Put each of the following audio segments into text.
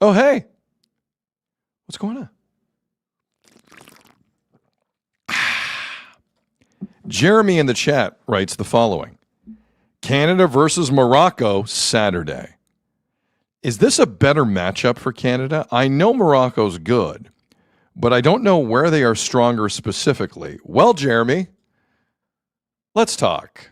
Oh, hey. What's going on? Jeremy in the chat writes the following. Canada versus Morocco Saturday. Is this a better matchup for Canada? I know Morocco's good, but I don't know where they are stronger specifically. Well, Jeremy, let's talk.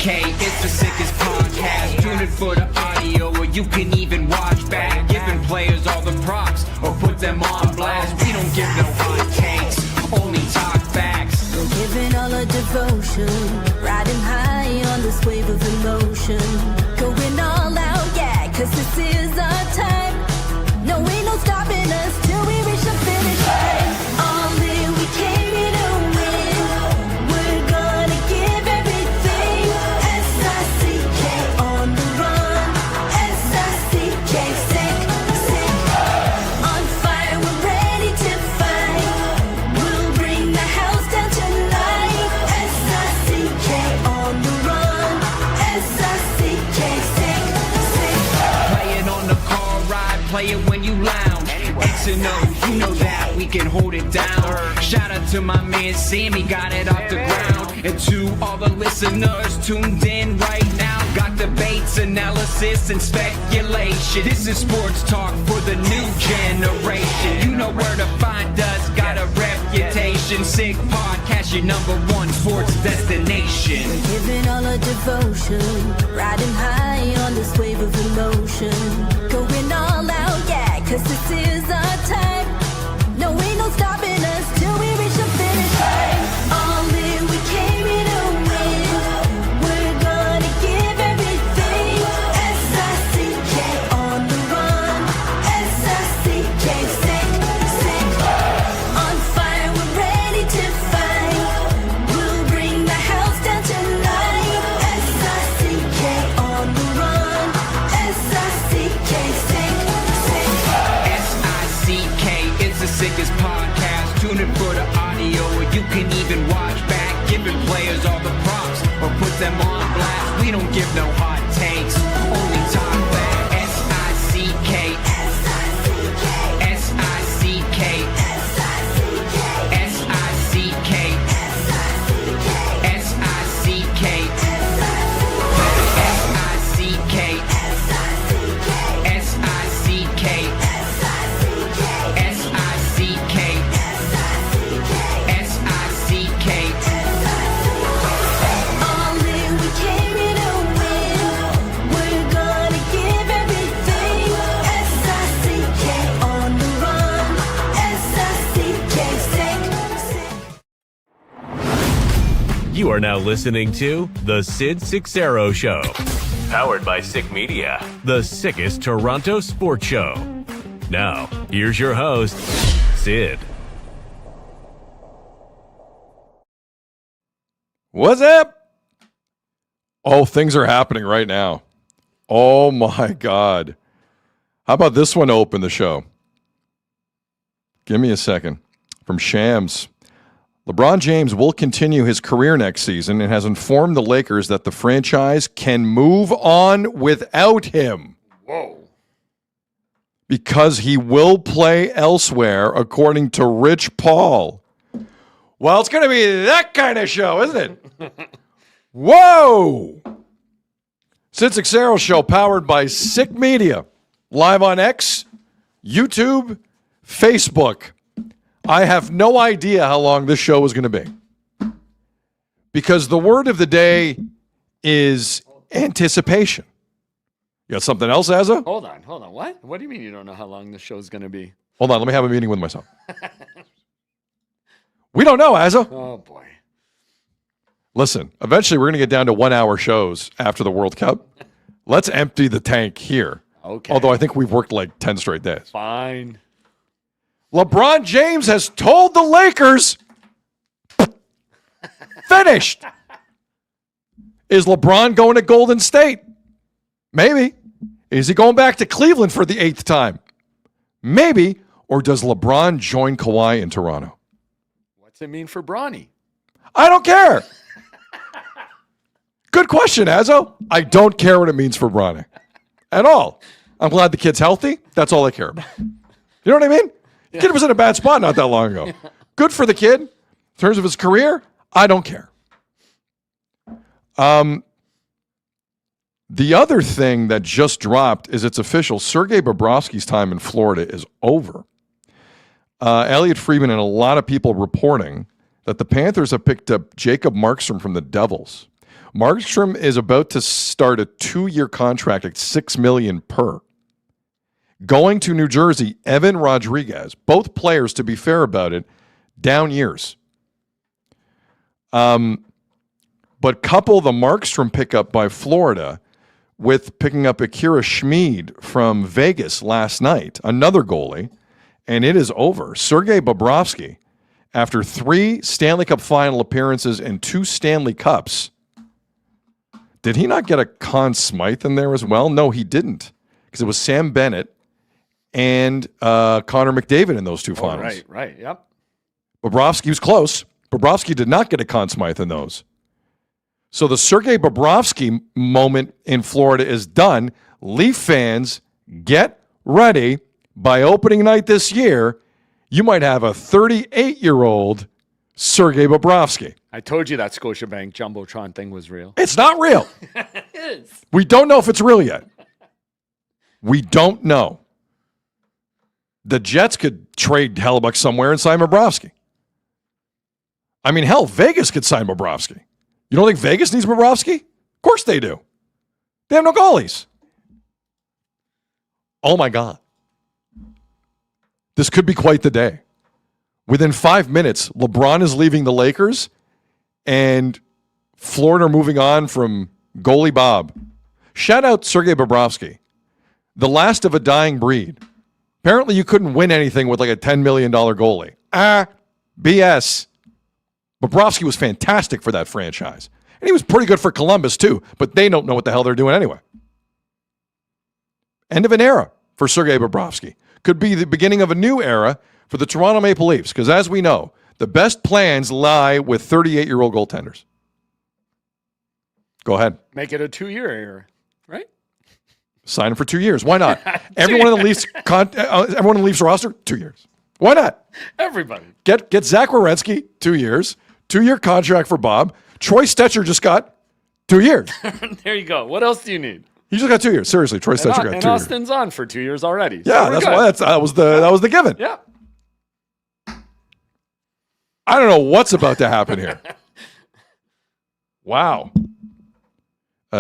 It's the sickest podcast. Tune in for the audio, or you can even watch back. Giving players all the props, or put them on blast. We don't give no hot takes, only talk facts. We're giving all our devotion, riding high on this wave of emotion. Going all out, yeah, cause this is our time. No, ain't no stopping us till we reach the finish line. All in, we came here to win. We're gonna give everything. S-I-C-K on the run. S-I-C-K, sick. On fire, we're ready to fight. We'll bring the house down tonight. S-I-C-K on the run. S-I-C-K, sick. Playing on the car ride, play it when you lounge. X and O, you know that we can hold it down. Shout out to my man Sammy, got it off the ground. And to all the listeners tuned in right now. Got debates, analysis, and speculation. This is sports talk for the new generation. You know where to find us, got a reputation. Sick podcast, your #1 sports destination. We're giving all our devotion, riding high on this wave of emotion. Going all out, yeah, cause this is our time. No, ain't no stopping us till we reach the finish line. All in, we came here to win. We're gonna give everything. S-I-C-K on the run. S-I-C-K, sick. On fire, we're ready to fight. We'll bring the house down tonight. S-I-C-K on the run. S-I-C-K, sick. S-I-C-K is the sickest podcast. Tune in for the audio, or you can even watch back. Giving players all the props, or put them on blast. We don't give no hot takes, only talk back. S-I-C-K, S-I-C-K, S-I-C-K, S-I-C-K, S-I-C-K, S-I-C-K, S-I-C-K, S-I-C-K, S-I-C-K, S-I-C-K. All in, we came here to win. We're gonna give everything. S-I-C-K on the run. S-I-C-K, sick. You are now listening to The Sid Seixeiro Show. Powered by Sick Media, the sickest Toronto sports show. Now, here's your host, Sid. What's up? Oh, things are happening right now. Oh, my God. How about this one to open the show? Give me a second. From Shams. LeBron James will continue his career next season and has informed the Lakers that the franchise can move on without him. Whoa. Because he will play elsewhere, according to Rich Paul. Well, it's going to be that kind of show, isn't it? Whoa! Sid Seixeiro Show, powered by Sick Media. Live on X, YouTube, Facebook. I have no idea how long this show is going to be. Because the word of the day is anticipation. You got something else, Azza? Hold on. What? What do you mean you don't know how long the show's going to be? Hold on, let me have a meeting with myself. We don't know, Azza. Oh, boy. Listen, eventually we're going to get down to 1 hour shows after the World Cup. Let's empty the tank here. Okay. Although I think we've worked like 10 straight days. Fine. LeBron James has told the Lakers, finished. Is LeBron going to Golden State? Maybe. Is he going back to Cleveland for the 8th time? Maybe. Or does LeBron join Kawhi in Toronto? What's it mean for Bronny? I don't care. Good question, Azzo. I don't care what it means for Bronny at all. I'm glad the kid's healthy. That's all I care about. You know what I mean? The kid was in a bad spot not that long ago. Good for the kid. In terms of his career, I don't care. The other thing that just dropped is it's official. Sergei Bobrovsky's time in Florida is over. Elliot Friedman and a lot of people reporting that the Panthers have picked up Jacob Markstrom from the Devils. Markstrom is about to start a 2-year contract at $6 million per. Going to New Jersey, Evan Rodriguez, both players, to be fair about it, down years. But couple the Markstrom pickup by Florida with picking up Akira Schmid from Vegas last night, another goalie, and it is over. Sergei Bobrovsky, after 3 Stanley Cup final appearances and 2 Stanley Cups, did he not get a Conn Smythe in there as well? No, he didn't, because it was Sam Bennett and Connor McDavid in those 2 finals. Right, yep. Bobrovsky was close. Bobrovsky did not get a Conn Smythe in those. So the Sergei Bobrovsky moment in Florida is done. Leaf fans, get ready. By opening night this year, you might have a 38-year-old Sergei Bobrovsky. I told you that Scotiabank Jumbotron thing was real. It's not real. It is. We don't know if it's real yet. We don't know. The Jets could trade Hellebuck somewhere and sign Bobrovsky. I mean, hell, Vegas could sign Bobrovsky. You don't think Vegas needs Bobrovsky? Of course they do. They have no goalies. Oh, my God. This could be quite the day. Within 5 minutes, LeBron is leaving the Lakers, and Florida are moving on from goalie Bob. Shout out Sergei Bobrovsky, the last of a dying breed. Apparently, you couldn't win anything with like a $10 million goalie. BS. Bobrovsky was fantastic for that franchise. And he was pretty good for Columbus, too, but they don't know what the hell they're doing anyway. End of an era for Sergei Bobrovsky. Could be the beginning of a new era for the Toronto Maple Leafs, because as we know, the best plans lie with 38-year-old goaltenders. Go ahead. Make it a 2-year era, right? Sign him for 2 years. Why not? Everyone in the Leafs roster, 2 years. Why not? Everybody. Get Zach Werenski, 2 years. 2-year contract for Bob. Troy Stetcher just got 2 years. There you go. What else do you need? He just got 2 years. Seriously, Troy Stetcher got 2 years. And Austin's on for 2 years already. Yeah, that was the given. Yeah. I don't know what's about to happen here. Wow.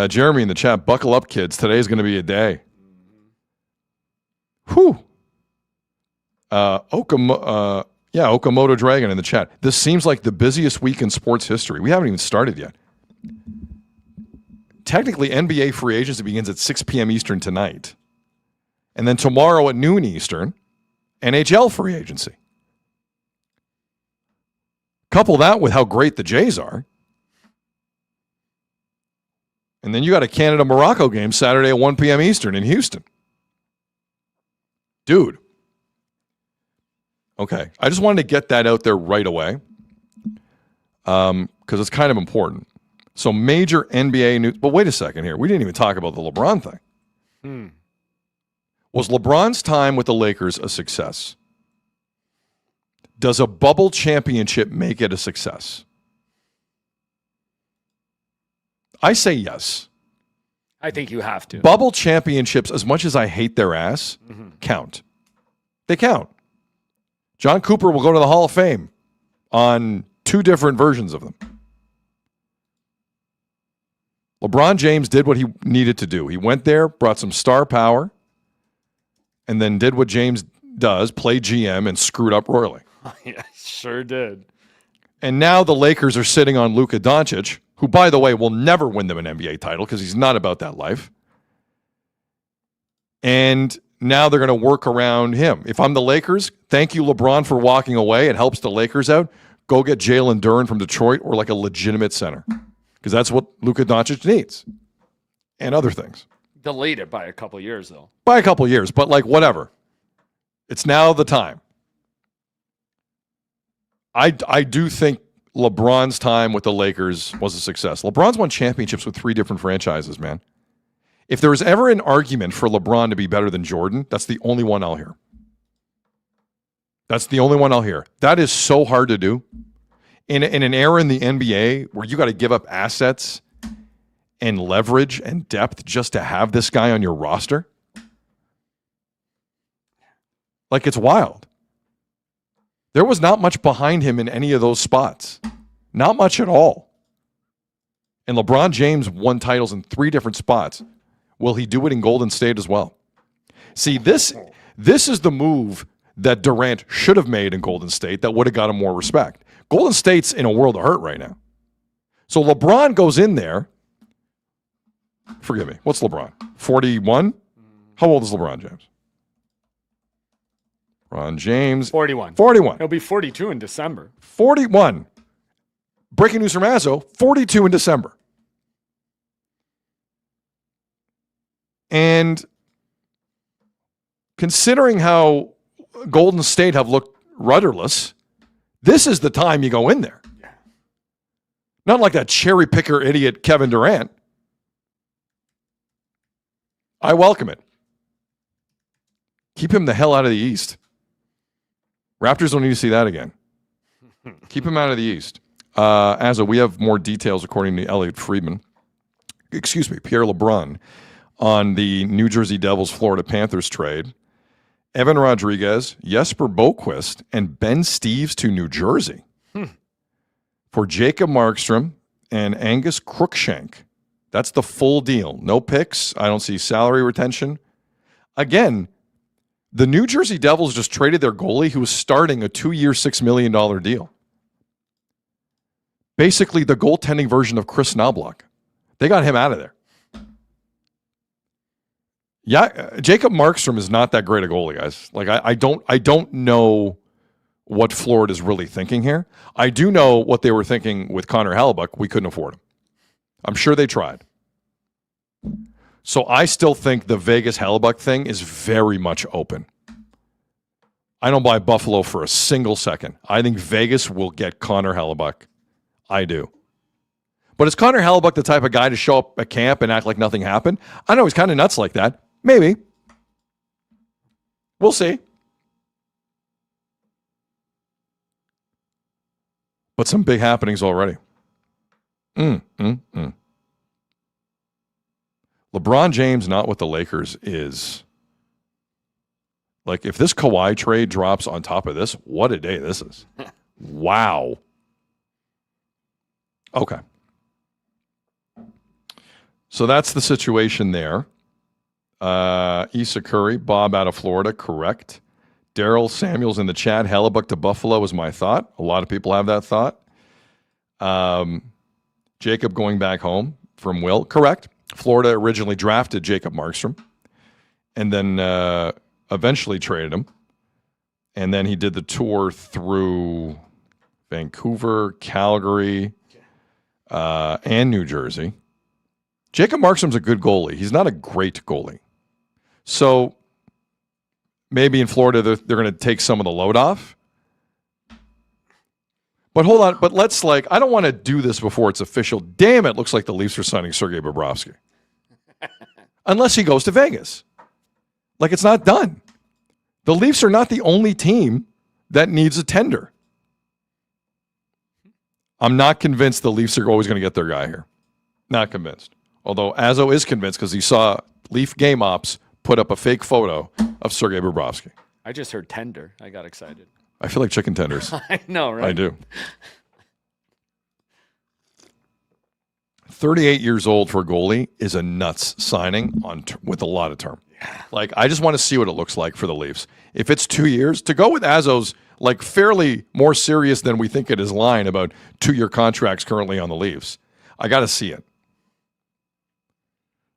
Jeremy in the chat, buckle up, kids. Today's going to be a day. Whew. Okamoto Dragon in the chat. This seems like the busiest week in sports history. We haven't even started yet. Technically, NBA free agency begins at 6 p.m. Eastern tonight. And then tomorrow at noon Eastern, NHL free agency. Couple that with how great the Jays are. And then you got a Canada-Morocco game Saturday at 1 p.m. Eastern in Houston. Dude. Okay. I just wanted to get that out there right away because it's kind of important. So major NBA news. But wait a second here. We didn't even talk about the LeBron thing. Was LeBron's time with the Lakers a success? Does a bubble championship make it a success? I say yes. I think you have to. Bubble championships, as much as I hate their ass, count. They count. John Cooper will go to the Hall of Fame on 2 different versions of them. LeBron James did what he needed to do. He went there, brought some star power, and then did what James does, played GM, and screwed up royally. Yeah, sure did. And now the Lakers are sitting on Luka Doncic, who, by the way, will never win them an NBA title because he's not about that life. And now they're going to work around him. If I'm the Lakers, thank you, LeBron, for walking away. It helps the Lakers out. Go get Jalen Duren from Detroit or like a legitimate center because that's what Luka Doncic needs and other things. Delayed it by a couple years, though. By a couple years, but like whatever. It's now the time. I do think LeBron's time with the Lakers was a success. LeBron's won championships with 3 different franchises, man. If there was ever an argument for LeBron to be better than Jordan, that's the only one I'll hear. That's the only one I'll hear. That is so hard to do. In an era in the NBA where you got to give up assets and leverage and depth just to have this guy on your roster. Like, it's wild. There was not much behind him in any of those spots. Not much at all. And LeBron James won titles in 3 different spots. Will he do it in Golden State as well? See, this is the move that Durant should have made in Golden State that would have got him more respect. Golden State's in a world of hurt right now. So LeBron goes in there. Forgive me. What's LeBron? 41? How old is LeBron James? LeBron James. 41. 41. He'll be 42 in December. 41. Breaking news from Azzo, 42 in December. And considering how Golden State have looked rudderless, this is the time you go in there. Not like that cherry picker idiot Kevin Durant. I welcome it. Keep him the hell out of the East. Raptors don't need to see that again. Keep him out of the East. We have more details according to Pierre LeBrun, on the New Jersey Devils Florida Panthers trade. Evan Rodriguez, Jesper Boquist, and Ben Steeves to New Jersey for Jacob Markstrom and Angus Crookshank. That's the full deal. No picks. I don't see salary retention. Again, the New Jersey Devils just traded their goalie who was starting a 2-year, $6 million deal. Basically the goaltending version of Chris Knobloch. They got him out of there. Yeah, Jacob Markstrom is not that great a goalie, guys. Like I don't know what Florida's really thinking here. I do know what they were thinking with Connor Hellebuyck. We couldn't afford him. I'm sure they tried. So I still think the Vegas Hellebuyck thing is very much open. I don't buy Buffalo for a single second. I think Vegas will get Connor Hellebuyck. I do. But is Connor Hellebuyck the type of guy to show up at camp and act like nothing happened? I know he's kind of nuts like that. Maybe. We'll see. But some big happenings already. LeBron James not with the Lakers is... Like, if this Kawhi trade drops on top of this, what a day this is. Wow. Okay. So that's the situation there. Issa Curry, Bob out of Florida, correct. Daryl Samuels in the chat, Hellebuyck to Buffalo is my thought. A lot of people have that thought. Jacob going back home from Will, correct. Florida originally drafted Jacob Markstrom and then eventually traded him. And then he did the tour through Vancouver, Calgary, and New Jersey. Jacob Markstrom's a good goalie. He's not a great goalie. So maybe in Florida they're going to take some of the load off. But hold on. But let's I don't want to do this before it's official. Damn, it looks like the Leafs are signing Sergei Bobrovsky. Unless he goes to Vegas. Like, it's not done. The Leafs are not the only team that needs a tender. I'm not convinced the Leafs are always going to get their guy here. Not convinced. Although Azzo is convinced because he saw Leaf Game Ops put up a fake photo of Sergei Bobrovsky. I just heard tender. I got excited. I feel like chicken tenders. I know, right? I do. 38 years old for a goalie is a nuts signing with a lot of term. Yeah. Like, I just want to see what it looks like for the Leafs. If it's 2 years, to go with Azzo's fairly more serious than we think it is line about 2-year contracts currently on the Leafs, I got to see it.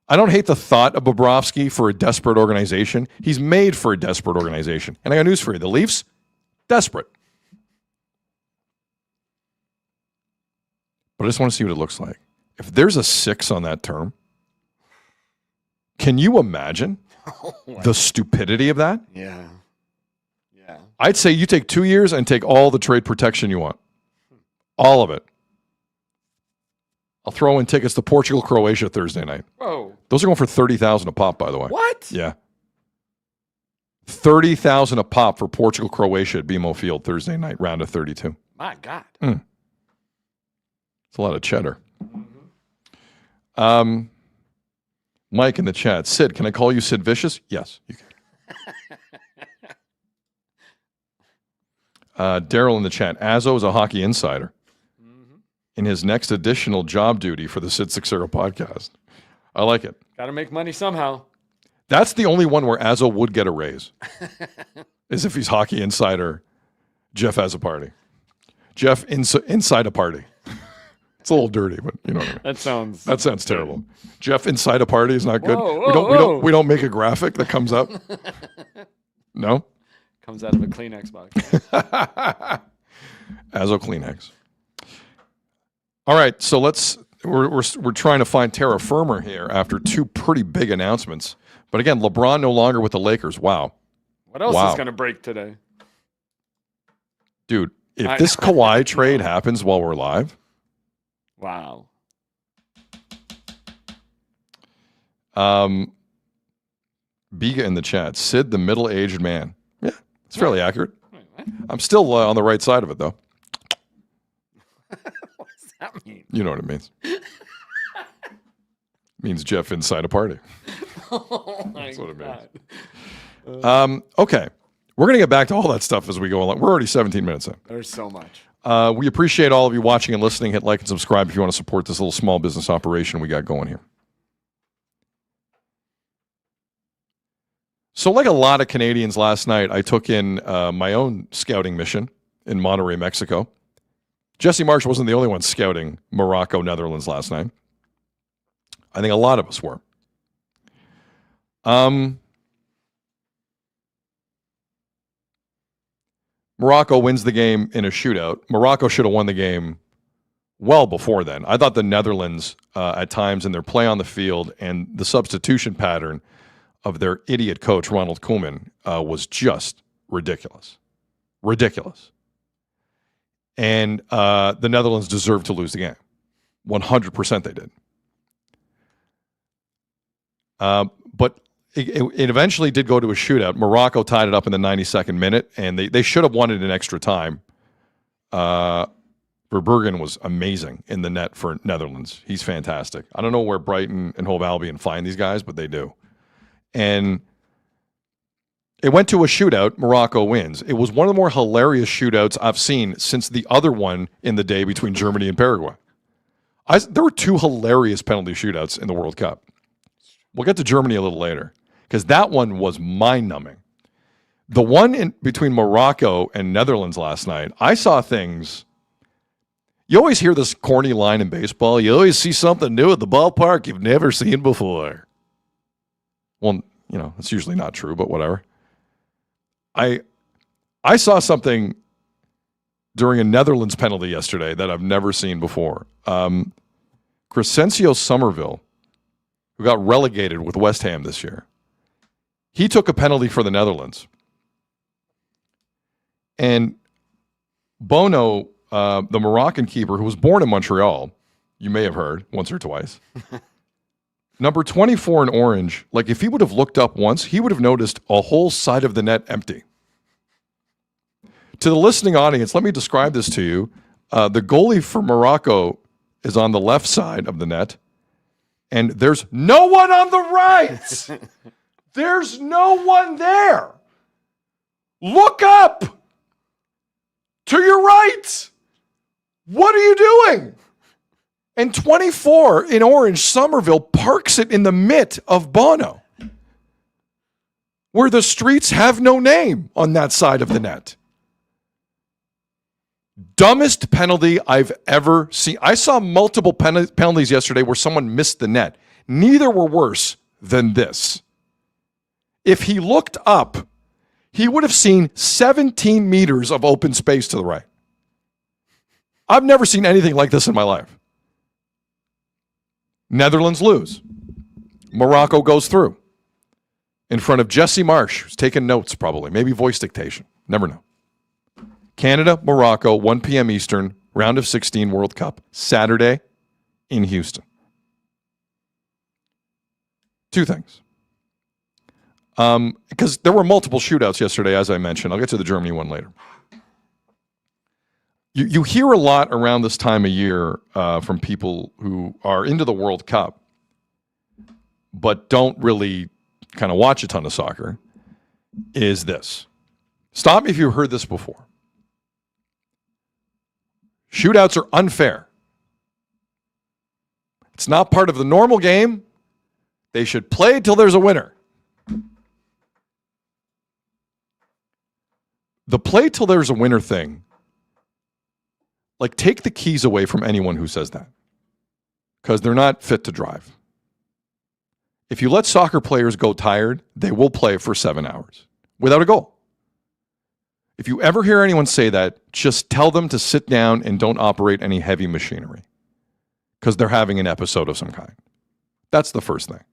I don't hate the thought of Bobrovsky for a desperate organization. He's made for a desperate organization. And I got news for you. The Leafs, desperate. But I just want to see what it looks like. If there's a 6 on that term, can you imagine the stupidity of that? Yeah. Yeah. I'd say you take 2 years and take all the trade protection you want. All of it. I'll throw in tickets to Portugal, Croatia Thursday night. Whoa. Those are going for $30,000 a pop, by the way. What? Yeah. $30,000 a pop for Portugal, Croatia at BMO Field Thursday night, round of 32. My God. It's a lot of cheddar. Mike in the chat. Sid, can I call you Sid Vicious? Yes, you can. Daryl in the chat. Azzo is a hockey insider in his next additional job duty for the Sid Seixeiro podcast. I like it. Got to make money somehow. That's the only one where Azzo would get a raise, is if he's hockey insider. Jeff has a party. Jeff inside a party. It's a little dirty, but you know what I mean. That sounds terrible. Jeff inside a party is not good. Whoa. We don't make a graphic that comes up. No? Comes out of a Kleenex box. Azzo Kleenex. All right, so we're trying to find terra firma here after 2 pretty big announcements. But again, LeBron no longer with the Lakers. Wow. What else is going to break today? Dude, if this Kawhi trade happens while we're live. Wow. Biga in the chat. Sid, the middle-aged man. Yeah, it's fairly accurate. Wait, what? I'm still on the right side of it, though. What does that mean? You know what it means. Means Jeff inside a party. Oh my That's what it God. means. Okay. We're going to get back to all that stuff as we go along. We're already 17 minutes in. There's so much. We appreciate all of you watching and listening. Hit like and subscribe if you want to support this little small business operation we got going here. So like a lot of Canadians last night, I took in my own scouting mission in Monterrey, Mexico. Jesse Marsch wasn't the only one scouting Morocco, Netherlands last night. I think a lot of us were. Morocco wins the game in a shootout. Morocco should have won the game well before then. I thought the Netherlands, at times in their play on the field and the substitution pattern of their idiot coach, Ronald Koeman, was just ridiculous. Ridiculous. And the Netherlands deserved to lose the game. 100% they did. But it eventually did go to a shootout. Morocco tied it up in the 92nd minute, and they should have won it in extra time. Verbruggen was amazing in the net for Netherlands. He's fantastic. I don't know where Brighton and Hove Albion find these guys, but they do. And it went to a shootout. Morocco wins. It was one of the more hilarious shootouts I've seen since the other one in the day between Germany and Paraguay. There were 2 hilarious penalty shootouts in the World Cup. We'll get to Germany a little later because that one was mind-numbing. The one between Morocco and Netherlands last night, I saw things. You always hear this corny line in baseball. You always see something new at the ballpark you've never seen before. Well, it's usually not true, but whatever. I saw something during a Netherlands penalty yesterday that I've never seen before. Crescencio Somerville, who got relegated with West Ham this year, he took a penalty for the Netherlands. And Bono, the Moroccan keeper, who was born in Montreal, you may have heard once or twice, number 24 in orange, like if he would have looked up once, he would have noticed a whole side of the net empty. To the listening audience, let me describe this to you. The goalie for Morocco is on the left side of the net, and there's no one on the right. There's no one there. Look up to your right. What are you doing? And 24 in orange, Somerville parks it in the mitt of Bono, where the streets have no name on that side of the net. Dumbest penalty I've ever seen. I saw multiple penalties yesterday where someone missed the net. Neither were worse than this. If he looked up, he would have seen 17 meters of open space to the right. I've never seen anything like this in my life. Netherlands lose. Morocco goes through. In front of Jesse Marsch, who's taking notes probably, maybe voice dictation. Never know. Canada, Morocco, 1 p.m. Eastern, round of 16 World Cup, Saturday in Houston. Two things. Because there were multiple shootouts yesterday, as I mentioned. I'll get to the Germany one later. You hear a lot around this time of year from people who are into the World Cup, but don't really kind of watch a ton of soccer, is this. Stop me if you've heard this before. Shootouts are unfair. It's not part of the normal game. They should play till there's a winner. The play till there's a winner thing, like, take the keys away from anyone who says that, because they're not fit to drive. If you let soccer players go tired, they will play for 7 hours without a goal. If you ever hear anyone say that, just tell them to sit down and don't operate any heavy machinery, because they're having an episode of some kind. That's the first thing.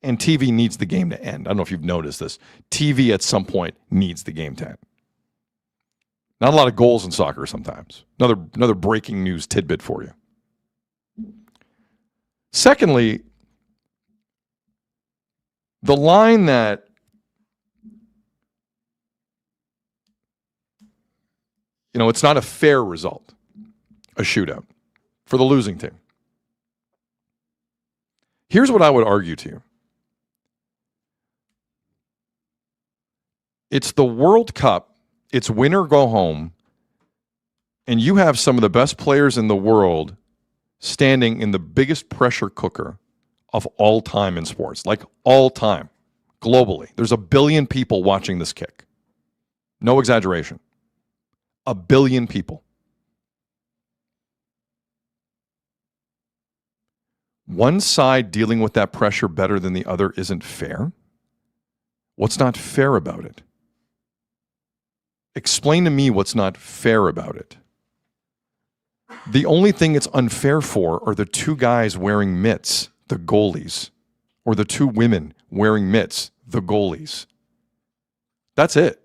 And TV needs the game to end. I don't know if you've noticed this. TV at some point needs the game to end. Not a lot of goals in soccer sometimes. Another breaking news tidbit for you. Secondly, the line that it's not a fair result, a shootout, for the losing team. Here's what I would argue to you. It's the World Cup. It's win or go home. And you have some of the best players in the world standing in the biggest pressure cooker of all time in sports, like all time, globally. There's 1 billion people watching this kick. No exaggeration. 1 billion people. One side dealing with that pressure better than the other isn't fair. What's not fair about it? Explain to me what's not fair about it. The only thing it's unfair for are the 2 guys wearing mitts, the goalies, or the 2 women wearing mitts, the goalies. That's it.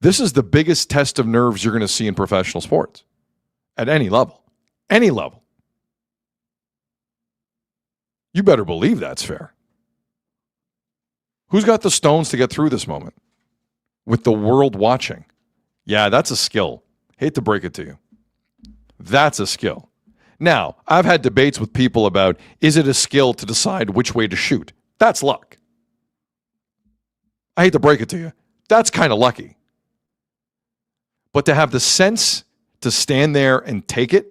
This is the biggest test of nerves you're going to see in professional sports at any level. Any level. You better believe that's fair. Who's got the stones to get through this moment with the world watching? Yeah, that's a skill. Hate to break it to you. That's a skill. Now, I've had debates with people about, is it a skill to decide which way to shoot? That's luck. I hate to break it to you. That's kind of lucky. But to have the sense to stand there and take it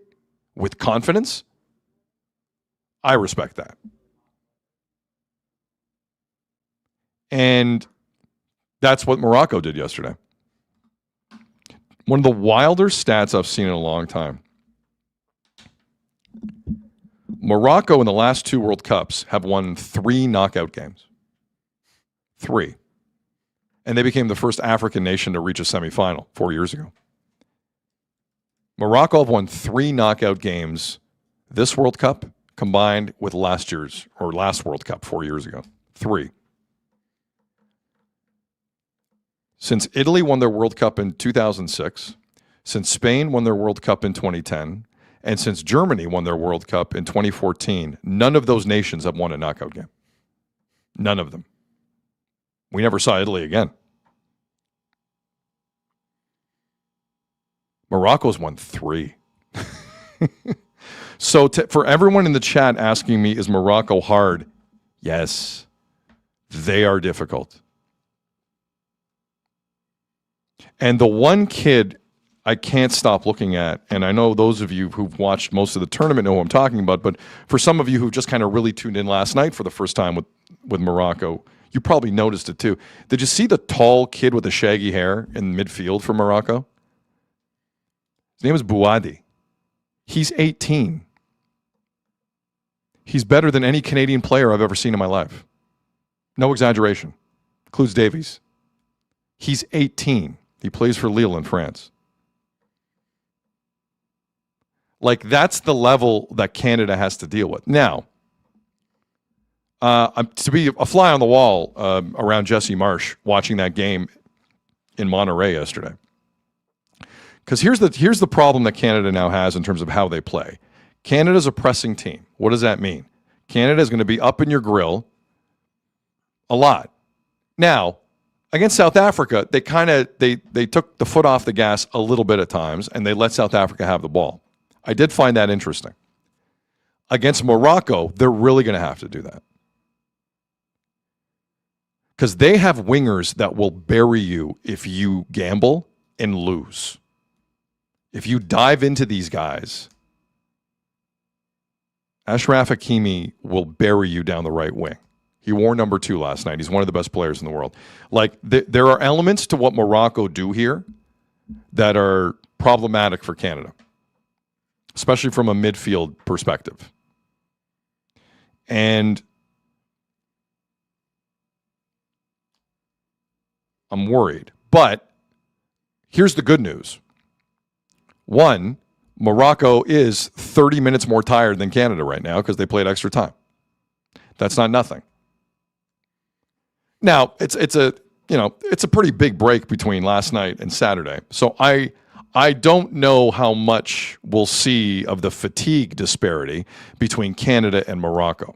with confidence, I respect that. And that's what Morocco did yesterday. One of the wilder stats I've seen in a long time. Morocco in the last 2 World Cups have won 3 knockout games. 3. And they became the first African nation to reach a semifinal 4 years ago. Morocco have won 3 knockout games this World Cup combined with last World Cup 4 years ago. 3. Since Italy won their World Cup in 2006, since Spain won their World Cup in 2010, and since Germany won their World Cup in 2014, none of those nations have won a knockout game. None of them. We never saw Italy again. Morocco's won 3. So for everyone in the chat asking me, is Morocco hard? Yes, they are difficult. And the one kid I can't stop looking at, and I know those of you who've watched most of the tournament know who I'm talking about, but for some of you who just kind of really tuned in last night for the first time with Morocco, you probably noticed it too. Did you see the tall kid with the shaggy hair in midfield for Morocco? His name is Bouadi. He's 18. He's better than any Canadian player I've ever seen in my life. No exaggeration. Includes Davies. He's 18. He plays for Lille in France. Like, that's the level that Canada has to deal with. Now, to be a fly on the wall around Jesse Marsch watching that game in Monterey yesterday. Because here's the problem that Canada now has in terms of how they play. Canada's a pressing team. What does that mean? Canada is going to be up in your grill a lot. Now, against South Africa, they took the foot off the gas a little bit at times, and they let South Africa have the ball. I did find that interesting. Against Morocco, they're really going to have to do that. Because they have wingers that will bury you if you gamble and lose. If you dive into these guys, Ashraf Hakimi will bury you down the right wing. He wore number 2 last night. He's one of the best players in the world. Like, there are elements to what Morocco do here that are problematic for Canada, especially from a midfield perspective. And I'm worried. But here's the good news. One, Morocco is 30 minutes more tired than Canada right now because they played extra time. That's not nothing. Now, it's a pretty big break between last night and Saturday. So I don't know how much we'll see of the fatigue disparity between Canada and Morocco.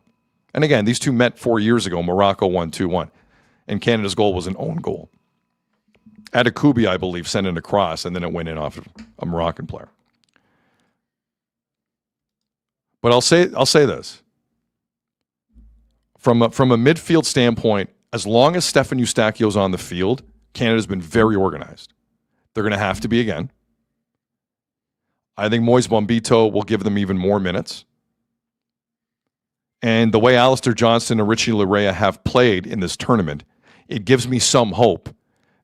And again, these two met 4 years ago. Morocco won 2-1. And Canada's goal was an own goal. Adekubi, I believe, sent it across, and then it went in off of a Moroccan player. But I'll say this. From a midfield standpoint, as long as Stefan Eustachio's on the field, Canada's been very organized. They're going to have to be again. I think Moise Bombito will give them even more minutes. And the way Alistair Johnston and Richie Laryea have played in this tournament, it gives me some hope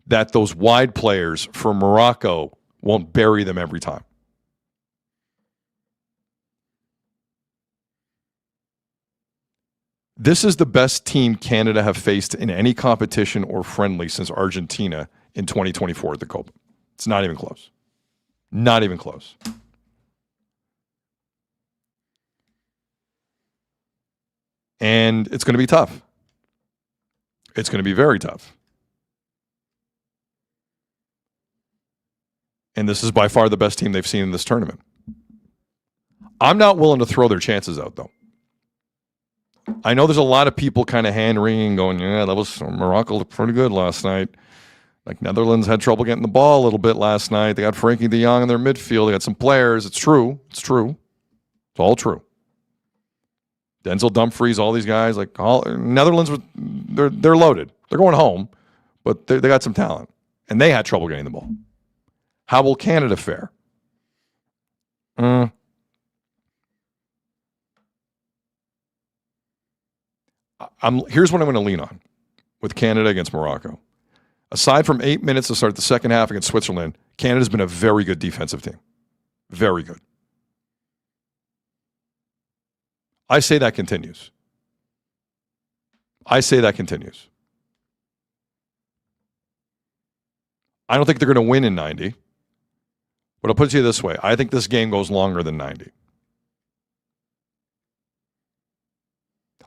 that those wide players for Morocco won't bury them every time. This is the best team Canada have faced in any competition or friendly since Argentina in 2024 at the Copa. It's not even close. Not even close. And it's going to be tough. It's going to be very tough. And this is by far the best team they've seen in this tournament. I'm not willing to throw their chances out, though. I know there's a lot of people kind of hand-wringing going, yeah, that was Morocco looked pretty good last night. Like, Netherlands had trouble getting the ball a little bit last night. They got Frankie de Jong in their midfield. They got some players. It's true. It's true. It's all true. Denzel Dumfries, all these guys, like Netherlands, they're loaded. They're going home, but they got some talent. And they had trouble getting the ball. How will Canada fare? Here's what I'm going to lean on with Canada against Morocco. Aside from 8 minutes to start the second half against Switzerland, Canada's been a very good defensive team. Very good. I say that continues. I don't think they're going to win in 90. But I'll put it to you this way. I think this game goes longer than 90.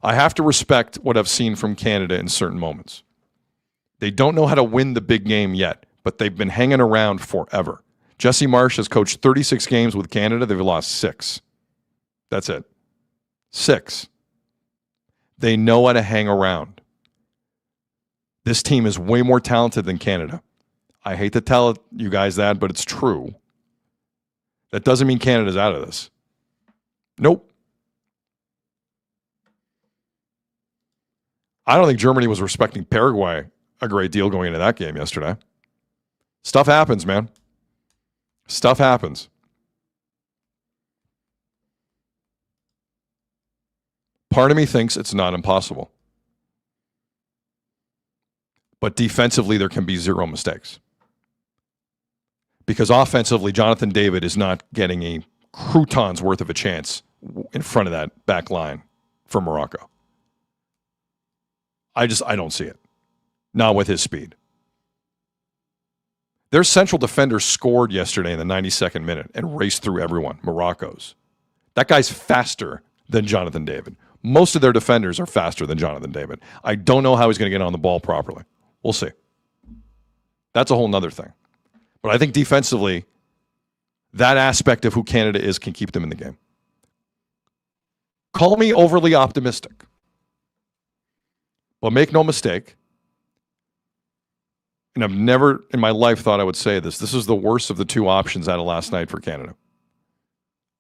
I have to respect what I've seen from Canada in certain moments. They don't know how to win the big game yet, but they've been hanging around forever. Jesse Marsch has coached 36 games with Canada. They've lost 6. That's it. 6. They know how to hang around. This team is way more talented than Canada. I hate to tell you guys that, but it's true. That doesn't mean Canada's out of this. Nope. I don't think Germany was respecting Paraguay a great deal going into that game yesterday. Stuff happens, man. Stuff happens. Part of me thinks it's not impossible. But defensively, there can be zero mistakes. Because offensively, Jonathan David is not getting a crouton's worth of a chance in front of that back line for Morocco. I don't see it. Not with his speed. Their central defender scored yesterday in the 92nd minute and raced through everyone, Morocco's. That guy's faster than Jonathan David. Most of their defenders are faster than Jonathan David. I don't know how he's going to get on the ball properly. We'll see. That's a whole nother thing. But I think defensively, that aspect of who Canada is can keep them in the game. Call me overly optimistic. But make no mistake, and I've never in my life thought I would say this, this is the worst of the two options out of last night for Canada.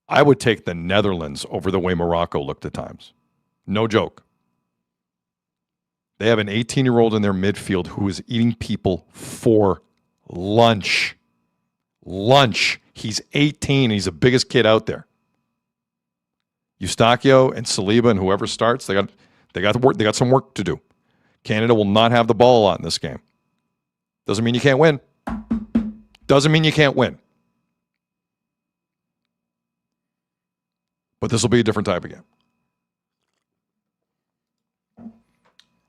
I would take the Netherlands over the way Morocco looked at times. No joke. They have an 18-year-old in their midfield who is eating people for lunch. Lunch. He's 18. He's the biggest kid out there. Eustachio and Saliba and whoever starts, they got some work to do. Canada will not have the ball a lot in this game. Doesn't mean you can't win. Doesn't mean you can't win. But this will be a different type of game.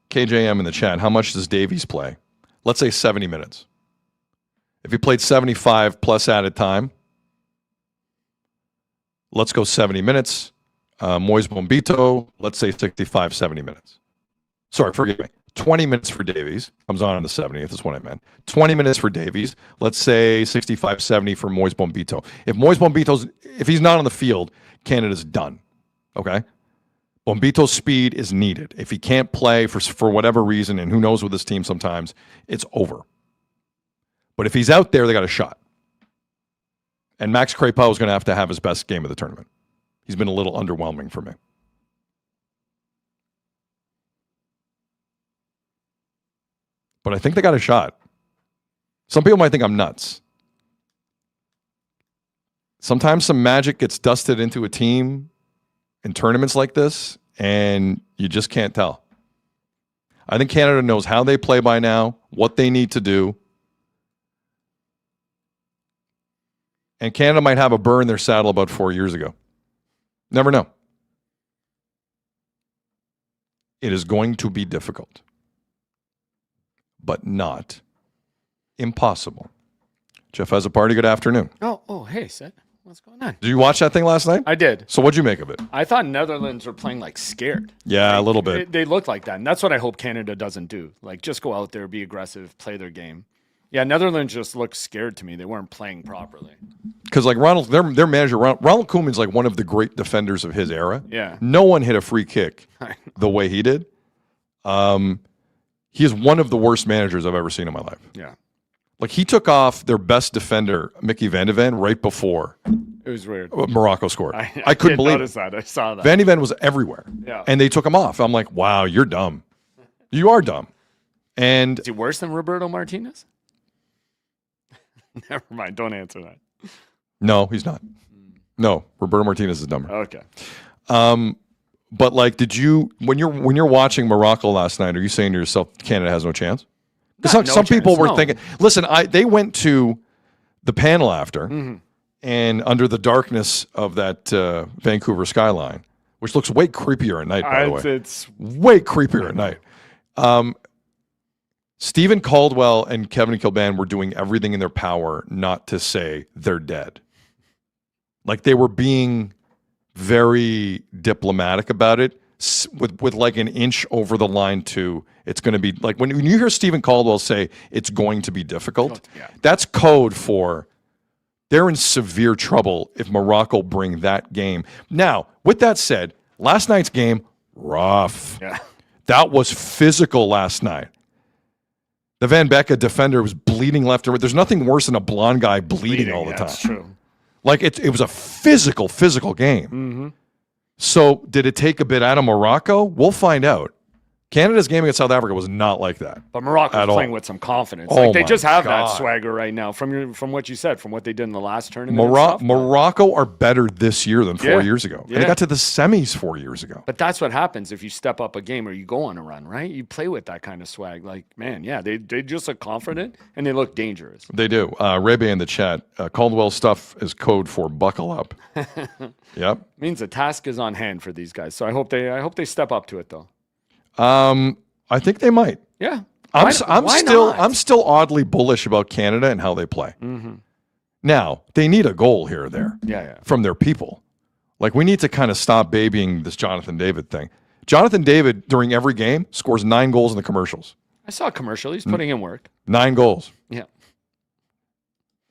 KJM in the chat, how much does Davies play? Let's say 70 minutes. If he played 75 plus added time, let's go 70 minutes. Moise Bombito, let's say 65, 70 minutes. Sorry, forgive me. 20 minutes for Davies. Comes on the 70th is what I meant. 20 minutes for Davies. Let's say 65, 70 for Moise Bombito. If he's not on the field, Canada's done. Okay? Bombito's speed is needed. If he can't play for whatever reason, and who knows with this team sometimes, it's over. But if he's out there, they got a shot. And Max Crepeau is going to have his best game of the tournament. He's been a little underwhelming for me. But I think they got a shot. Some people might think I'm nuts. Sometimes some magic gets dusted into a team in tournaments like this, and you just can't tell. I think Canada knows how they play by now, what they need to do. And Canada might have a burr in their saddle about 4 years ago. Never know. It is going to be difficult, but not impossible. Jeff has a party. Good afternoon. Oh, hey, Sid. What's going on? Did you watch that thing last night? I did. So what'd you make of it? I thought Netherlands were playing like scared. Yeah, a little bit. They look like that, and that's what I hope Canada doesn't do. Like, just go out there, be aggressive, play their game. Yeah, Netherlands just looked scared to me. They weren't playing properly. Because like their manager, Ronald Koeman's like one of the great defenders of his era. Yeah. No one hit a free kick the way he did. He is one of the worst managers I've ever seen in my life. Yeah. Like he took off their best defender, Mickey Van de Ven, right before It was weird. Morocco scored. I couldn't did believe notice it. that. I saw that. Van de Ven was everywhere. Yeah. And they took him off. I'm like, wow, you're dumb. You are dumb. And Is he worse than Roberto Martinez? Never mind. Don't answer that. no, he's not. No, Roberto Martinez is dumber. Okay. But like, when you're watching Morocco last night, are you saying to yourself, Canada has no chance? Because some people were thinking. Listen, they went to the panel after, and under the darkness of that Vancouver skyline, which looks way creepier at night. By the way, It's way creepier at night. Stephen Caldwell and Kevin Kilbane were doing everything in their power not to say they're dead. Like they were being very diplomatic about it, with like an inch over the line to it's going to be like when you hear Stephen Caldwell say it's going to be difficult, that's code for they're in severe trouble if Morocco bring that game. Now, with that said, last night's game, rough. Yeah. That was physical last night. The Van Becca defender was bleeding left and right. There's nothing worse than a blonde guy bleeding all the time. That's true. Like it was a physical game. Mm-hmm. So did it take a bit out of Morocco? We'll find out. Canada's game against South Africa was not like that. But Morocco's at all. playing with some confidence. Oh Like they my just have God. that swagger right now from what you said, from what they did in the last tournament. and stuff. Morocco are better this year than 4 Yeah. years ago. And Yeah. they got to the semis 4 years ago. But that's what happens if you step up a game or you go on a run, right? You play with that kind of swag. Like, man, yeah, they just look confident and they look dangerous. They do. Rebe in the chat, Caldwell stuff is code for buckle up. Yep. Means the task is on hand for these guys. So I hope they step up to it though. I think they might. Yeah. I'm Why still not? I'm still oddly bullish about Canada and how they play. Now, they need a goal here or there from their people. Like, we need to kind of stop babying this Jonathan David thing. Jonathan David, during every game, scores 9 goals in the commercials. I saw a commercial. He's putting in work. 9 goals. Yeah.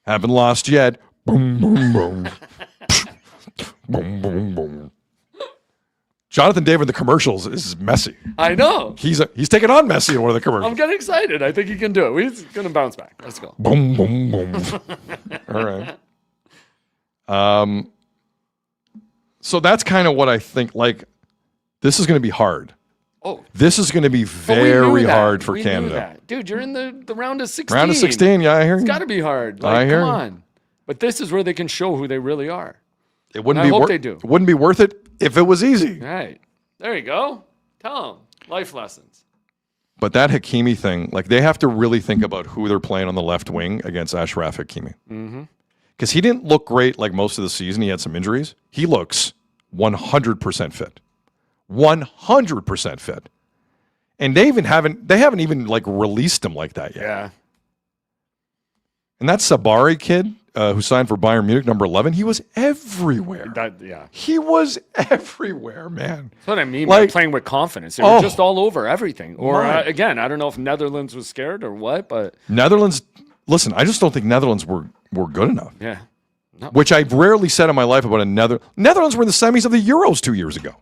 Haven't lost yet. Boom, boom, boom. Boom, boom, boom. Jonathan David in the commercials is messy. I know. He's taking on Messi in one of the commercials. I'm getting excited. I think he can do it. He's going to bounce back. Let's go. Boom, boom, boom. All right. So that's kind of what I think. Like, this is going to be hard. Oh. This is going to be But we knew very that. hard for We knew Canada. that. Dude, you're in the round of 16. Round of 16, yeah, I hear you. It's got to be hard. Like, I hear come you. on. But this is where they can show who they really are. It wouldn't And be I hope they do. It wouldn't be worth it if it was easy. Right. There you go. Tell them. Life lessons. But that Hakimi thing, like, they have to really think about who they're playing on the left wing against Ashraf Hakimi. Because he didn't look great like most of the season. He had some injuries. He looks 100% fit. 100% fit. And they haven't even like released him like that yet. Yeah. And that Sabari kid who signed for Bayern Munich, number 11, he was everywhere. Yeah. He was everywhere, man. That's what I mean by Like- playing with confidence. They were Oh. just all over everything. Or, Right. again, I don't know if Netherlands was scared or what, but Netherlands, listen, I just don't think Netherlands were good enough. yeah. Which I've rarely said in my life about Netherlands were in the semis of the Euros 2 years ago.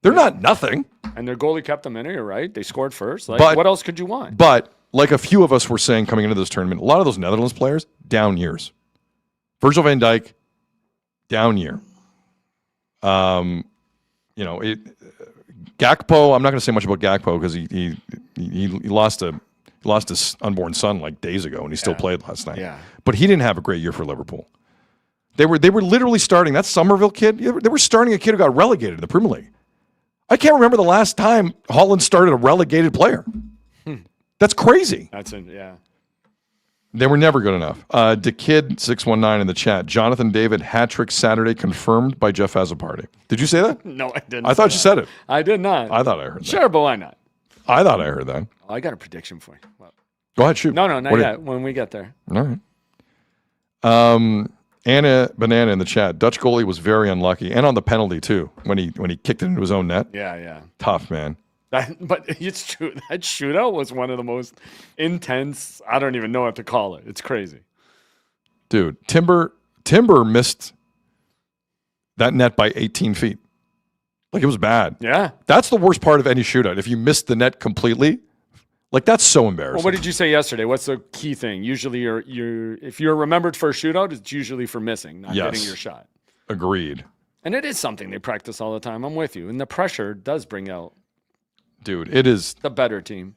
They're not nothing. And their goalie kept them in it, you're right. They scored first. Like, But- what else could you want? But like a few of us were saying coming into this tournament, a lot of those Netherlands players, down years. Virgil van Dijk, down year. Gakpo, I'm not going to say much about Gakpo because he lost his unborn son like days ago and he still played last night. Yeah. But he didn't have a great year for Liverpool. They were literally starting, that Somerville kid, they were starting a kid who got relegated to the Premier League. I can't remember the last time Holland started a relegated player. That's crazy. That's it, yeah. They were never good enough. DeKid619 in the chat. Jonathan David hat-trick Saturday confirmed by Jeff Azzopardi. Did you say that? No, I didn't. I thought you said it. I did not. I thought I heard that. Sure, but why not? I thought I heard that. Oh, I got a prediction for you. Well, Go ahead, shoot. no, not What do you- yet. When we get there. All right. Anna Banana in the chat. Dutch goalie was very unlucky, and on the penalty too when he kicked it into his own net. Yeah. Tough, man. But it's true. That shootout was one of the most intense. I don't even know what to call it. It's crazy. Dude, Timber missed that net by 18 feet. Like, it was bad. Yeah. That's the worst part of any shootout. If you miss the net completely, like, that's so embarrassing. Well, what did you say yesterday? What's the key thing? Usually, if you're remembered for a shootout, it's usually for missing, not Yes. hitting your shot. Agreed. And it is something they practice all the time. I'm with you. And the pressure does bring out Dude, it is. the better team.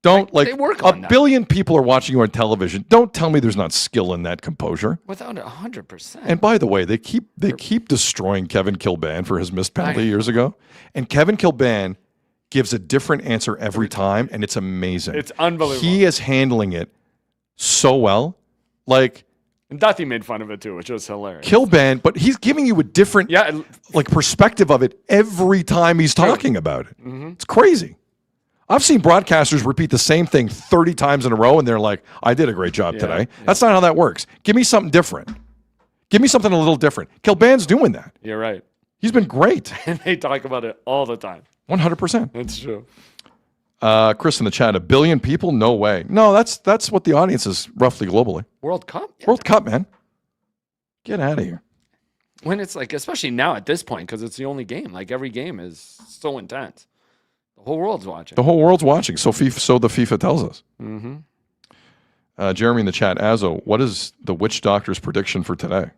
Don't, They work a on that. billion people are watching you on television. Don't tell me there's not skill in that composure. Without 100%. And by the way, they keep destroying Kevin Kilbane for his missed penalty years ago. And Kevin Kilbane gives a different answer every time, and it's amazing. It's unbelievable. He is handling it so well. Like, And Duthie made fun of it too, which was hilarious. Kilbane, but he's giving you a different like perspective of it every time he's talking about it. It's crazy. I've seen broadcasters repeat the same thing 30 times in a row, and they're like, I did a great job today. That's not how that works. Give me something different. Give me something a little different. Kilbane's doing that. You're right. He's been great. And they talk about it all the time. 100%. It's true. Chris in the chat, 1 billion people? No way. No, that's what the audience is roughly globally. World Cup? Yeah. World Cup, man. Get out of here. When it's like, especially now at this point, because it's the only game. Like every game is so intense. The whole world's watching. The whole world's watching. So the FIFA tells us. Mm-hmm. Jeremy in the chat, Azzo, what is the witch doctor's prediction for today?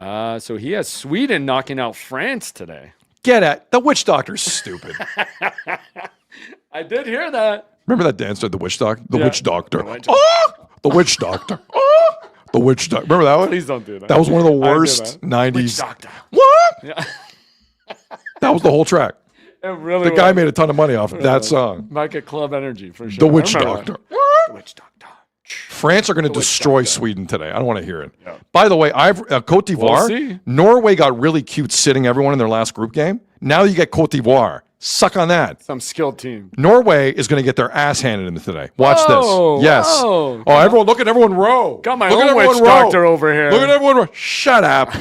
So he has Sweden knocking out France today. Get at the witch doctor's stupid. I did hear that. Remember that dance, the witch doctor? The Yeah. witch doctor. The witch- Oh! The witch doctor. Oh! The witch doctor. Remember that one? Please don't do that. That was one of the I did worst that. 90s. Witch doctor. What? Yeah. That was the whole track. It really The guy was. made a ton of money off of that song. Market Club Energy for sure. The witch I remember doctor. that. The witch doctor. France are going to destroy doctor. Sweden today. I don't want to hear it. Yeah. By the way, Cote d'Ivoire, see. Norway got really cute sitting everyone in their last group game. Now you get Cote d'Ivoire Suck on that. Some skilled team. Norway is going to get their ass handed in today. Watch Whoa, this. Yes. whoa. Oh, everyone, look at everyone row. Got my look own at everyone witch row. doctor over here. Look at everyone row. Shut up.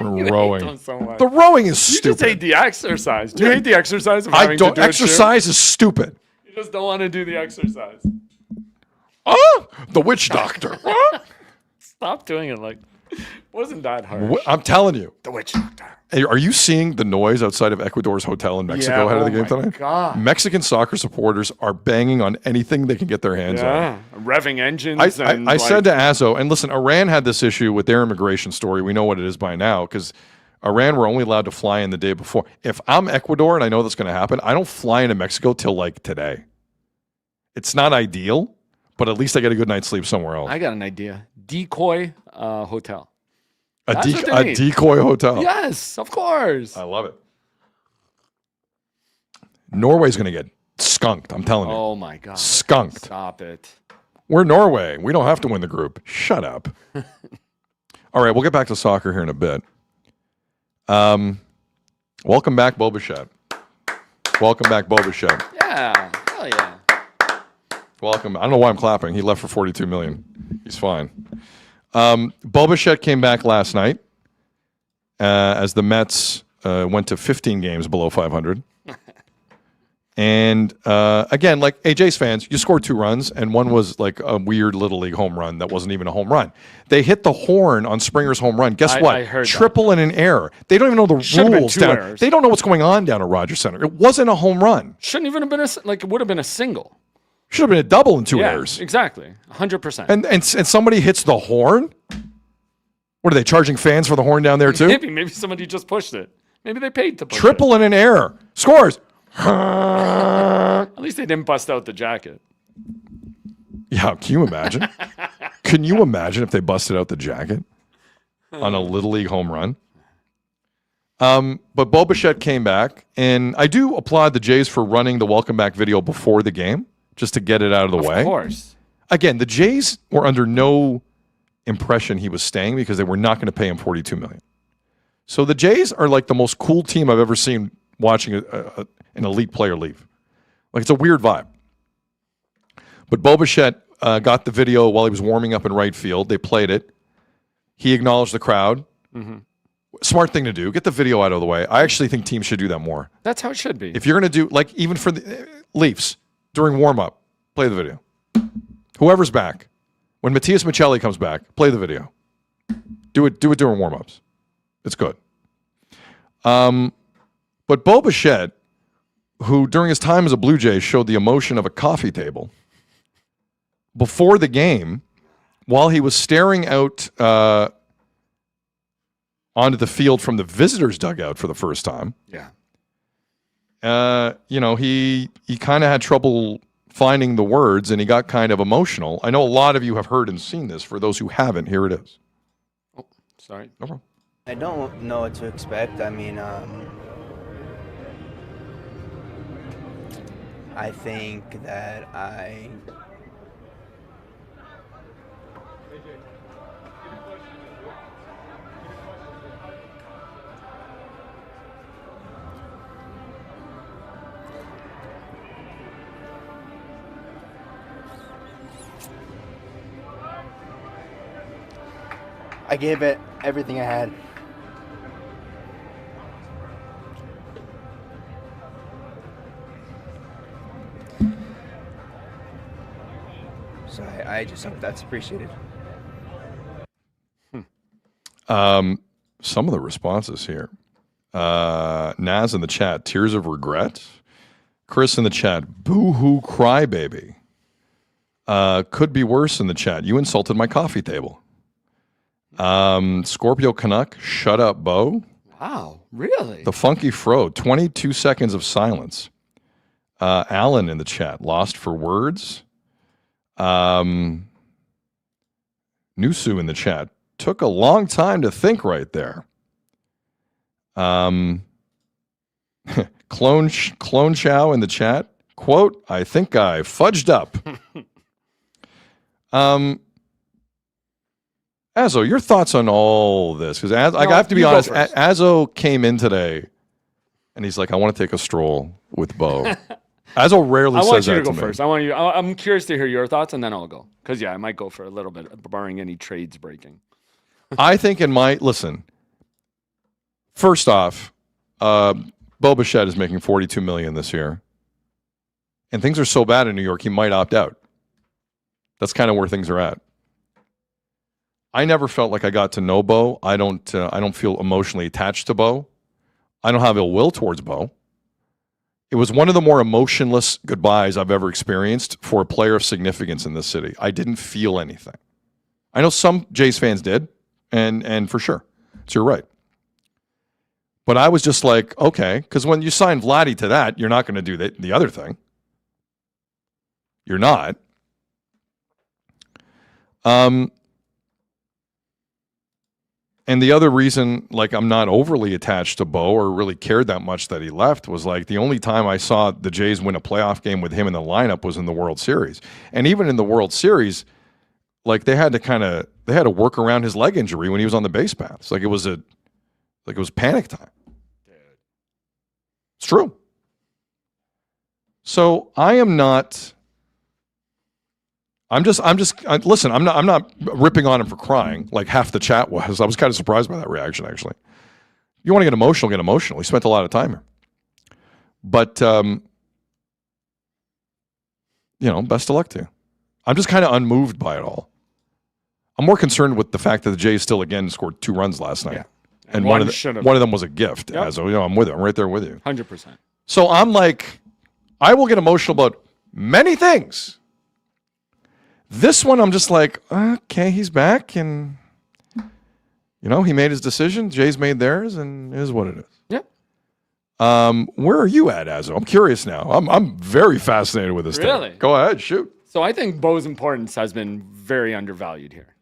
You hate rowing. them so much. The rowing is You stupid. just hate the exercise. Do you hate the exercise of I having don't. to do Exercise is stupid. You just don't want to do the exercise. The witch doctor. Stop doing it. Like, wasn't that hard? I'm telling you. The witch doctor. Hey, are you seeing the noise outside of Ecuador's hotel in Mexico ahead of the game tonight? God. Mexican soccer supporters are banging on anything they can get their hands on. Yeah, revving engines. I said to Azzo, and listen, Iran had this issue with their immigration story. We know what it is by now because Iran were only allowed to fly in the day before. If I'm Ecuador and I know that's going to happen, I don't fly into Mexico till like today. It's not ideal, but at least I get a good night's sleep somewhere else. I got an idea. Decoy hotel. A That's what they need. decoy hotel. Yes, of course. I love it. Norway's going to get skunked, I'm telling you. Oh, my God. Skunked. Stop it. We're Norway. We don't have to win the group. Shut up. All right, we'll get back to soccer here in a bit. Welcome back, Bo Bichette. Welcome back, Bo Bichette. Yeah. Hell yeah. Welcome. I don't know why I'm clapping. He left for $42 million. He's fine. Bo Bichette came back last night as the Mets went to 15 games below 500. And again, like AJ's fans, you scored 2 runs, and one was like a weird Little League home run that wasn't even a home run. They hit the horn on Springer's home run. Guess what? I heard Triple and an error. They don't even know the Should've been rules 2 down. errors. They don't know what's going on down at Rogers Center. It wasn't a home run. Shouldn't even have been it would have been a single. Should have been a double in 2 Yeah, errors. exactly. 100%. And somebody hits the horn? What are they charging fans for the horn down there too? Maybe somebody just pushed it. Maybe they paid to push Triple and an error. Scores. it. At least they didn't bust out the jacket. Yeah, can you imagine? Can you imagine if they busted out the jacket on a Little League home run? But Bo Bichette came back, and I do applaud the Jays for running the welcome back video before the game, just to get it out of the way. Of course. Again, the Jays were under no impression he was staying because they were not going to pay him $42 million. So the Jays are like the most cool team I've ever seen watching an elite player leave. Like, it's a weird vibe. But Bo Bichette got the video while he was warming up in right field. They played it. He acknowledged the crowd. Mm-hmm. Smart thing to do. Get the video out of the way. I actually think teams should do that more. That's how it should be. If you're going to do, like, even for the Leafs, during warm-up, play the video. Whoever's back. When Matias Michelli comes back, play the video. Do it during warm-ups. It's good. But Bo Bichette, who during his time as a Blue Jay showed the emotion of a coffee table, before the game, while he was staring out onto the field from the visitors' dugout for the first time, he kind of had trouble finding the words, and he got kind of emotional. I know a lot of you have heard and seen this. For those who haven't, here it is. Oh, sorry. No problem. I don't know what to expect. I mean, I think that I gave it everything I had. So I just hope that's appreciated. Some of the responses here. Naz in the chat, tears of regret. Chris in the chat, boo-hoo crybaby. Could be worse in the chat. You insulted my coffee table. Scorpio Canuck, shut up, Bo. Wow, really? The Funky Fro, 22 seconds of silence. Alan in the chat, lost for words. Nusu in the chat, took a long time to think right there. Clone Chow in the chat, quote, I think I fudged up. Azzo, your thoughts on all this? Because I have to be honest, Azzo came in today And he's like, I want to take a stroll with Bo. Azzo rarely I says want you that to go me. first. I'm curious to hear your thoughts, and then I'll go. Because, I might go for a little bit, barring any trades breaking. I think listen, first off, Bo Bichette is making $42 million this year. And things are so bad in New York, he might opt out. That's kind of where things are at. I never felt like I got to know Bo. I don't feel emotionally attached to Bo. I don't have ill will towards Bo. It was one of the more emotionless goodbyes I've ever experienced for a player of significance in this city. I didn't feel anything. I know some Jays fans did, and for sure. So you're right. But I was just like, okay, because when you sign Vladdy to that, you're not going to do the other thing. You're not. And the other reason, like, I'm not overly attached to Bo or really cared that much that he left was, like, the only time I saw the Jays win a playoff game with him in the lineup was in the World Series. And even in the World Series, like, they had to work around his leg injury when he was on the base paths. Like, it was panic time. It's true. So I am not. Listen, I'm not ripping on him for crying like half the chat was. I was kind of surprised by that reaction, actually. You want to get emotional, get emotional. He spent a lot of time here. But, best of luck to you. I'm just kind of unmoved by it all. I'm more concerned with the fact that the Jays still, again, scored 2 runs last night. Yeah. And one of them was a gift. Yep. I'm with it. I'm right there with you. 100%. So I'm like, I will get emotional about many things. This one, I'm just like, okay, he's back, and he made his decision. Jays made theirs, and it is what it is. Yeah. Where are you at, Azzo? I'm curious now. I'm very fascinated with this. Really? Thing. Go ahead, shoot. So I think Bo's importance has been very undervalued here.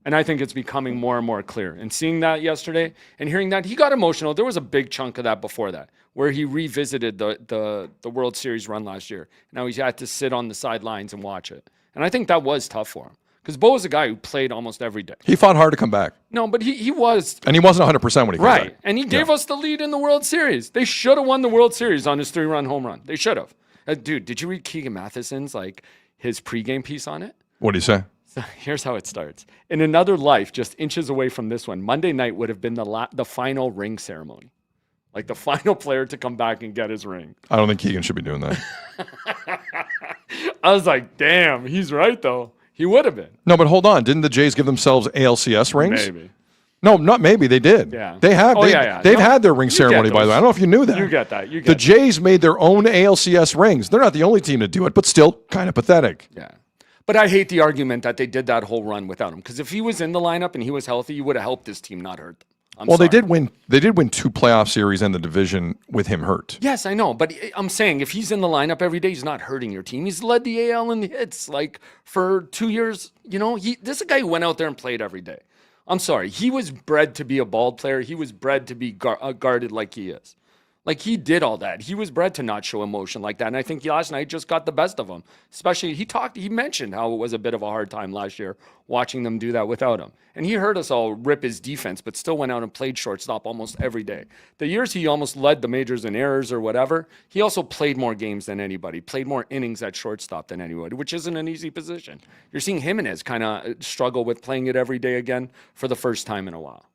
And I think it's becoming more and more clear. And seeing that yesterday and hearing that, he got emotional. There was a big chunk of that before that, where he revisited the World Series run last year. Now he's had to sit on the sidelines and watch it. And I think that was tough for him. Because Bo was a guy who played almost every day. He fought hard to come back. No, but he was. And he wasn't 100% when he came back. Right. And he gave us the lead in the World Series. They should have won the World Series on his 3-run home run. They should have. Dude, did you read Keegan Matheson's, his pregame piece on it? What did he say? So here's how it starts. In another life, just inches away from this one, Monday night would have been the final ring ceremony. Like the final player to come back and get his ring. I don't think Keegan should be doing that. I was like, damn, he's right, though. He would have been. No, but hold on. Didn't the Jays give themselves ALCS rings? Maybe. No, not maybe. They did. Yeah. They have. They've had their ring ceremony, by the way. I don't know if you knew that. You get that. The Jays made their own ALCS rings. They're not the only team to do it, but still kind of pathetic. Yeah. But I hate the argument that they did that whole run without him. Because if he was in the lineup and he was healthy, you would have helped this team, not hurt them. They did win 2 playoff series and the division with him hurt. Yes, I know. But I'm saying if he's in the lineup every day, he's not hurting your team. He's led the AL in hits for 2 years. This is a guy who went out there and played every day. I'm sorry. He was bred to be a ball player. He was bred to be guarded like he is. Like, he did all that. He was bred to not show emotion like that. And I think last night just got the best of him. Especially, he mentioned how it was a bit of a hard time last year watching them do that without him. And he heard us all rip his defense, but still went out and played shortstop almost every day. The years he almost led the majors in errors or whatever, he also played more games than anybody, played more innings at shortstop than anybody, which isn't an easy position. You're seeing Jimenez kind of struggle with playing it every day again for the first time in a while.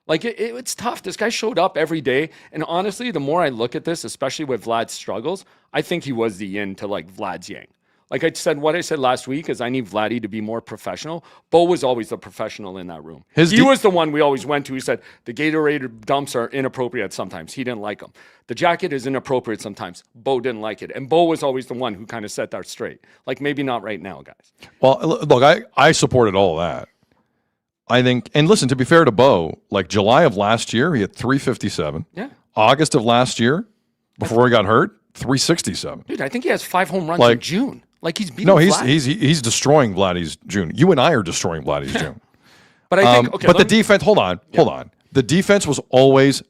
It's tough. This guy showed up every day. And honestly, the more I look at this, especially with Vlad's struggles, I think he was the yin to Vlad's yang. Like I said, what I said last week is I need Vladdy to be more professional. Bo was always the professional in that room. He was the one we always went to. He said the Gatorade dumps are inappropriate sometimes. He didn't like them. The jacket is inappropriate sometimes. Bo didn't like it. And Bo was always the one who kind of set that straight. Maybe not right now, guys. Well, look, I supported all of that. I think, and listen, to be fair to Bo, July of last year, he had 357. Yeah. August of last year, before he got hurt, 367. Dude, I think he has 5 home runs in June. He's beating Vlad. He's destroying Vladdy's June. You and I are destroying Vladdy's June. But I think, the defense, hold on. The defense was always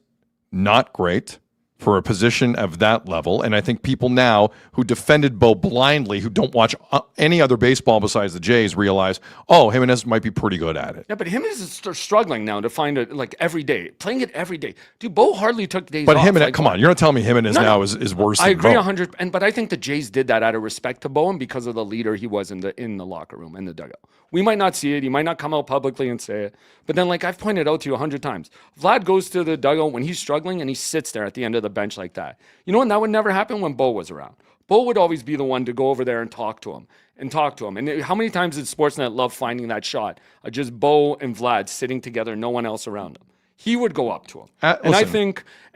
not great. for a position of that level. And I think people now who defended Bo blindly, who don't watch any other baseball besides the Jays, realize, oh, Jimenez might be pretty good at it. Yeah, but Jimenez is struggling now to find it like every day, playing it every day. Dude, Bo hardly took days But off. Jimenez, like, come on, you're going to tell me Jimenez now is worse than I agree Bo. 100, but I think the Jays did that out of respect to Bo and because of the leader he was in the locker room, in the dugout. We might not see it. He might not come out publicly and say it. But then, like I've pointed out to you 100 times, Vlad goes to the dugout when he's struggling and he sits there at the end of the bench like that. You know, and that would never happen when Bo was around. Bo would always be the one to go over there and talk to him. And how many times did Sportsnet love finding that shot of just Bo and Vlad sitting together, no one else around them? He would go up to him. And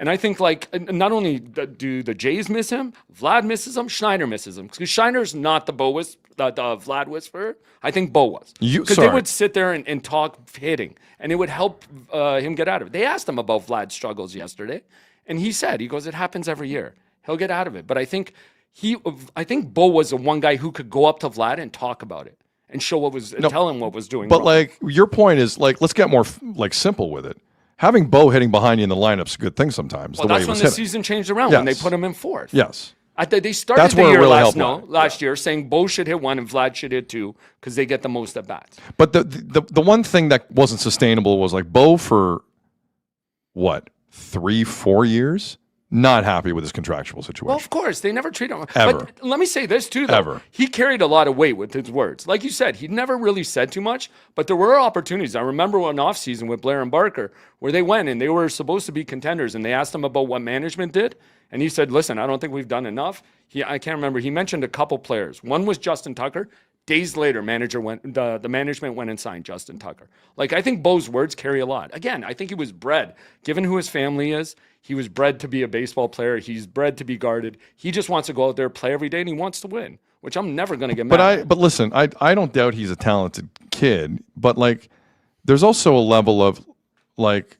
I think like not only do the Jays miss him, Vlad misses him, Schneider misses him. Because Schneider's not the Vlad whisperer. I think Bo was. Because they would sit there and talk hitting, and it would help him get out of it. They asked him about Vlad's struggles yesterday, and he goes, it happens every year. He'll get out of it. But I think Bo was the one guy who could go up to Vlad and talk about it and tell him what was doing But wrong. like your point is like, let's get more like simple with it. Having Bo hitting behind you in the lineup's a good thing sometimes. Well, that's when the season changed around, when they put him in fourth. Yes. They started That's the where it year really last year saying Bo should hit 1 and Vlad should hit 2 because they get the most at bats. But the one thing that wasn't sustainable was like Bo for what, 3-4 years? Not happy with his contractual situation. Well, of course, they never treat him. Ever. But let me say this too, though. Ever. He carried a lot of weight with his words. Like you said, he never really said too much, but there were opportunities. I remember one offseason with Blair and Barker where they went and they were supposed to be contenders, and they asked him about what management did, and he said, listen, I don't think we've done enough. I can't remember. He mentioned a couple players. One was Justin Tucker. Days later, the management went and signed Justin Tucker. Like, I think Bo's words carry a lot. Again, I think he was bred, given who his family is, he was bred to be a baseball player. He's bred to be guarded. He just wants to go out there, play every day, and he wants to win, which I'm never going to get mad at. But listen, I don't doubt he's a talented kid, but like there's also a level of like,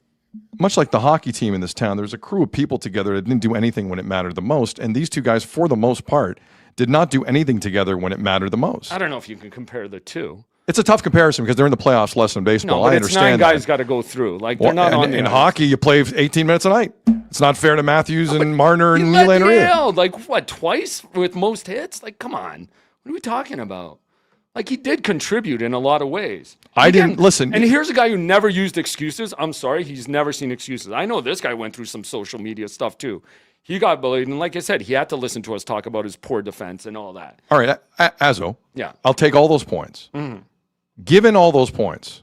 much like the hockey team in this town, there's a crew of people together that didn't do anything when it mattered the most, and these two guys, for the most part, did not do anything together when it mattered the most. I don't know if you can compare the two. It's a tough comparison because they're in the playoffs less than baseball. No, but I it's understand 9 guys got to go through. Like, they're not on the in ice. hockey, you play 18 minutes a night. It's not fair to Matthews and Marner He and led Nylander the either. AL, like, what, twice with most hits? Like, come on. What are we talking about? Like, he did contribute in a lot of ways. Listen. And here's a guy who never used excuses. I'm sorry, he's never seen excuses. I know this guy went through some social media stuff, too. He got bullied, and like I said, he had to listen to us talk about his poor defense and all that. All right, Azo. Yeah. I'll take all those points. Mm-hmm. Given all those points,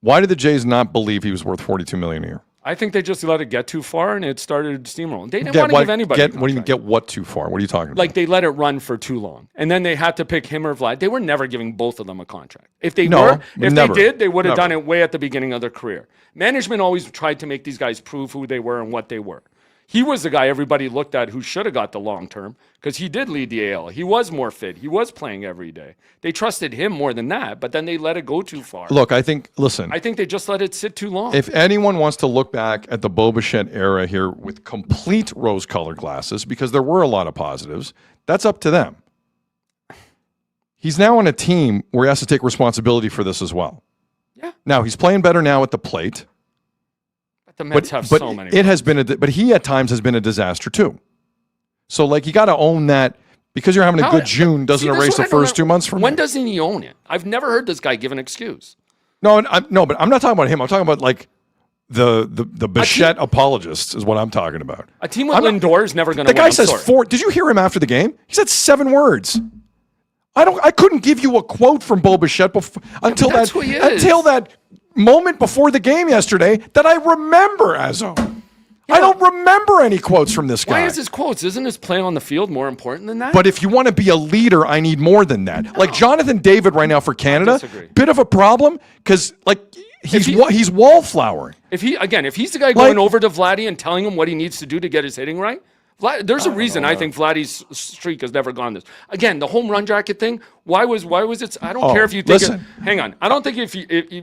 why did the Jays not believe he was worth $42 million a year? I think they just let it get too far, and it started steamrolling. They didn't want to give anybody a What do you mean, contract. get what too far? What are you talking about? Like, they let it run for too long, and then they had to pick him or Vlad. They were never giving both of them a contract. If they never. did, they would have Never. done it way at the beginning of their career. Management always tried to make these guys prove who they were and what they were. He was the guy everybody looked at who should have got the long term because he did lead the AL. He was more fit. He was playing every day. They trusted him more than that, but then they let it go too far. Look, I think they just let it sit too long. if anyone wants to look back at the Bo Bichette era here with complete rose-colored glasses, because there were a lot of positives, that's up to them. He's now on a team where he has to take responsibility for this as well. Yeah. Now, he's playing better now at the plate. The Mets have but so many. It has been but he at times has been a disaster too. So like you got to own that because you're having a good June doesn't erase the first 2 months from when now. doesn't he own it? I've never heard this guy give an excuse. No, but I'm not talking about him. I'm talking about like the Bichette apologists is what I'm talking about. A team with Lindor is never going to The win. guy says 4. Did you hear him after the game? He said 7 words. I couldn't give you a quote from Bo Bichette until that's who he is. until that moment before the game yesterday that I remember, Azo. I don't remember any quotes from this guy. Why is his quotes? Isn't his play on the field more important than that? But if you want to be a leader, I need more than that. No. Like Jonathan David right now for Canada, disagree. bit of a problem because like he's wallflowering. If he's the guy going over to Vladdy and telling him what he needs to do to get his hitting right, there's a reason I think Vladdy's streak has never gone this. Again, the home run jacket thing. Why was it? I don't care if you think. Hang on. I don't think if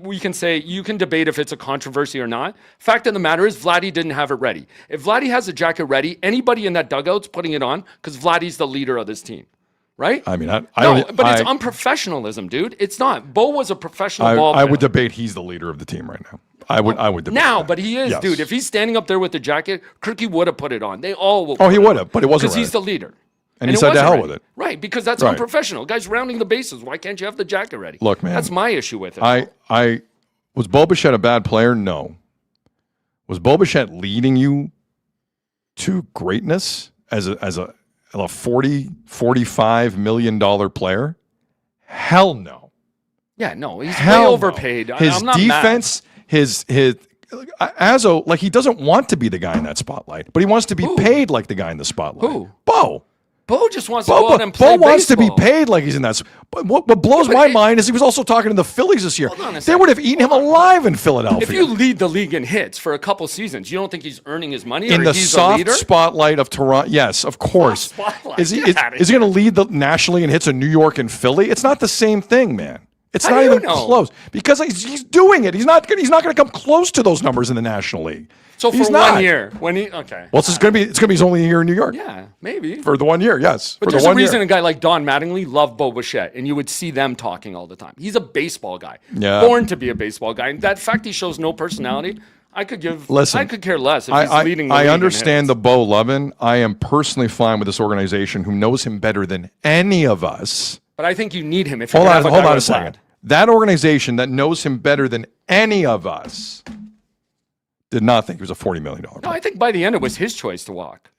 we can say you can debate if it's a controversy or not. Fact of the matter is, Vladdy didn't have it ready. If Vladdy has a jacket ready, anybody in that dugout's putting it on because Vladdy's the leader of this team. right? I mean, I no, don't. but it's unprofessionalism, dude. It's not. Bo was a professional ball I player. would debate he's the leader of the team right now. I would debate now, that. but he is, Yes. dude. If he's standing up there with the jacket, Kirky would have put it on. They all will. Oh, he would have, but it wasn't because he's right. the leader. And he it said to wasn't hell right. with it. Right, because that's Right. unprofessional. Guys rounding the bases. Why can't you have the jacket ready? Look, man. That's my issue with it. I was Bo Bichette a bad player? No. Was Bo Bichette leading you to greatness as a $40, $45 million player? Hell no. Yeah, no, he's Hell way no. overpaid. His I'm not defense, his Azzo, like he doesn't want to be the guy in that spotlight, but he wants to be paid like the guy in the spotlight. Who? Bo. Bo just wants to go out and play Bo wants to be baseball. paid like he's in that. But what blows my mind is he was also talking to the Phillies this year. Hold on a They second. would have eaten him alive in Philadelphia. If you lead the league in hits for a couple seasons, you don't think he's earning his money? in or the he's a soft leader? spotlight of Toronto, yes, of course. spotlight. Is he Get outta is he going to lead the nationally in hits in New York and Philly? It's not the same thing, man. It's How not do you even know? close because he's doing it. He's not going to come close to those numbers in the National League. So for He's 1 not. year, when he okay, Well, it's going to be his only year in New York. yeah, maybe. For the 1 year, yes. But for there's the a 1 reason year. a guy like Don Mattingly loved Bo Bichette, and you would see them talking all the time. He's a baseball guy, Yeah. born to be a baseball guy. And that fact he shows no personality, I could care less if he's leading the league I in understand the hits. Bo loving. I am personally fine with this organization who knows him better than any of us. But I think you need him if you Hold have on a guy a like second. Vlad. That organization that knows him better than any of us did not think he was a $40 million player. No, I think by the end it was his choice to walk.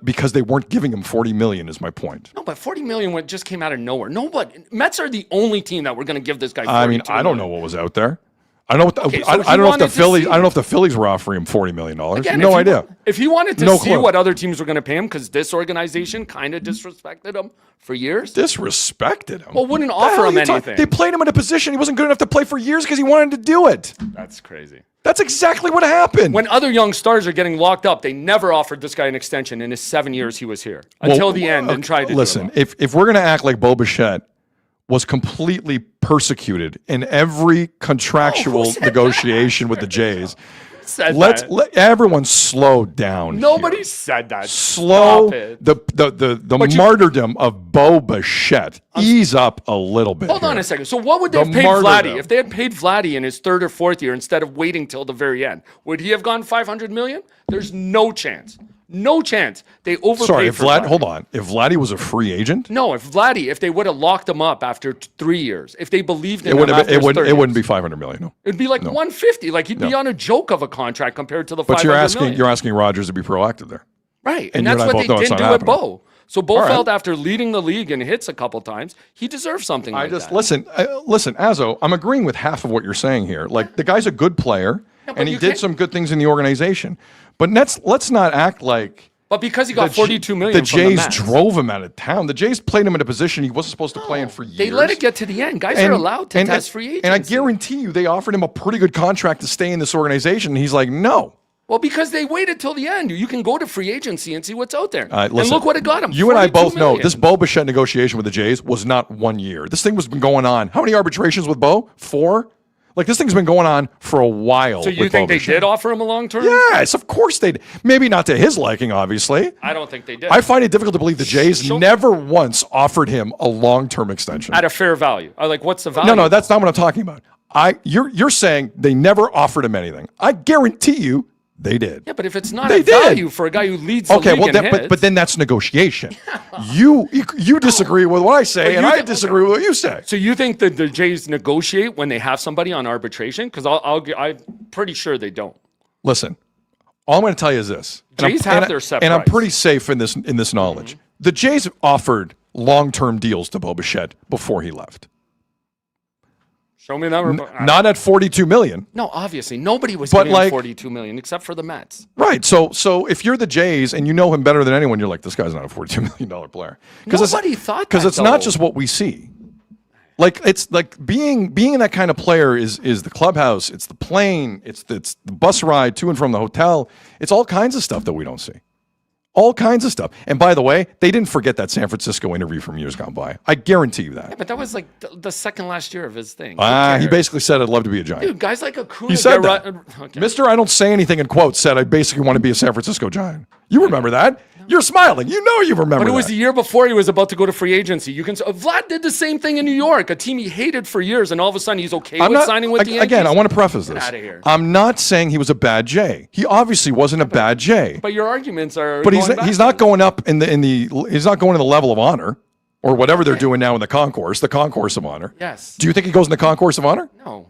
Because they weren't giving him $40 million is my point. No, but $40 million just came out of nowhere. Nobody, Mets are the only team that we're going to give this guy. I mean, I don't know what was out there. I don't know. Okay, so I he don't know if wanted the to Phillies. see- I don't know if the Phillies were offering him $40 million. Again, No if he idea. wa- If he wanted to No see clue. what other teams were going to pay him, because this organization kind of disrespected him for years. Disrespected him. Well, wouldn't The offer hell him are you talking- anything. They played him in a position he wasn't good enough to play for years because he wanted to do it. That's crazy. That's exactly what happened. When other young stars are getting locked up, they never offered this guy an extension in his 7 years he was here until the end and tried to listen. do it. If we're gonna act like Bo Bichette was completely persecuted in every contractual said negotiation with the Jays, Said let that. everyone slow down. Nobody here. said that. Slow Stop it. the But you- martyrdom of Bo Bichette. Ease up a little bit. Hold on here. a second. So what would they The have paid martyrdom. Vladdy? If they had paid Vladdy in his third or fourth year instead of waiting till the very end, would he have gone $500 million? There's no chance. No chance. They overpaid Sorry, if for Vlad. Vladdy. Hold on. If Vladdy was a free agent, No, if they would have locked him up after 3 years, if they believed in it him wouldn't. after his third It wouldn't years, be $500 million. No. it'd be like 150. Like he'd be on a joke of a contract compared to the But $500 million. you're asking Rogers to be proactive there. Right, and and you that's and I what both they know it's didn't not do with happening. Bo. So Bo All right. felt after leading the league in hits a couple times, he deserved something like that. Listen, Azzo. I'm agreeing with half of what you're saying here. Like the guy's a good player, but and he you did can't- some good things in the organization. But let's not act like. But because he got the $42 million The from the Jays Mets, drove him out of town. The Jays played him in a position he wasn't supposed to play in for years. they let it get to the end. Guys are allowed to test free agency. And I guarantee you, they offered him a pretty good contract to stay in this organization. And he's like, no. Well, because they waited till the end. You can go to free agency and see what's out there. Listen, and look what it got him. You and I $42 both know million. this Bo Bichette negotiation with the Jays was not 1 year. This thing was been going on. How many arbitrations with Bo? 4? Like this thing's been going on for a while. So you with think Bo they Bichette. did offer him a long term? Yes, of course they did. Maybe not to his liking, obviously. I don't think they did. I find it difficult to believe the Jays Show- never once offered him a long-term extension. At a fair value. I like, what's the value? No, that's not what I'm talking about. You're saying they never offered him anything. I guarantee you they did. Yeah, but if it's not They a did. value for a guy who leads the Okay, league well, in but hits, then that's negotiation. You disagree with what I say, But and you I think- disagree with what you say. so you think that the Jays negotiate when they have somebody on arbitration? Because I'm pretty sure they don't. Listen, all I'm going to tell you is this. Jays have their set and I'm price. pretty safe in this knowledge. The Jays offered long-term deals to Bo Bichette before he left. Show me that. Not at $42 million. No, obviously nobody was But giving like- him $42 million except for the Mets. Right. So if you're the Jays and you know him better than anyone, you're like, this guy's not a $42 million player. Nobody thought Because that, it's not though. just what we see. Like it's like being that kind of player is the clubhouse, it's the plane, it's the bus ride to and from the hotel. It's all kinds of stuff that we don't see. All kinds of stuff. And by the way, they didn't forget that San Francisco interview from years gone by. I guarantee you that. But that was like the second last year of his thing. Who He cares? basically said, I'd love to be a Giant. Dude, guys like Acuna. He said that. Okay. Mr. I don't say anything in quotes said, I basically want to be a San Francisco Giant. You remember that? You're smiling. You know you remember But it was that. the year before he was about to go to free agency. You can Vlad did the same thing in New York, a team he hated for years, and all of a sudden he's okay with signing with the Yankees. Again, I want to preface Get this. outta here. I'm not saying he was a bad J. He obviously wasn't a bad J. But your arguments are. But he's going not going up he's not going to the level of honor or whatever they're doing now in the concourse of honor. Yes. Do you think he goes in the concourse of honor? No.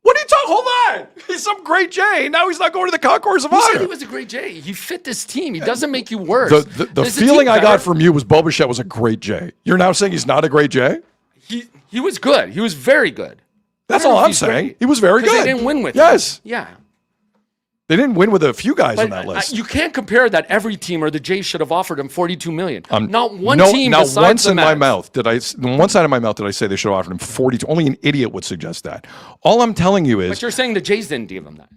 What are you talking? Hold on. He's some great J. Now he's not going to the concourse of Who said honor. he was a great J? He fit this team. He doesn't make you worse. The Is feeling team I got better? from you was Bo Bichette was a great J. You're now saying he's not a great J? He was good. He was very good. That's I don't know all if I'm he's saying. great. He was very 'Cause good. They didn't win with Yes. him. Yeah. They didn't win with a few guys on But that list. you can't compare that every team or the Jays should have offered him $42 million. Not one No, team not besides once the in my Mets. mouth on one side of my mouth did I say they should have offered him 42. Only an idiot would suggest that. All I'm telling you is, But you're saying the Jays didn't give him that.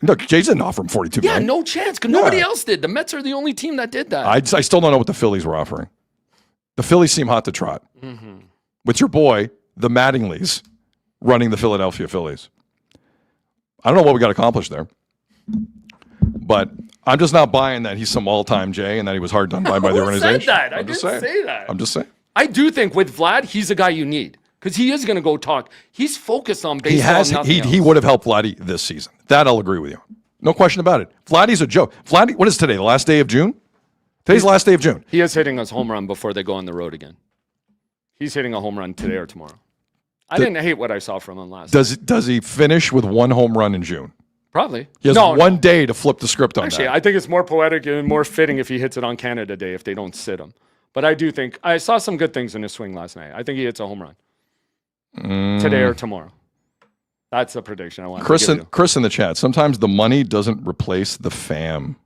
look, Jays didn't offer him 42 Yeah, million. no chance, because nobody else did. The Mets are the only team that did that. I still don't know what the Phillies were offering. The Phillies seem hot to trot. Mm-hmm. With your boy, the Mattingleys, running the Philadelphia Phillies. I don't know what we got accomplished there. But I'm just not buying that he's some all-time J and that he was hard done by the Who organization. said that? I I'm just didn't saying. say that. I'm just saying. I do think with Vlad, he's a guy you need because he is going to go talk. He's focused on baseball. and nothing He else. would have helped Vladdy this season. That I'll agree with you. No question about it. Vladdy's a joke. Vladdy, what is today? The last day of June? Today's the last day of June. He is hitting us home run before they go on the road again. He's hitting a home run today or tomorrow. I didn't hate what I saw from him last. Does he finish with one home run in June? Probably. He has one day to flip the script on Actually, that. I think it's more poetic and more fitting if he hits it on Canada Day if they don't sit him. But I do think I saw some good things in his swing last night. I think he hits a home run today or tomorrow. That's a prediction I want to give you. Chris in the chat. Sometimes the money doesn't replace the fam.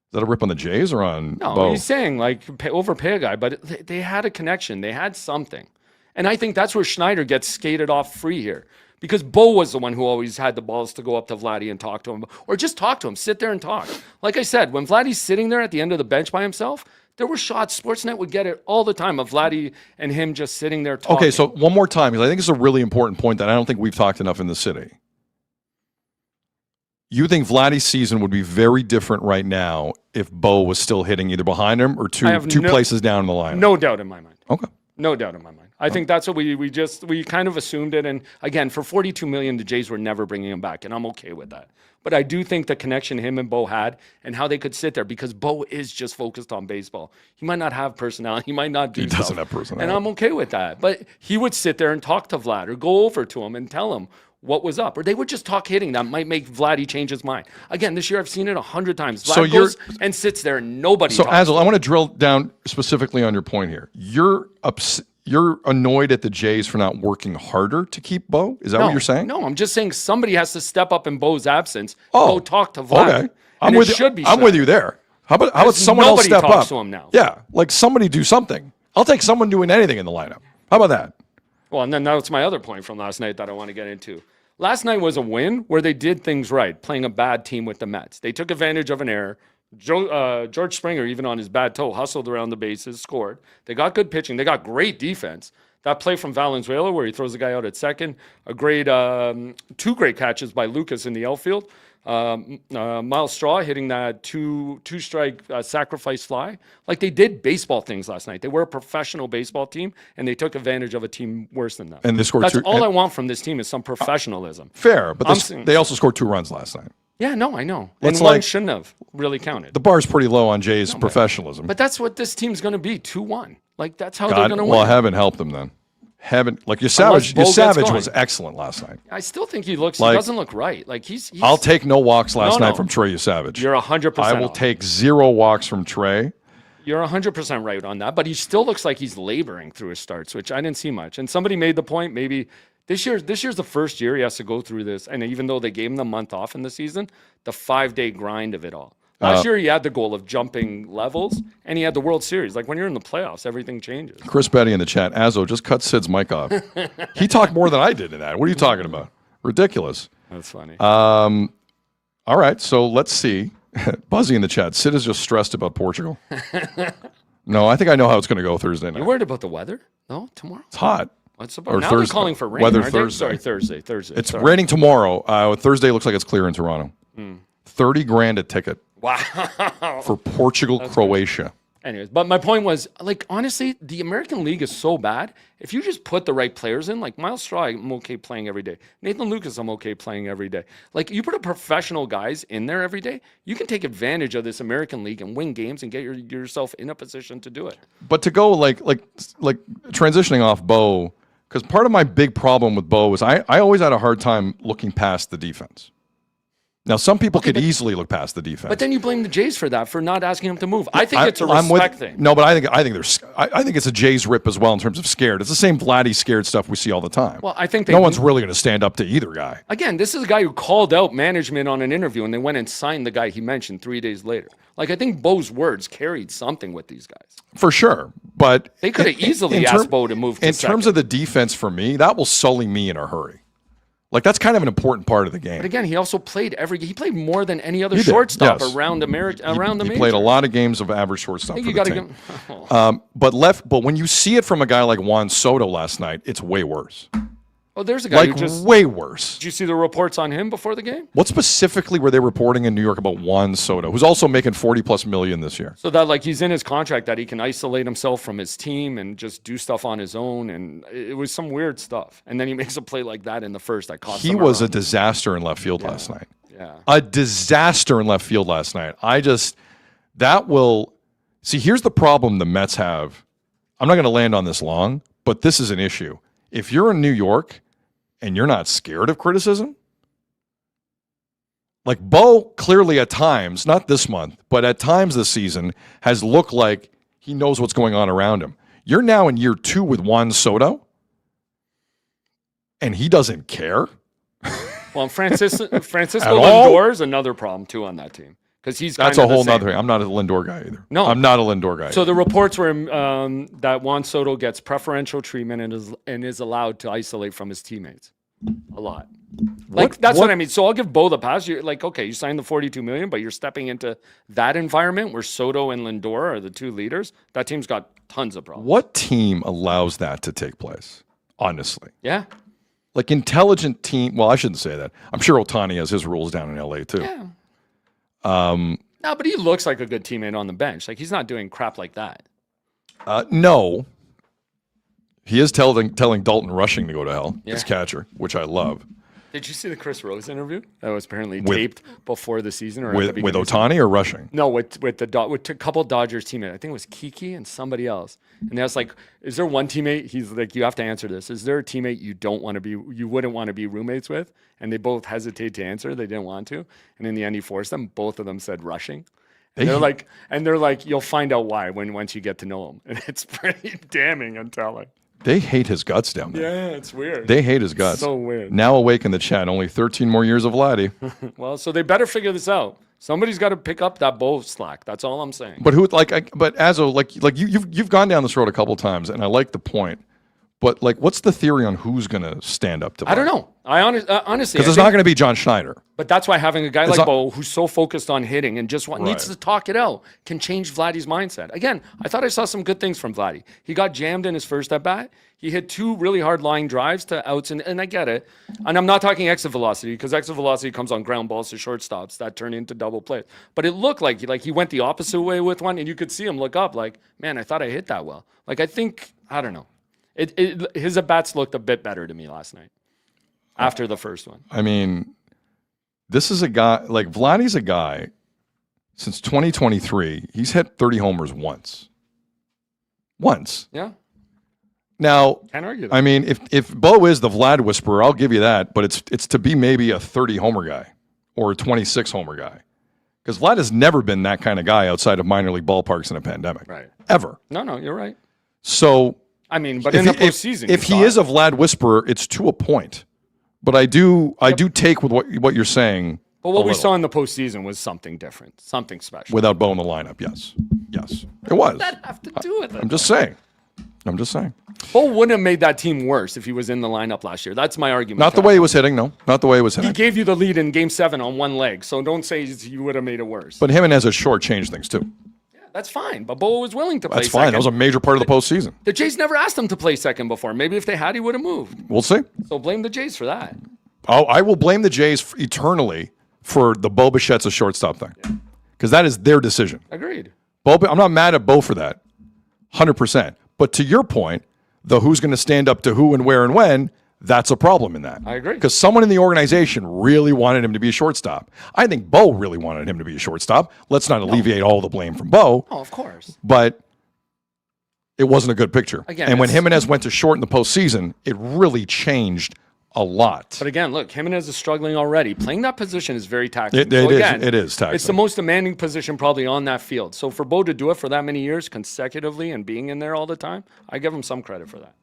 Is that a rip on the Jays or on No, Bo? he's saying like overpay a guy, but they had a connection. They had something. And I think that's where Schneider gets skated off free here. Because Bo was the one who always had the balls to go up to Vladdy and talk to him. Or just talk to him. Sit there and talk. Like I said, when Vladdy's sitting there at the end of the bench by himself, there were shots. Sportsnet would get it all the time of Vladdy and him just sitting there talking. Okay, so one more time, because I think it's a really important point that I don't think we've talked enough in the city. You think Vladdy's season would be very different right now if Bo was still hitting either behind him or two places down in the line? No doubt in my mind. Okay. No doubt in my mind. I think that's what we kind of assumed it. And again, for $42 million, the Jays were never bringing him back, and I'm okay with that. But I do think the connection him and Bo had and how they could sit there, because Bo is just focused on baseball. He might not have personality. He might not do He doesn't have personality. And I'm okay with that. But he would sit there and talk to Vlad or go over to him and tell him what was up. Or they would just talk hitting. That might make Vladdy change his mind. Again, this year I've seen it 100 times. Vlad goes and sits there and nobody So, talks. Azul, I want to drill down specifically on your point here. You're annoyed at the Jays for not working harder to keep Bo? Is that what you're saying? No, I'm just saying somebody has to step up in Bo's absence. Go talk to Vlad. Okay. I'm with you there. How about someone else nobody step talks up? to him now. Yeah, like somebody do something. I'll take someone doing anything in the lineup. How about that? Well, and then that's my other point from last night that I want to get into. Last night was a win where they did things right, playing a bad team with the Mets. They took advantage of an error. George Springer, even on his bad toe, hustled around the bases, scored. They got good pitching. They got great defense. That play from Valenzuela where he throws the guy out at second, two great catches by Lucas in the outfield. Miles Straw hitting that two-strike sacrifice fly. Like, they did baseball things last night. They were a professional baseball team, and they took advantage of a team worse than them. And they scored That's two. all I want from this team is some professionalism. Fair, but they also scored 2 runs last night. Yeah, no, I know. It's And one like- shouldn't have really counted. The bar's pretty low on Jay's professionalism. But that's what this team's going to be, 2-1. Like, that's how they're going to win. Well, heaven helped them then. Unless Savage Bo gets going. was excellent last night. I still think he Like- doesn't look right. Like, he's I'll take no walks last No, night no. from Trey Savage. You're 100% I will off. take 0 walks from Trey. You're 100% right on that, but he still looks like he's laboring through his starts, which I didn't see much. And somebody made the point, maybe this year's the first year he has to go through this, and even though they gave him the month off in the season, the 5-day grind of it all. Last year he had the goal of jumping levels, and he had the World Series. Like, when you're in the playoffs, everything changes. Chris Betty in the chat. Azzo, just cut Sid's mic off. He talked more than I did in that. What are you talking about? Ridiculous. That's funny. All right, so let's see. Buzzy in the chat. Sid is just stressed about Portugal. No, I think I know how it's going to go Thursday night. You worried about the weather? No, tomorrow? It's hot. What's about? Or Now Thursday. they're calling for rain. Weather aren't they? Thursday. Thursday. It's Sorry. raining tomorrow. Thursday looks like it's clear in Toronto. $30,000 a ticket Wow. for Portugal, Croatia. Anyways, but my point was, like, honestly, the American League is so bad. If you just put the right players in, like Miles Straw, I'm okay playing every day. Nathan Lucas, I'm okay playing every day. Like, you put a professional guys in there every day, you can take advantage of this American League and win games and get yourself in a position to do it. But to go like transitioning off Bo, because part of my big problem with Bo is I always had a hard time looking past the defense. Now, some people could easily look past the defense. But then you blame the Jays for that, for not asking him to move. I think it's a respect thing. No, but I think it's a Jays rip as well in terms of scared. It's the same Vladdy scared stuff we see all the time. Well, I think no one's really going to stand up to either guy. Again, this is a guy who called out management on an interview, and they went and signed the guy he mentioned 3 days later. Like, I think Bo's words carried something with these guys. For sure, but they could have easily asked Bo to move to in terms of the defense, for me, that will sully me in a hurry. Like, that's kind of an important part of the game. But again, he also played he played more than any other shortstop around America. He played a lot of games of average shortstop for the team. But when you see it from a guy like Juan Soto last night, it's way worse. Oh, there's a guy who just way worse. Did you see the reports on him before the game? What specifically were they reporting in New York about Juan Soto, who's also making $40+ million this year? So that, like, he's in his contract that he can isolate himself from his team and just do stuff on his own, and it was some weird stuff. And then he makes a play like that in the first that cost him. He was a disaster in left field last night. Yeah, a disaster in left field last night. See, here's the problem the Mets have. I'm not going to land on this long, but this is an issue. If you're in New York and you're not scared of criticism, like Bo clearly at times, not this month, but at times this season, has looked like he knows what's going on around him. You're now in year 2 with Juan Soto, and he doesn't care. Well, Francisco Lindor is another problem, too, on that team. Because that's a whole nother thing. I'm not a Lindor guy either. No, I'm not a Lindor guy. So the reports were that Juan Soto gets preferential treatment and is allowed to isolate from his teammates a lot. That's what I mean. So I'll give Bo the pass. You're like, okay, you signed the $42 million, but you're stepping into that environment where Soto and Lindor are the two leaders. That team's got tons of problems. What team allows that to take place? Honestly, yeah. Like intelligent team. Well, I shouldn't say that. I'm sure Ohtani has his rules down in LA too. Yeah. No, but he looks like a good teammate on the bench. Like, he's not doing crap like that. No. He is telling Dalton Rushing to go to hell, his catcher, which I love. Did you see the Chris Rose interview that was apparently taped before the season, or with Ohtani or Rushing? No, with a couple Dodgers teammates. I think it was Kiki and somebody else. And they was like, "Is there one teammate?" He's like, "You have to answer this. Is there a teammate you wouldn't want to be roommates with?" And they both hesitate to answer. They didn't want to. And in the end, he forced them. Both of them said Rushing. And they're like, you'll find out why once you get to know him. And it's pretty damning and telling. They hate his guts down there. Yeah, it's weird. They hate his guts. So weird. Now awake in the chat. Only 13 more years of Vladdy. Well, so they better figure this out. Somebody's got to pick up that Bo slack. That's all I'm saying. But you've gone down this road a couple times, and I like the point. But what's the theory on who's going to stand up to Vladdy? I don't know. Honestly, because it's not going to be John Schneider. But that's why having a guy like Bo, who's so focused on hitting and just needs to talk it out, can change Vladdy's mindset. Again, I thought I saw some good things from Vladdy. He got jammed in his first at bat. He hit 2 really hard line drives to outs, and I get it. And I'm not talking exit velocity, because exit velocity comes on ground balls to shortstops that turn into double plays. But it looked like he went the opposite way with one, and you could see him look up like, man, I thought I hit that well. I don't know. His at-bats looked a bit better to me last night after the first one. I mean, this is a guy, Vladdy's a guy, since 2023, he's hit 30 homers once. Yeah. Now, can't argue that. I mean, if Bo is the Vlad whisperer, I'll give you that, but it's to be maybe a 30 homer guy or a 26 homer guy. Because Vlad has never been that kind of guy outside of minor league ballparks in a pandemic. Right. Ever. No, you're right. So, I mean, but in the postseason, if he is a Vlad whisperer, it's to a point. But I do take with what you're saying. But what we saw in the postseason was something different, something special. Without Bo in the lineup, yes, it was. What does that have to do with it? I'm just saying. Bo wouldn't have made that team worse if he was in the lineup last year. That's my argument. Not the way he was hitting, no. Not the way he was hitting. He gave you the lead in Game 7 on one leg, so don't say you would have made it worse. But him and as a short changed things too. Yeah, that's fine. But Bo was willing to play That's fine. second. That was a major part of the postseason. The Jays never asked him to play second before. Maybe if they had, he would have moved. We'll see. So blame the Jays for that. Oh, I will blame the Jays eternally for the Bo Bichette's a shortstop thing. because that is their decision. Agreed. Bo, I'm not mad at Bo for that, 100%. But to your point, the who's going to stand up to who and where and when, that's a problem in that. I agree. Because someone in the organization really wanted him to be a shortstop. I think Bo really wanted him to be a shortstop. Let's not alleviate all the blame from Bo. Oh, of course. But it wasn't a good picture. Again, and when Jimenez went to short in the postseason, it really changed a lot. But again, look, Jimenez is struggling already. Playing that position is very taxing. It is taxing. It's the most demanding position probably on that field. So for Bo to do it for that many years consecutively and being in there all the time, I give him some credit for that.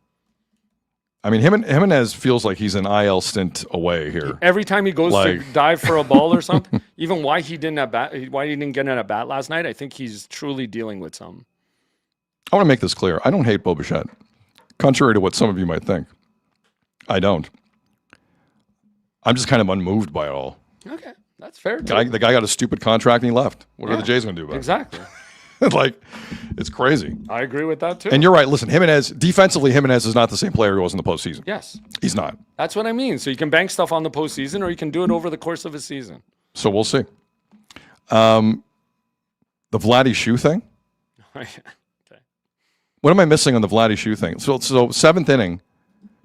I mean, Jimenez feels like he's an IL stint away here. Every time he goes to dive for a ball or something, even why he didn't get in a bat last night, I think he's truly dealing with something. I want to make this clear. I don't hate Bo Bichette, contrary to what some of you might think. I don't. I'm just kind of unmoved by it all. Okay, that's fair. The guy got a stupid contract and he left. What are the Jays going to do about it? Exactly. Like, it's crazy. I agree with that too. And you're right. Listen, defensively, Jimenez is not the same player he was in the postseason. Yes. He's not. That's what I mean. So you can bank stuff on the postseason or you can do it over the course of a season. So we'll see. The Vladdy shoe thing? Okay. What am I missing on the Vladdy shoe thing? So seventh inning,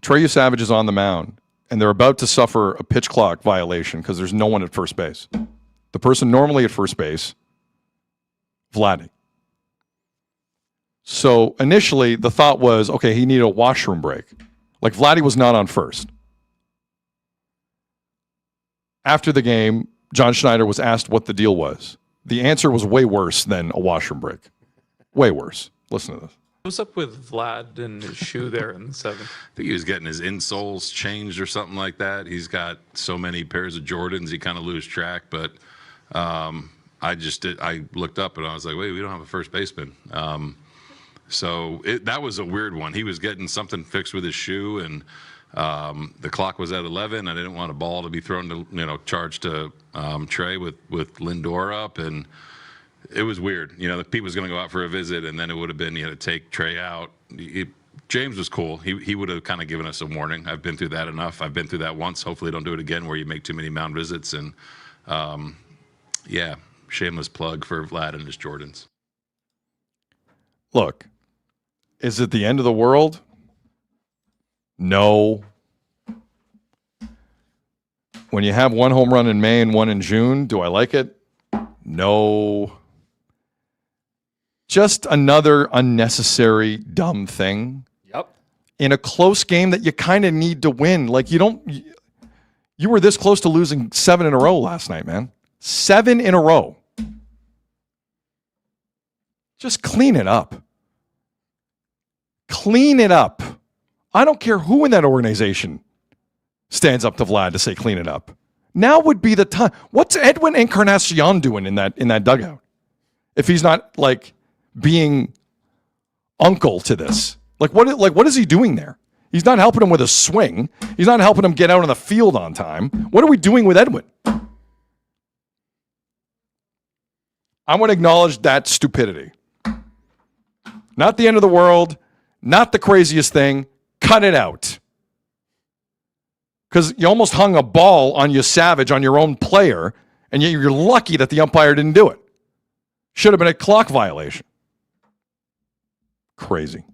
Trey Savage is on the mound, and they're about to suffer a pitch clock violation because there's no one at first base. The person normally at first base, Vladdy. So initially, the thought was, okay, he needed a washroom break. Like, Vladdy was not on first. After the game, John Schneider was asked what the deal was. The answer was way worse than a washroom break. Way worse. Listen to this. What's up with Vlad and his shoe there in the seventh? I think he was getting his insoles changed or something like that. He's got so many pairs of Jordans, he kind of lose track. But I looked up and I was like, wait, we don't have a first baseman. So that was a weird one. He was getting something fixed with his shoe, and the clock was at 11. I didn't want a ball to be thrown to, charged to Trey with Lindor up, and it was weird. Pete was going to go out for a visit, and then it would have been you had to take Trey out. James was cool. He would have kind of given us a warning. I've been through that enough. I've been through that once. Hopefully, don't do it again where you make too many mound visits. And shameless plug for Vlad and his Jordans. Look, is it the end of the world? No. When you have one home run in May and one in June, do I like it? No. Just another unnecessary, dumb thing. Yep. In a close game that you kind of need to win. Like, you were this close to losing 7 in a row last night, man. 7 in a row. Just clean it up. Clean it up. I don't care who in that organization stands up to Vlad to say clean it up. Now would be the time. What's Edwin Encarnacion doing in that dugout? If he's not like being uncle to this. Like what is he doing there? He's not helping him with a swing. He's not helping him get out on the field on time. What are we doing with Edwin? I want to acknowledge that stupidity. Not the end of the world. Not the craziest thing. Cut it out. Because you almost hung a ball on you, Savage, on your own player, and yet you're lucky that the umpire didn't do it. Should have been a clock violation. Crazy.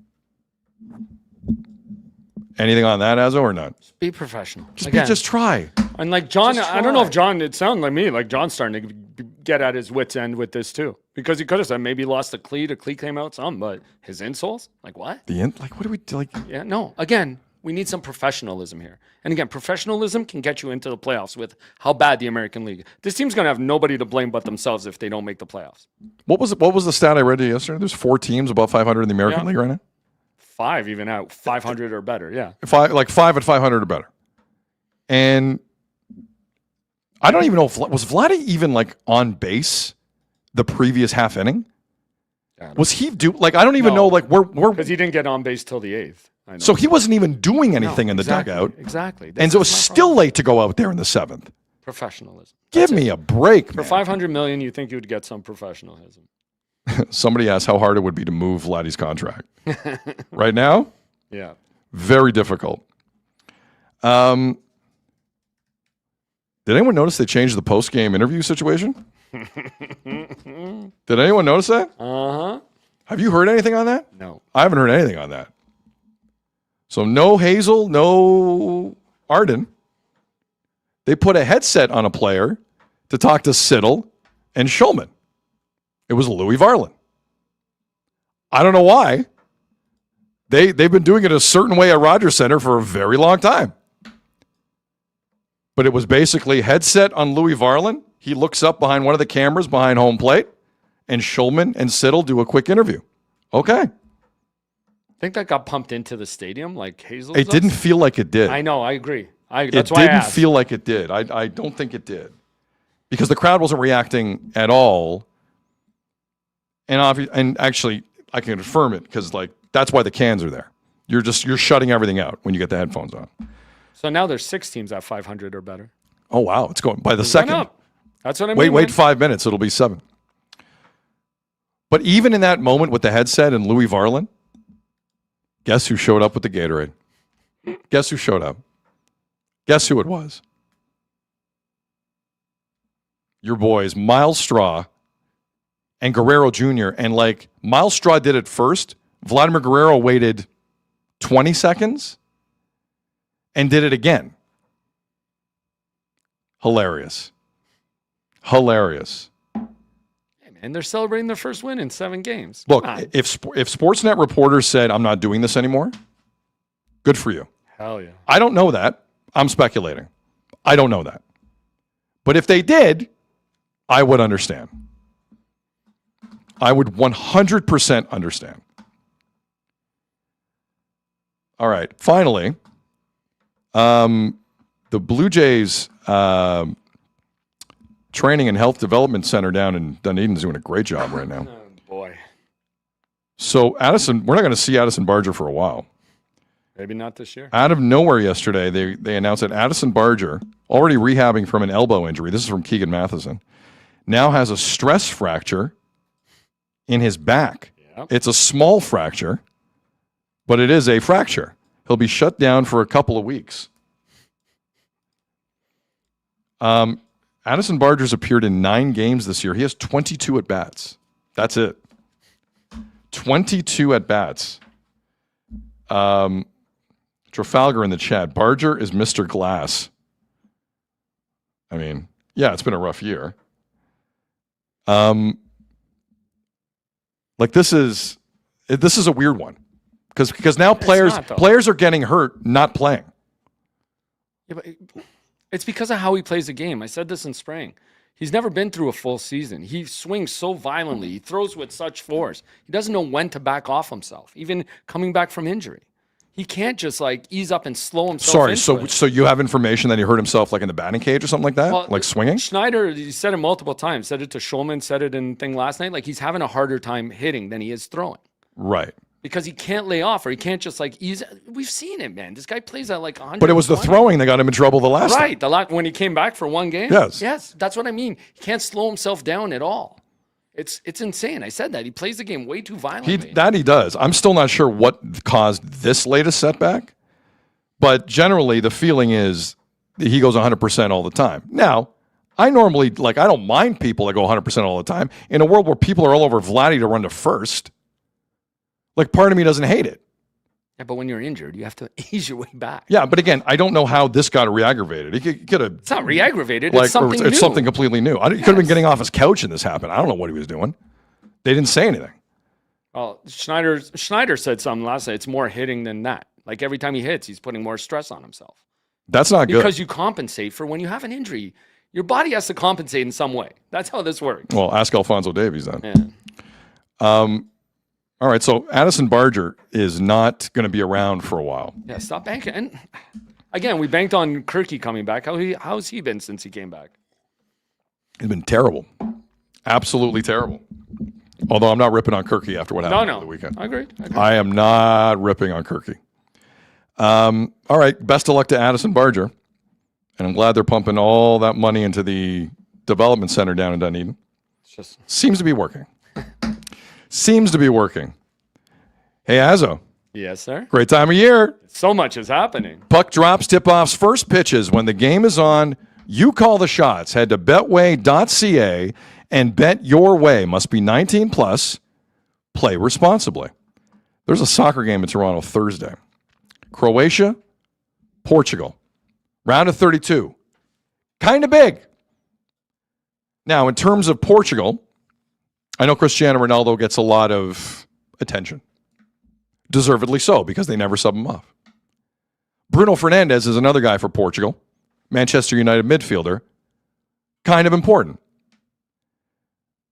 Anything on that, Azzo, or not? Be professional. Just try. And like John, I don't know if John, it sounded like me, like John's starting to get at his wit's end with this too. Because he could have said maybe he lost a cleat came out some, but his insoles? Like what? What do we like? Yeah, no. Again, we need some professionalism here. And again, professionalism can get you into the playoffs with how bad the American League. This team's going to have nobody to blame but themselves if they don't make the playoffs. What was the stat I read yesterday? There's 4 teams above 500 in the American League right now? 5 even out 500 or better, yeah. 5 at 500 or better. And I don't even know if was Vladdy even like on base the previous half inning? Was he I don't even know like where because he didn't get on base till the 8th. I know. So he wasn't even doing anything in the dugout. Exactly. And so it was still late to go out there in the 7th. Professionalism. Give me a break, man. For $500 million, you think you'd get some professionalism. Somebody asked how hard it would be to move Vladdy's contract. Right now? Yeah. Very difficult. Did anyone notice they changed the post-game interview situation? Did anyone notice that? Uh-huh. Have you heard anything on that? No. I haven't heard anything on that. So no Hazel, no Arden. They put a headset on a player to talk to Siddle and Schulman. It was Louis Varland. I don't know why. They've been doing it a certain way at Rogers Center for a very long time. But it was basically headset on Louis Varland. He looks up behind one of the cameras behind home plate, and Schulman and Siddle do a quick interview. Okay. I think that got pumped into the stadium like Hazel. It didn't feel like it did. I know. I agree. That's It why I didn't asked. feel like it did. I don't think it did. Because the crowd wasn't reacting at all. And actually, I can confirm it because that's why the cans are there. You're shutting everything out when you get the headphones on. So now there's 6 teams at 500 or better. Oh wow, it's going by the Went second. up. That's what I mean. Wait 5 minutes, it'll be 7. But even in that moment with the headset and Louis Varland, guess who showed up with the Gatorade? Guess who showed up? Guess who it was? Your boys, Miles Straw and Guerrero Jr. And Miles Straw did it first. Vladimir Guerrero waited 20 seconds and did it again. Hilarious. Hey, man, they're celebrating their first win in 7 games. Look, Come on. if Sportsnet reporters said, I'm not doing this anymore, good for you. Hell yeah. I don't know that. I'm speculating. I don't know that. But if they did, I would understand. I would 100% understand. All right. Finally, the Blue Jays Training and Health Development Center down in Dunedin is doing a great job right now. Oh, boy. So we're not going to see Addison Barger for a while. Maybe not this year. Out of nowhere yesterday, they announced that Addison Barger, already rehabbing from an elbow injury, this is from Keegan Matheson, now has a stress fracture in his back. Yep. It's a small fracture, but it is a fracture. He'll be shut down for a couple of weeks. Addison Barger's appeared in 9 games this year. He has 22 at-bats. That's it. 22 at-bats. Trafalgar in the chat. Barger is Mr. Glass. I mean, yeah, it's been a rough year. This is a weird one because now players are getting hurt not playing. Yeah, but it's because of how he plays the game. I said this in spring. He's never been through a full season. He swings so violently. He throws with such force. He doesn't know when to back off himself, even coming back from injury. He can't just ease up and slow himself. Sorry, into it. so you have information that he hurt himself in the batting cage or something like that, Well, swinging? Schneider, he said it multiple times. Said it to Schulman. Said it in thing last night. He's having a harder time hitting than he is throwing. Right. Because he can't lay off or he can't just ease. We've seen it, man. This guy plays at 100. But it was the throwing that got him in trouble the last time. Right. When he came back for 1 game. Yes. That's what I mean. He can't slow himself down at all. It's insane. I said that. He plays the game way too violently. He does. I'm still not sure what caused this latest setback. But generally, the feeling is he goes 100% all the time. Now, I normally, I don't mind people that go 100% all the time. In a world where people are all over Vladdy to run to first, part of me doesn't hate it. Yeah, but when you're injured, you have to ease your way back. Yeah, but again, I don't know how this got re-aggravated. He could have. It's not re-aggravated. It's something new. It's something completely new. He could have been getting off his couch and this happened. I don't know what he was doing. They didn't say anything. Well, Schneider said something last night. It's more hitting than that. Every time he hits, he's putting more stress on himself. That's not good. Because you compensate for when you have an injury. Your body has to compensate in some way. That's how this works. Well, ask Alfonso Davies then. Yeah. All right, so Addison Barger is not going to be around for a while. Yeah, stop banking. And again, we banked on Kirky coming back. How's he been since he came back? He's been terrible. Absolutely terrible. Although I'm not ripping on Kirky after what happened over the weekend. I agree. I am not ripping on Kirky. All right, best of luck to Addison Barger. And I'm glad they're pumping all that money into the development center down in Dunedin. Seems to be working. Seems to be working. Hey, Azzo. Yes, sir. Great time of year. So much is happening. Puck drops, tip-offs, first pitches. When the game is on, you call the shots. Head to betway.ca And bet your way. Must be 19 plus. Play responsibly. There's a soccer game in Toronto Thursday. Croatia, Portugal. Round of 32. Kind of big. Now, in terms of Portugal, I know Cristiano Ronaldo gets a lot of attention. Deservedly so, because they never sub him off. Bruno Fernandes is another guy for Portugal. Manchester United midfielder. Kind of important.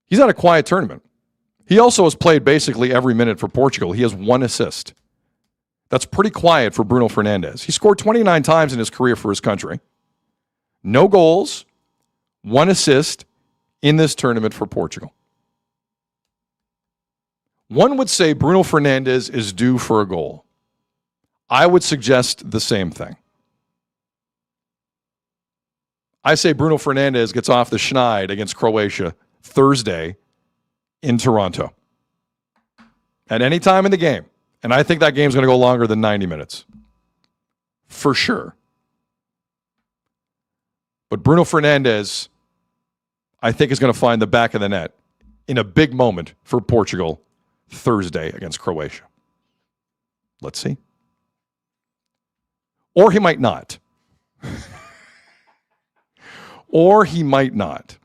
He's had a quiet tournament. He also has played basically every minute for Portugal. He has 1 assist. That's pretty quiet for Bruno Fernandes. He scored 29 times in his career for his country. No goals, 1 assist in this tournament for Portugal. One would say Bruno Fernandes is due for a goal. I would suggest the same thing. I say Bruno Fernandes gets off the schneid against Croatia Thursday in Toronto at any time in the game. And I think that game's going to go longer than 90 minutes. For sure. But Bruno Fernandes, I think, is going to find the back of the net in a big moment for Portugal Thursday against Croatia. Let's see. Or he might not. Or he might not.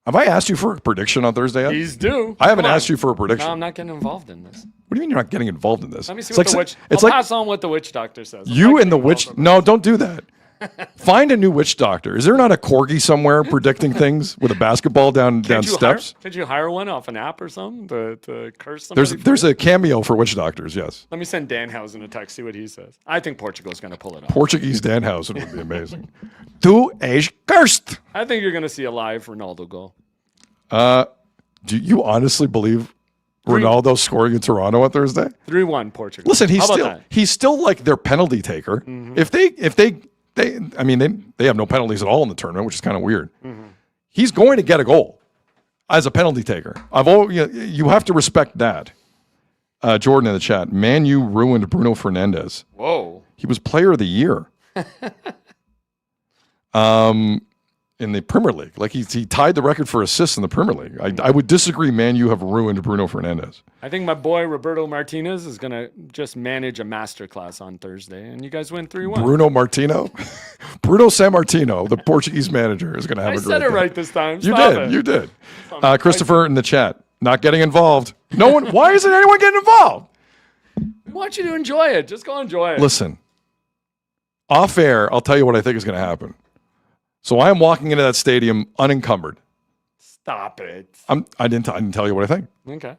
Have I asked you for a prediction on Thursday yet? He's due. I haven't asked you for a prediction. No, I'm not getting involved in this. What do you mean you're not getting involved in this? Let me see It's what like- the witch... it's I'll like- pass on what the witch doctor says. I'm You not and the getting witch... involved in No, don't do that. Find a new witch doctor. Is there not a corgi somewhere predicting things with a basketball down steps? Could you hire one off an app or something to curse somebody? There's a cameo for witch doctors, yes. Let me send Danhausen a text, see what he says. I think Portugal's going to pull it off. Portuguese Danhausen would be amazing. Tu és cursed. I think you're going to see a live Ronaldo goal. Do you honestly believe Ronaldo scoring in Toronto on Thursday? 3-1 Portugal. Listen, How about that? he's still like their penalty taker. Mm-hmm. If they have no penalties at all in the tournament, which is kind of weird. Mm-hmm. He's going to get a goal as a penalty taker. You have to respect that. Jordan in the chat, Man U ruined Bruno Fernandes. Whoa. He was player of the year. In the Premier League. Like he tied the record for assists in the Premier League. I would disagree, Man U have ruined Bruno Fernandes. I think my boy Roberto Martinez is going to just manage a masterclass on Thursday, and you guys win 3-1. Bruno Martino? Bruno Sammartino, the Portuguese manager, is going to have I a great said it day. right this time. You Stop did. it. You did. Christopher in the chat, not getting involved. No one. Why isn't anyone getting involved? I want you to enjoy it. Just go enjoy it. Listen, off air, I'll tell you what I think is going to happen. So I am walking into that stadium unencumbered. Stop it. I didn't tell you what I think. Okay.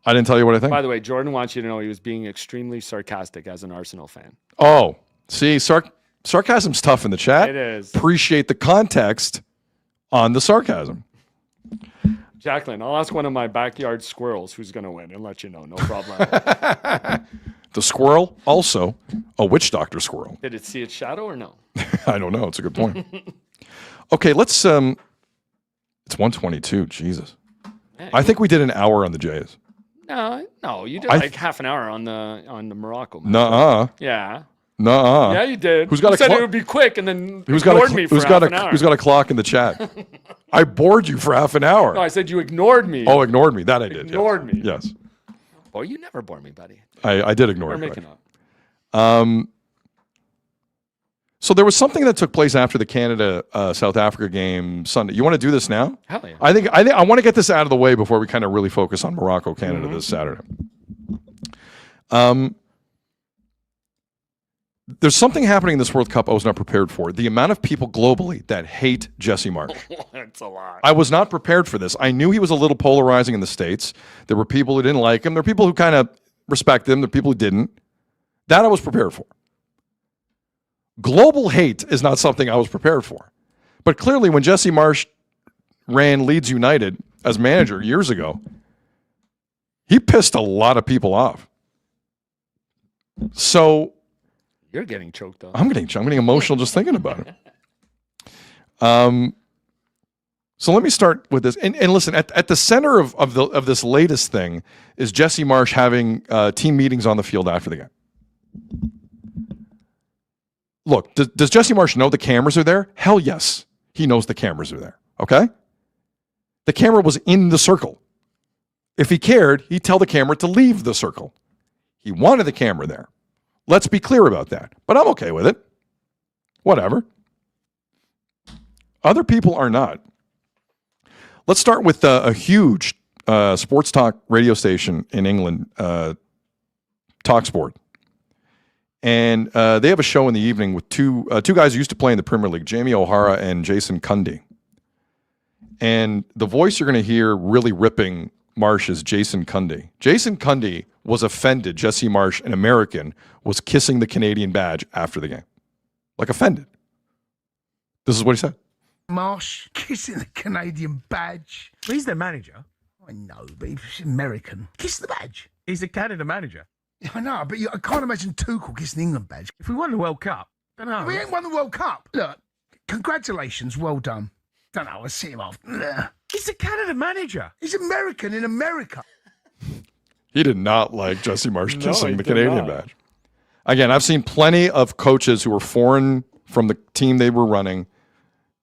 I didn't tell you what I think. By the way, Jordan wants you to know he was being extremely sarcastic as an Arsenal fan. Oh, see, sarcasm's tough in the chat. It is. Appreciate the context on the sarcasm. Jacqueline, I'll ask one of my backyard squirrels who's going to win and let you know. No problem. The squirrel, also a witch doctor squirrel. Did it see its shadow or no? I don't know. It's a good point. Okay, let's. It's 1:22. Jesus. I think we did an hour on the Jays. No, you did like half an hour on the Morocco match. Nuh-uh. Yeah. Nuh-uh. Yeah, you did. Who's got you a said clock? it would be quick, and then Who's ignored me for half an hour. Who's got a clock in the chat? I bored you for half an hour. No, I said you ignored me. Oh, ignored me. That I did. Ignored yes. me. Yes. Boy, you never bore me, buddy. I did ignore We're you. making up. So there was something that took place after the Canada South Africa game Sunday. You want to do this now? Hell yeah. I think I want to get this out of the way before we kind of really focus on Morocco Canada this Saturday. There's something happening in this World Cup I was not prepared for. The amount of people globally that hate Jesse Marsch. That's a lot. I was not prepared for this. I knew he was a little polarizing in the States. There were people who didn't like him. There were people who kind of respected him. There were people who didn't. That I was prepared for. Global hate is not something I was prepared for. But clearly when Jesse Marsch ran Leeds United as manager years ago, he pissed a lot of people off. So You're getting choked up. I'm getting emotional just thinking about it. So let me start with this. And listen, at the center of this latest thing is Jesse Marsch having team meetings on the field after the game. Look, does Jesse Marsch know the cameras are there? Hell yes. he knows the cameras are there, okay? The camera was in the circle. If he cared, he'd tell the camera to leave the circle. He wanted the camera there. Let's be clear about that. But I'm okay with it. Whatever. Other people are not. Let's start with a huge sports talk radio station in England, TalkSport. And they have a show in the evening with two guys who used to play in the Premier League, Jamie O'Hara and Jason Cundy. And the voice you're going to hear really ripping Marsch is Jason Cundy. Jason Cundy was offended Jesse Marsch, an American, was kissing the Canadian badge after the game. Like offended. This is what he said. Marsch kissing the Canadian badge. Well, he's their manager. I know, but he's American. Kiss the badge. He's a Canada manager. I know, but I can't imagine Tuchel kissing the England badge. If we won the World Cup, I don't know. We ain't won the World Cup. Look, congratulations, well done. Don't know, I'll see him off. He's a Canada manager. He's American in America. He did not like Jesse Marsch kissing the Canadian badge. Again, I've seen plenty of coaches who were foreign from the team they were running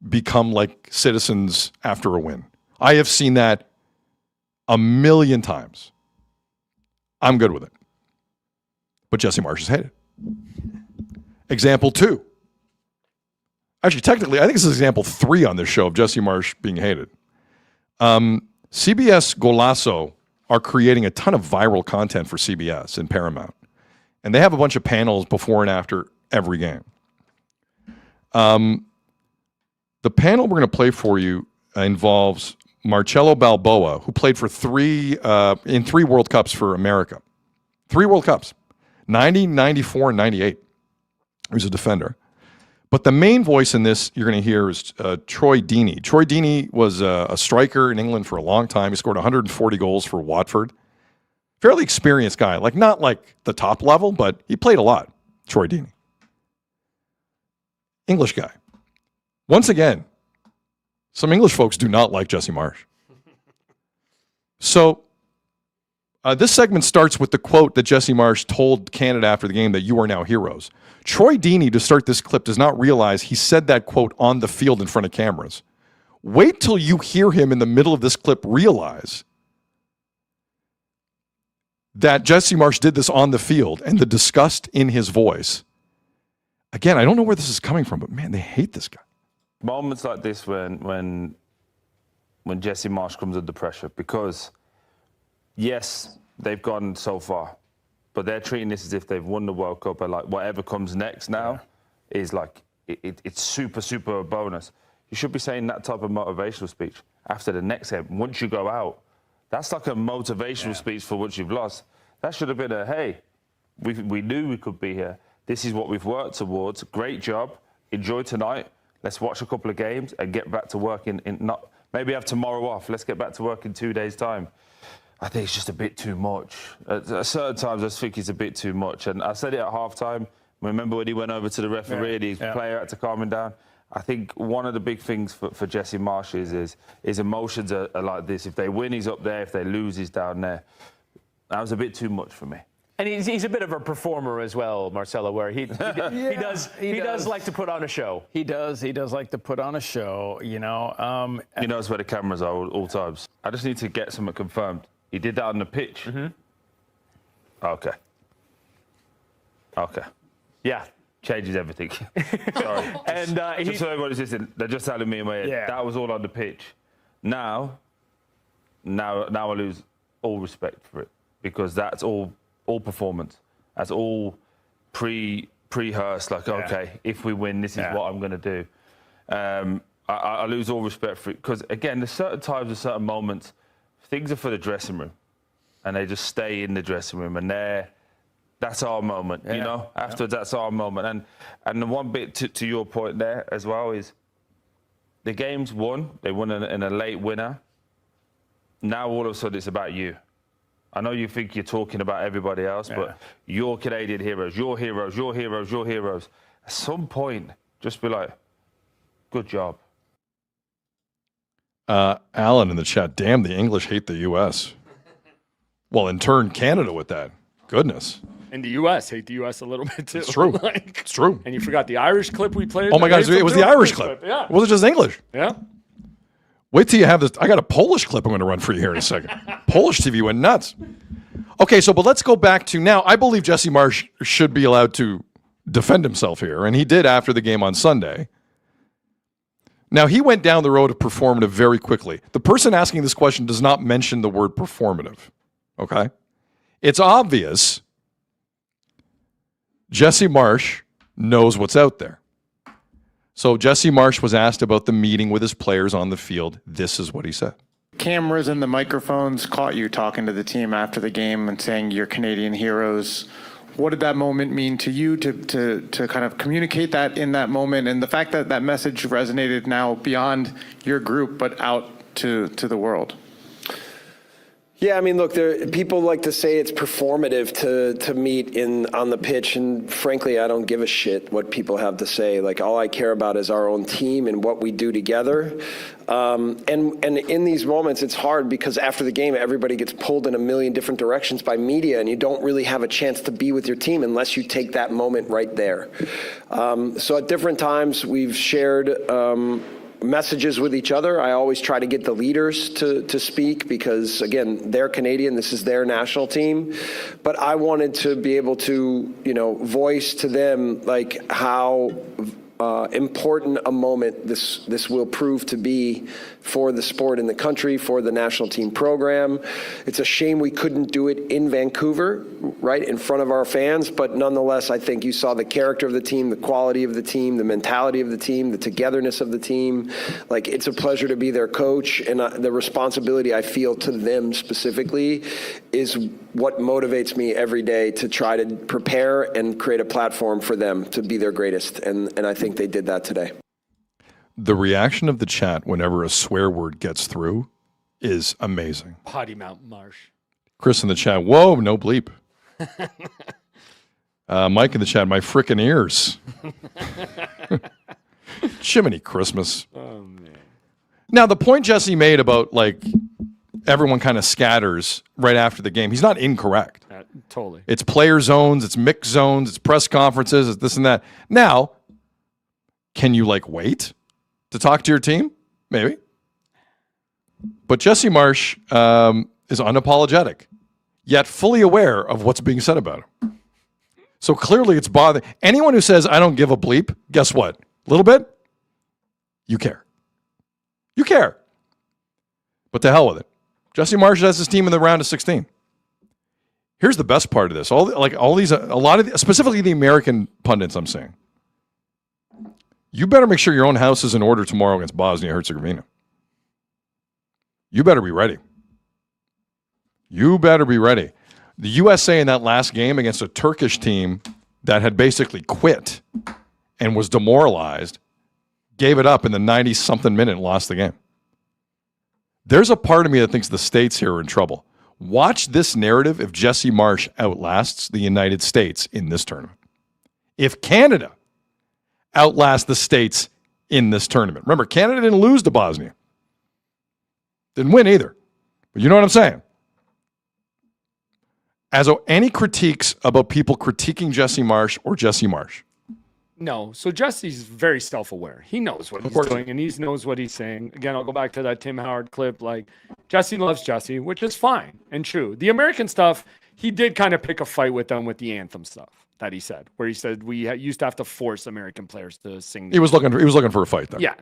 become like citizens after a win. I have seen that a million times. I'm good with it. But Jesse Marsch is hated. Example 2. Actually, technically, I think this is example 3 on this show of Jesse Marsch being hated. CBS Golazo are creating a ton of viral content for CBS and Paramount. And they have a bunch of panels before and after every game. The panel we're going to play for you involves Marcelo Balboa, who played for 3 World Cups for America. 3 World Cups. 90, 94, and 98. He was a defender. But the main voice in this you're going to hear is Troy Deeney. Troy Deeney was a striker in England for a long time. He scored 140 goals for Watford. Fairly experienced guy. Like, not like the top level, but he played a lot. Troy Deeney. English guy. Once again, some English folks do not like Jesse Marsch. So, this segment starts with the quote that Jesse Marsch told Canada after the game, that you are now heroes. Troy Deeney, to start this clip, does not realize he said that quote on the field in front of cameras. Wait till you hear him in the middle of this clip realize that Jesse Marsch did this on the field and the disgust in his voice. Again, I don't know where this is coming from, but man, they hate this guy. Moments like this when Jesse Marsch comes under pressure, because yes, they've gone so far, but they're treating this as if they've won the World Cup, and like whatever comes next now is like it's super a bonus. You should be saying that type of motivational speech after the next game. Once you go out, that's like a motivational speech for what you've lost. That should have been a, hey, we knew we could be here. This is what we've worked towards. Great job. Enjoy tonight. Let's watch a couple of games and get back to work not maybe have tomorrow off. Let's get back to work in 2 days' time. I think it's just a bit too much. At certain times, I just think it's a bit too much. And I said it at halftime. Remember when he went over to the referee and his player had to calm him down? I think one of the big things for Jesse Marsch is his emotions are like this. If they win, he's up there. If they lose, he's down there. That was a bit too much for me. And he's a bit of a performer as well, Marcelo, where he does like to put on a show. He does like to put on a show, you know. He knows where the cameras are all times. I just need to get something confirmed. He did that on the pitch? Mm-hmm. Okay. Yeah. Changes everything. Sorry. And just so everybody's listening, they're just telling me in my head, that was all on the pitch. Now I lose all respect for it, because that's all performance. That's all pre-rehearsed. Like, okay, if we win, this is what I'm going to do. I lose all respect for it, because again, there's certain times and certain moments, things are for the dressing room, and they just stay in the dressing room, and that's our moment, you know? Afterwards, that's our moment. And the one bit to your point there as well is the game's won. They won in a late winner. Now, all of a sudden, it's about you. I know you think you're talking about everybody else, but you're Canadian heroes, you're heroes, you're heroes, you're heroes. At some point, just be like, good job. Alan in the chat, damn, the English hate the U.S. Well, in turn, Canada with that. Goodness. In the U.S., hate the U.S. a little bit too. It's true. Like, It's true. And you forgot the Irish clip we played. Oh my God, it was the Irish clip. Yeah. It wasn't just English. Yeah. Wait till you have this. I got a Polish clip I'm going to run for you here in a second. Polish TV went nuts. Okay, but let's go back to now. I believe Jesse Marsch should be allowed to defend himself here, and he did after the game on Sunday. Now, he went down the road of performative very quickly. The person asking this question does not mention the word performative, okay? It's obvious Jesse Marsch knows what's out there. So Jesse Marsch was asked about the meeting with his players on the field. This is what he said. Cameras and the microphones caught you talking to the team after the game and saying you're Canadian heroes. What did that moment mean to you to kind of communicate that in that moment, and the fact that that message resonated now beyond your group but out to the world? Yeah, I mean, look, people like to say it's performative to meet on the pitch, and frankly, I don't give a shit what people have to say. Like, all I care about is our own team and what we do together. And in these moments, it's hard because after the game, everybody gets pulled in a million different directions by media, and you don't really have a chance to be with your team unless you take that moment right there. So at different times, we've shared messages with each other. I always try to get the leaders to speak because, again, they're Canadian. This is their national team. But I wanted to be able to, voice to them like how important a moment this will prove to be for the sport in the country, for the national team program. It's a shame we couldn't do it in Vancouver, right, in front of our fans, but nonetheless, I think you saw the character of the team, the quality of the team, the mentality of the team, the togetherness of the team. Like, it's a pleasure to be their coach, and the responsibility I feel to them specifically is what motivates me every day to try to prepare and create a platform for them to be their greatest, and I think they did that today. The reaction of the chat whenever a swear word gets through is amazing. Potty Mount Marsh. Chris in the chat, whoa, no bleep. Mike in the chat, my frickin' ears. Jiminy Christmas. Oh, man. Now, the point Jesse made about, like, everyone kind of scatters right after the game, he's not incorrect. Totally. It's player zones, it's mixed zones, it's press conferences, it's this and that. Now, can you, wait to talk to your team? Maybe. But Jesse Marsch is unapologetic, yet fully aware of what's being said about him. So clearly it's bothering. Anyone who says, I don't give a bleep, guess what? A little bit? You care. You care. But to hell with it. Jesse Marsch has his team in the round of 16. Here's the best part of this. Specifically the American pundits I'm saying. You better make sure your own house is in order tomorrow against Bosnia-Herzegovina. You better be ready. You better be ready. The USA in that last game against a Turkish team that had basically quit and was demoralized, gave it up in the 90-something minute and lost the game. There's a part of me that thinks the States here are in trouble. Watch this narrative if Jesse Marsch outlasts the United States in this tournament. If Canada outlast the States in this tournament. Remember, Canada didn't lose to Bosnia. Didn't win either. But you know what I'm saying? Any critiques about people critiquing Jesse Marsch or Jesse Marsch? No. So Jesse's very self-aware. He knows what he's doing, and he knows what he's saying. Again, I'll go back to that Tim Howard clip. Jesse loves Jesse, which is fine and true. The American stuff, he did kind of pick a fight with them with the anthem stuff that he said, where he said we used to have to force American players to sing. He was looking for a fight there. Yeah,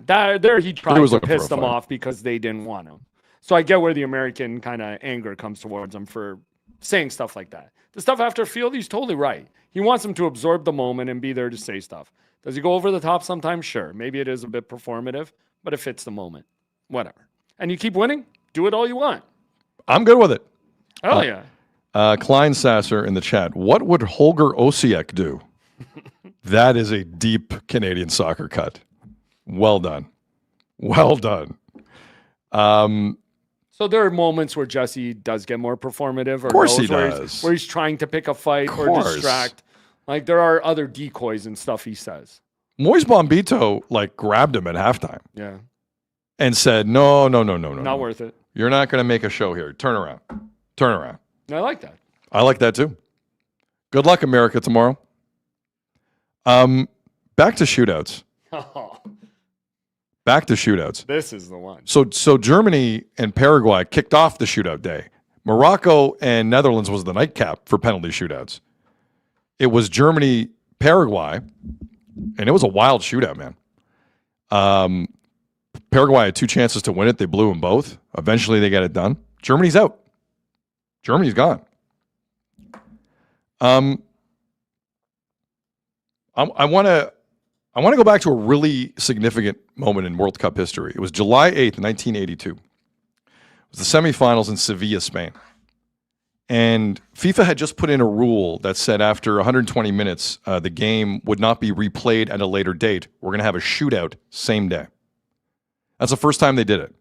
he tried to piss them off because they didn't want him. So I get where the American kind of anger comes towards him for saying stuff like that. The stuff after field, he's totally right. He wants them to absorb the moment and be there to say stuff. Does he go over the top sometimes? Sure. Maybe it is a bit performative, but it fits the moment. Whatever. And you keep winning, do it all you want. I'm good with it. Hell yeah. Klein Sasser in the chat. What would Holger Osiek do? That is a deep Canadian soccer cut. Well done. Well done. So there are moments where Jesse does get more performative, or of course he does. Where he's trying to pick a fight or distract. There are other decoys and stuff he says. Moise Bombito grabbed him at halftime. Yeah. And said, no. Not worth it. You're not going to make a show here. Turn around. I like that. I like that too. Good luck, America, tomorrow. Back to shootouts. Back to shootouts. This is the one. So Germany and Paraguay kicked off the shootout day. Morocco and Netherlands was the nightcap for penalty shootouts. It was Germany, Paraguay, and it was a wild shootout, man. Paraguay had 2 chances to win it. They blew them both. Eventually, they got it done. Germany's out. Germany's gone. I want to go back to a really significant moment in World Cup history. It was July 8th, 1982. It was the semifinals in Sevilla, Spain. And FIFA had just put in a rule that said after 120 minutes, the game would not be replayed at a later date. We're going to have a shootout same day. That's the first time they did it.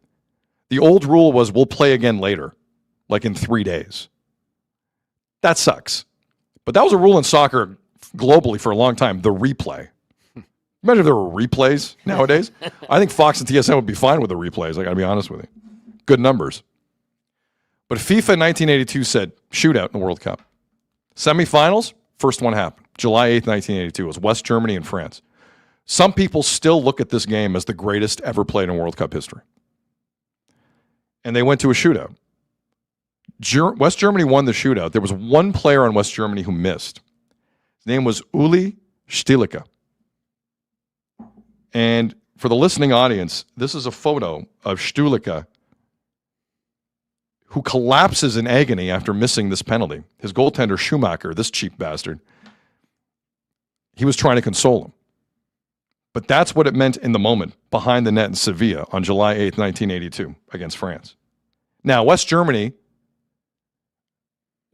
The old rule was we'll play again later, like in 3 days. That sucks. But that was a rule in soccer globally for a long time, the replay. Imagine if there were replays nowadays. I think Fox and TSN would be fine with the replays, I got to be honest with you. Good numbers. But FIFA in 1982 said shootout in the World Cup. Semifinals, first one happened. July 8th, 1982. It was West Germany and France. Some people still look at this game as the greatest ever played in World Cup history. And they went to a shootout. West Germany won the shootout. There was one player on West Germany who missed. His name was Uli Stielicke. And for the listening audience, this is a photo of Stielicke who collapses in agony after missing this penalty. His goaltender, Schumacher, this cheap bastard, he was trying to console him. But that's what it meant in the moment behind the net in Sevilla on July 8th, 1982 against France. Now, West Germany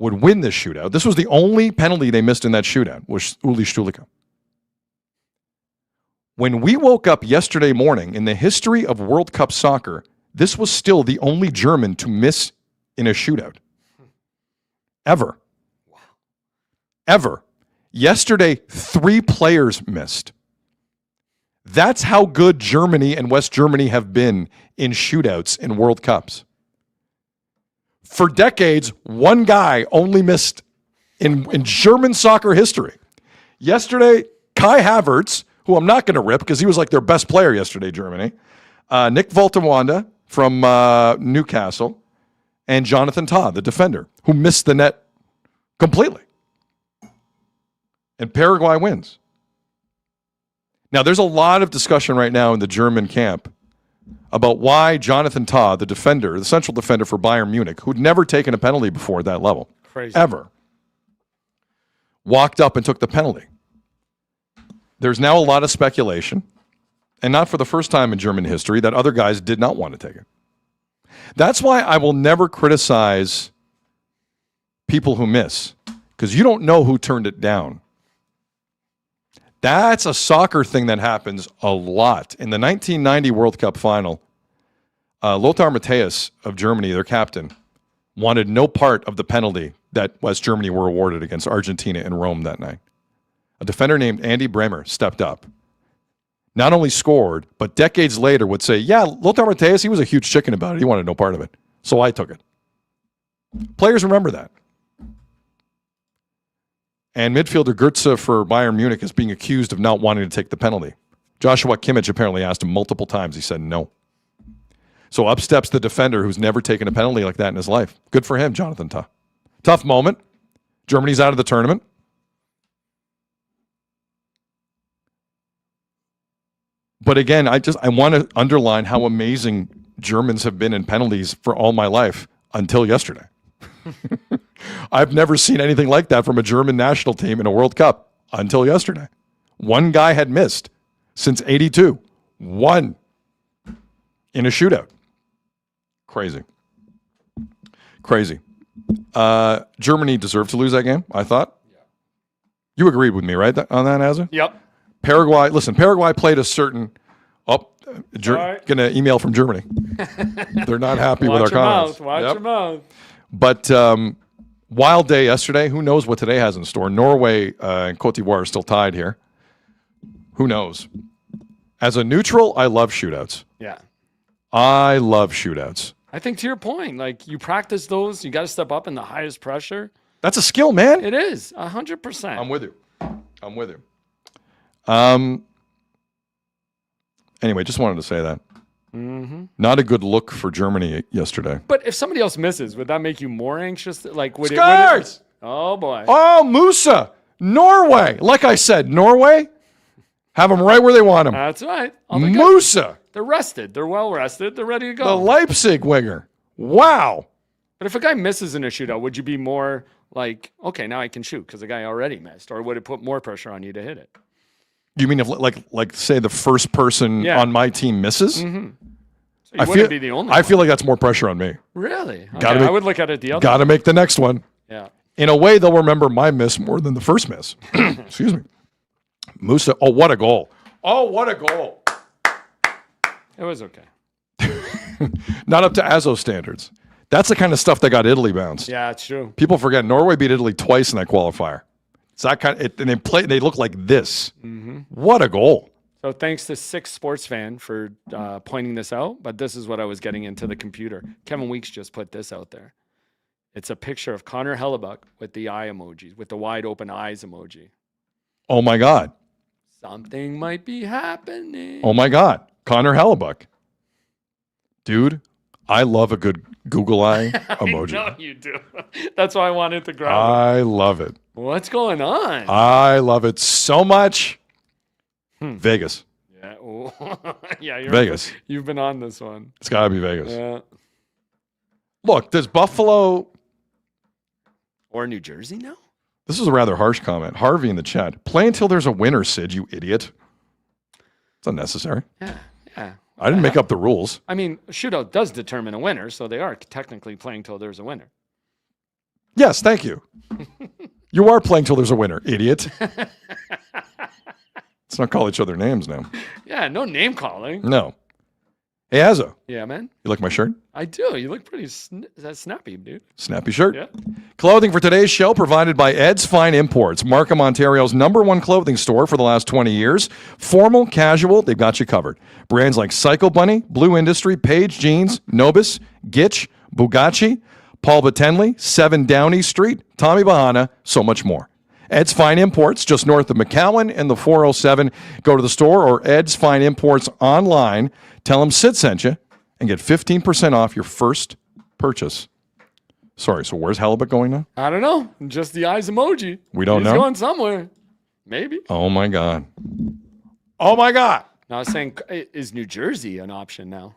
would win this shootout. This was the only penalty they missed in that shootout, was Uli Stielicke. When we woke up yesterday morning in the history of World Cup soccer, this was still the only German to miss in a shootout. Ever. Wow. Ever. Yesterday, 3 players missed. That's how good Germany and West Germany have been in shootouts in World Cups. For decades, one guy only missed in German soccer history. Yesterday, Kai Havertz, who I'm not going to rip because he was like their best player yesterday, Germany, Nick Voltemwanda from Newcastle, and Jonathan Tah, the defender, who missed the net completely. And Paraguay wins. Now, there's a lot of discussion right now in the German camp about why Jonathan Tah, the defender, the central defender for Bayern Munich, who'd never taken a penalty before at that level, ever, walked up and took the penalty. There's now a lot of speculation, and not for the first time in German history, that other guys did not want to take it. That's why I will never criticize people who miss, because you don't know who turned it down. That's a soccer thing that happens a lot. In the 1990 World Cup final, Lothar Matthäus of Germany, their captain, wanted no part of the penalty that West Germany were awarded against Argentina in Rome that night. A defender named Andy Bremer stepped up. Not only scored, but decades later would say, yeah, Lothar Matthäus, he was a huge chicken about it. He wanted no part of it. So I took it. Players remember that. And midfielder Götze for Bayern Munich is being accused of not wanting to take the penalty. Joshua Kimmich apparently asked him multiple times. He said no. So up steps the defender who's never taken a penalty like that in his life. Good for him, Jonathan Tah. Tough moment. Germany's out of the tournament. But again, I want to underline how amazing Germans have been in penalties for all my life until yesterday. I've never seen anything like that from a German national team in a World Cup until yesterday. One guy had missed since 82. One in a shootout. Crazy. Crazy. Germany deserved to lose that game, I thought. Yeah. You agreed with me, right, on that, Azza? Yep. Paraguay, listen, Paraguay played a certain... Going to email from Germany. They're not happy with our comments. Watch your mouth. But wild day yesterday. Who knows what today has in store? Norway and Cote d'Ivoire are still tied here. Who knows? As a neutral, I love shootouts. Yeah. I love shootouts. I think to your point, like you practice those, you got to step up in the highest pressure. That's a skill, man. It is 100%. I'm with you. Anyway, just wanted to say that. Mm-hmm. Not a good look for Germany yesterday. But if somebody else misses, would that make you more anxious? Like, would Scars! Oh, boy. Oh, Musa, Norway. Like I said, Norway, have them right where they want them. That's right. Musa. They're rested. They're well rested. They're ready to go. The Leipzig winger. Wow. But if a guy misses in a shootout, would you be more like, okay, now I can shoot because the guy already missed? Or would it put more pressure on you to hit it? You mean if like say the first person on my team misses? Mm-hmm. So you wouldn't be the only I feel like that's more pressure on me. Really? Okay, Gotta make, I would look at it the other Got to way. make the next one. Yeah. In a way, they'll remember my miss more than the first miss. Excuse me. Musa, oh, what a goal. Oh, what a goal. It was okay. Not up to Azo standards. That's the kind of stuff that got Italy bounced. Yeah, it's true. People forget Norway beat Italy twice in that qualifier. It's that kind of, and they look like this. Mm-hmm. What a goal. So thanks to Six Sports Fan for pointing this out, but this is what I was getting into the computer. Kevin Weeks just put this out there. It's a picture of Connor Hellebuck with the eye emojis, with the wide open eyes emoji. Oh, my God. Something might be happening. Oh, my God. Connor Hellebuck. Dude, I love a good Google eye emoji. I know you do. That's why I wanted to grab it. I love it. What's going on? I love it so much. Vegas. Yeah, yeah. Vegas. You've been on this one. It's got to be Vegas. Yeah. Look, does Buffalo or New Jersey now? This is a rather harsh comment. Harvey in the chat. Play until there's a winner, Sid, you idiot. It's unnecessary. Yeah. I didn't make up the rules. I mean, a shootout does determine a winner, so they are technically playing till there's a winner. Yes, thank you. You are playing till there's a winner, idiot. Let's not call each other names now. Yeah, no name calling. No. Hey, Azo. Yeah, man. You like my shirt? I do. You look pretty snappy, dude. Snappy shirt. Yeah. Clothing for today's show provided by Ed's Fine Imports, Markham, Ontario's #1 clothing store for the last 20 years. Formal, casual, they've got you covered. Brands like Psycho Bunny, Blue Industry, Page Jeans, Nobis, Gitch, Bugatti, Paul Batenley, 7 Downey Street, Tommy Bahana, so much more. Ed's Fine Imports, just north of McCowan and the 407. Go to the store or Ed's Fine Imports online. Tell them Sid sent you and get 15% off your first purchase. Sorry, so where's Hellebuck going now? I don't know. Just the eyes emoji. We don't He's know. going somewhere. Maybe. Oh, my God. Oh, my God. Now, I was saying, is New Jersey an option now?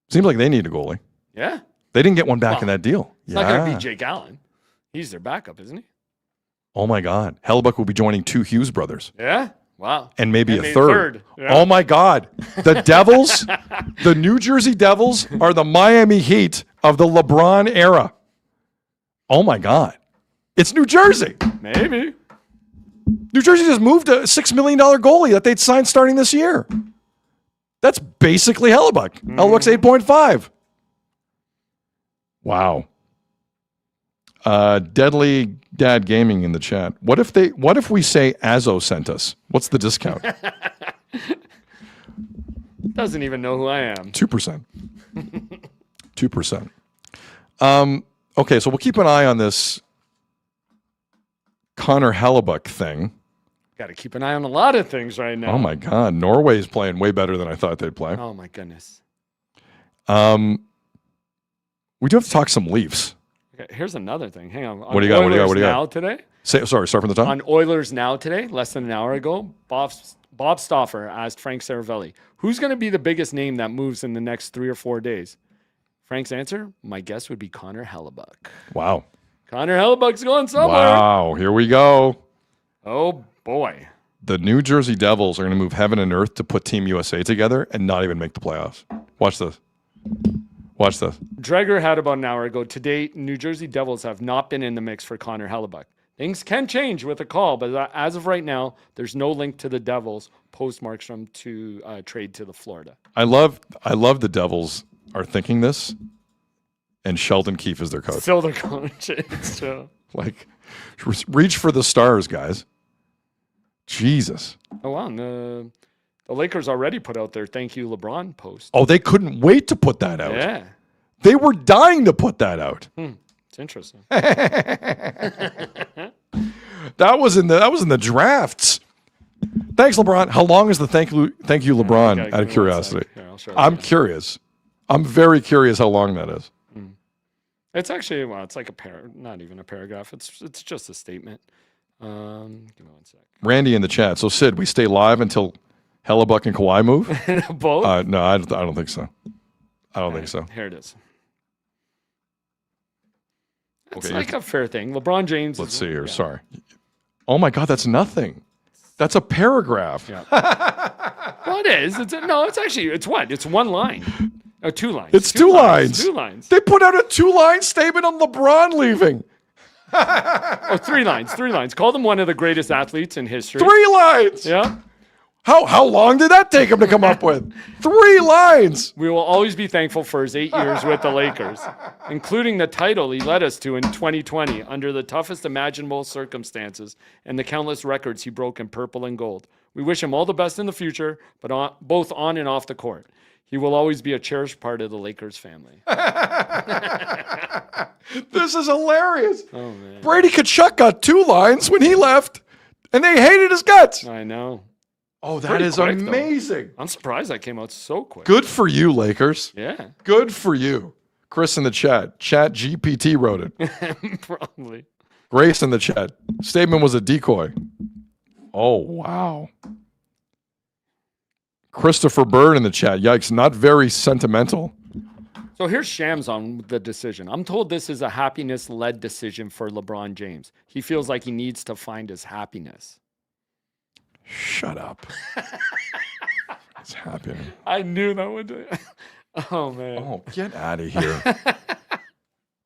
Seems like they need a goalie. Yeah. They didn't get one back in that deal. It's not going to be Jake Allen. He's their backup, isn't he? Oh, my God. Hellebuck will be joining 2 Hughes brothers. Yeah. Wow. And maybe a maybe third. Yeah. Oh, my God. The Devils, the New Jersey Devils are the Miami Heat of the LeBron era. Oh, my God. It's New Jersey. Maybe. New Jersey just moved a $6 million goalie that they'd signed starting this year. That's basically Hellebuck. Hellebuck's 8.5. Wow. Deadly Dad Gaming in the chat. What if we say Azo sent us? What's the discount? Doesn't even know who I am. 2%. 2%. Okay, so we'll keep an eye on this Connor Hellebuck thing. Got to keep an eye on a lot of things right now. Oh my God, Norway's playing way better than I thought they'd play. Oh my goodness. We do have to talk some Leafs. Okay, here's another thing. Hang on. What do you got? Oilers What do you got? Now today? Sorry, start from the top. On Oilers Now today, less than an hour ago, Bob Stauffer asked Frank Saravelli, who's going to be the biggest name that moves in the next 3 or 4 days? Frank's answer, my guess would be Connor Hellebuck. Wow. Connor Hellebuck's going somewhere. Wow, here we go. Oh, boy. The New Jersey Devils are going to move heaven and earth to put Team USA together and not even make the playoffs. Watch this. Watch this. Dreger had about an hour ago. To date, New Jersey Devils have not been in the mix for Connor Hellebuck. Things can change with a call, but as of right now, there's no link to the Devils post Markstrom to trade to the Florida. I love the Devils are thinking this, and Sheldon Keefe is their coach. Still their coach. It's true. Like, reach for the stars, guys. Jesus. Oh, wow. And the Lakers already put out their thank you LeBron post. Oh, they couldn't wait to put that out. Yeah. They were dying to put that out. So It's interesting. That was in the drafts. Thanks, LeBron. How long is the thank you, LeBron? Okay, Out of curiosity, Here, I'll show I'm you. curious. I'm very curious how long that is. It's actually it's like not even a paragraph. It's just a statement. Give me 1 sec. Randy in the chat. So Sid, we stay live until Hellebuck and Kawhi move? Both? No, I don't think so. I don't think so. Here it is. It's Okay, like a fair thing. LeBron James. Let's see here. Sorry. Oh my God, that's nothing. That's a paragraph. Yeah. Well, it is. It's what? It's one line. Oh, 2 lines. It's two lines. 2 lines. They put out a 2-line statement on LeBron leaving. Oh, 3 lines. 3 lines. Call them one of the greatest athletes in history. 3 lines. Yeah. How long did that take him to come up with? 3 lines. We will always be thankful for his 8 years with the Lakers, including the title he led us to in 2020 under the toughest imaginable circumstances and the countless records he broke in purple and gold. We wish him all the best in the future, but both on and off the court. He will always be a cherished part of the Lakers family. This is hilarious. Oh, man. Brady Kachuk got 2 lines when he left, and they hated his guts. I know. Oh, that Pretty is quick, though. amazing. I'm surprised that came out so quick. Good for you, Lakers. Yeah. Good for you. Chris in the chat. Chat GPT wrote it. Probably. Grace in the chat. Statement was a decoy. Oh, wow. Christopher Bird in the chat. Yikes, not very sentimental. So here's Shams on the decision. I'm told this is a happiness-led decision for LeBron James. He feels like he needs to find his happiness. Shut up. It's happening. I knew that would. Oh, man. Oh, get out of here.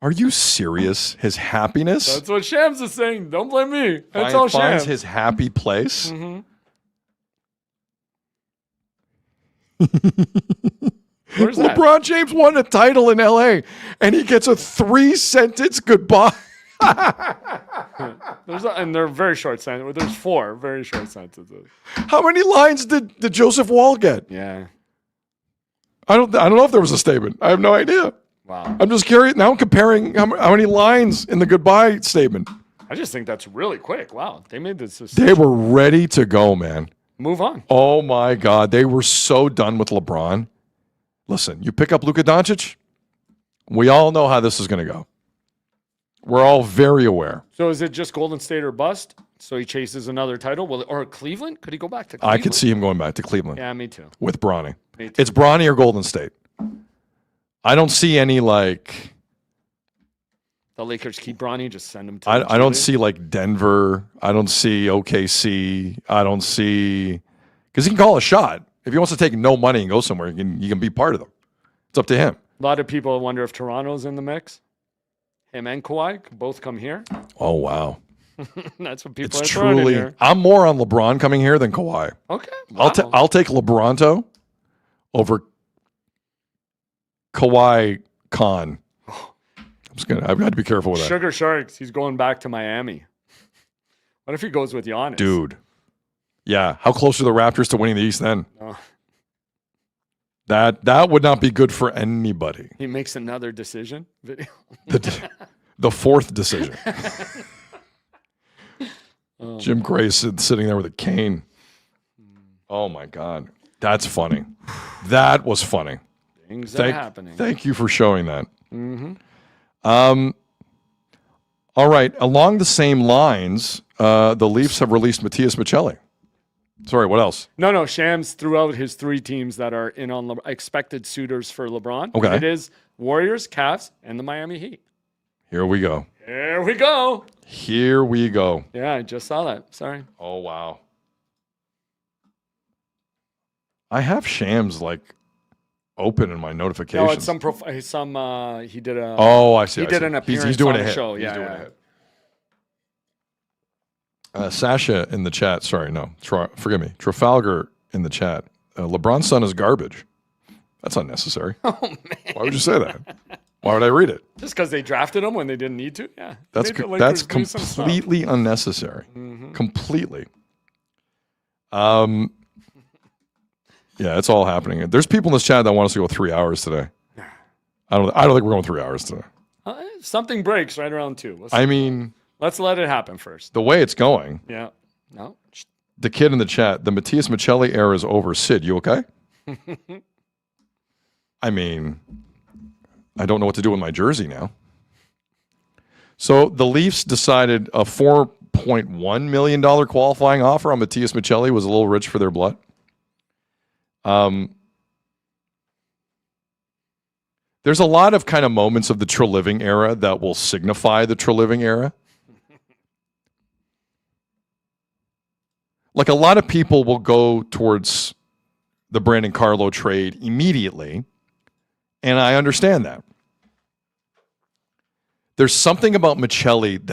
Are you serious? His happiness? That's what Shams is saying. Don't blame me. That's all Finds Shams. his happy place? Mm-hmm. Where's that? LeBron James won a title in LA and he gets a 3-sentence goodbye. And they're very short sentences. There's 4 very short sentences. How many lines did Joseph Wall get? Yeah. I don't know if there was a statement. I have no idea. Wow. I'm just curious. Now I'm comparing how many lines in the goodbye statement. I just think that's really quick. Wow. They made this decision. They were ready to go, man. Move on. Oh my God. They were so done with LeBron. Listen, you pick up Luka Doncic, we all know how this is going to go. We're all very aware. So is it just Golden State or bust? So he chases another title? Or Cleveland? Could he go back to Cleveland? I could see him going back to Cleveland. Yeah, me too. With Bronny. Me too. It's Bronny or Golden State. I don't see any like... The Lakers keep Bronny, just send him to I don't see like Denver. I don't see OKC. I don't see... Because he can call a shot. If he wants to take no money and go somewhere, you can be part of them. It's up to him. A lot of people wonder if Toronto's in the mix. Him and Kawhi could both come here. Oh, wow. That's what people It's are throwing in truly... here. I'm more on LeBron coming here than Kawhi. Okay. I'll take LeBronto over Kawhi Khan. I've got to be careful with that. Sugar Sharks, he's going back to Miami. What if he goes with Giannis? Dude. Yeah. How close are the Raptors to winning the East then? Oh. That would not be good for anybody. He makes another decision video. The 4th decision. Jim Grayson sitting there with a cane. Oh my God. That's funny. That was funny. Things are happening. Thank you for showing that. Mm-hmm. All right. Along the same lines, the Leafs have released Matias Michelli. Sorry, what else? No. Shams threw out his 3 teams that are in on expected suitors for LeBron. Okay. It is Warriors, Cavs, and the Miami Heat. Here we go. Here we go. Here we go. Yeah, I just saw that. Sorry. Oh, wow. I have Shams like open in my notifications. No, it's he did a. Oh, I see. He did an appearance He's doing on a the hit. show. He's Yeah, doing yeah. a hit. Sasha in the chat. Sorry, no. Forgive me. Trafalgar in the chat. LeBron's son is garbage. That's unnecessary. Oh, man. Why would you say that? Why would I read it? Just because they drafted him when they didn't need to? Yeah. That's Made the Lakers do some stuff. completely unnecessary. Mhm. Completely. Yeah, it's all happening. There's people in this chat that want us to go 3 hours today. I don't think we're going 3 hours today. Something breaks right around 2. Let's let it happen first. The way it's going. Yeah. No. The kid in the chat, the Matias Michelli era is over. Sid, you okay? I don't know what to do with my jersey now. So the Leafs decided a $4.1 million qualifying offer on Matias Michelli was a little rich for their blood. There's a lot of kind of moments of the Treliving era that will signify the Treliving era. Like a lot of people will go towards the Brandon Carlo trade immediately, and I understand that. There's something about Michelli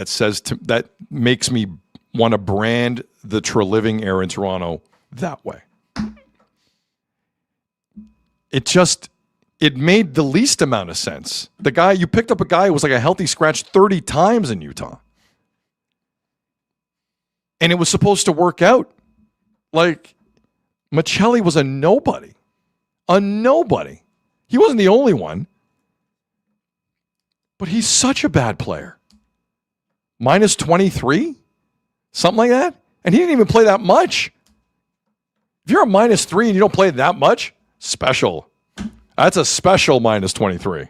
that makes me want to brand the Treliving era in Toronto that way. It made the least amount of sense. You picked up a guy who was like a healthy scratch 30 times in Utah. And it was supposed to work out. Like, Michelli was a nobody. A nobody. He wasn't the only one. But he's such a bad player. Minus 23? Something like that? And he didn't even play that much. If you're a minus 3 and you don't play that much, special. That's a special minus 23.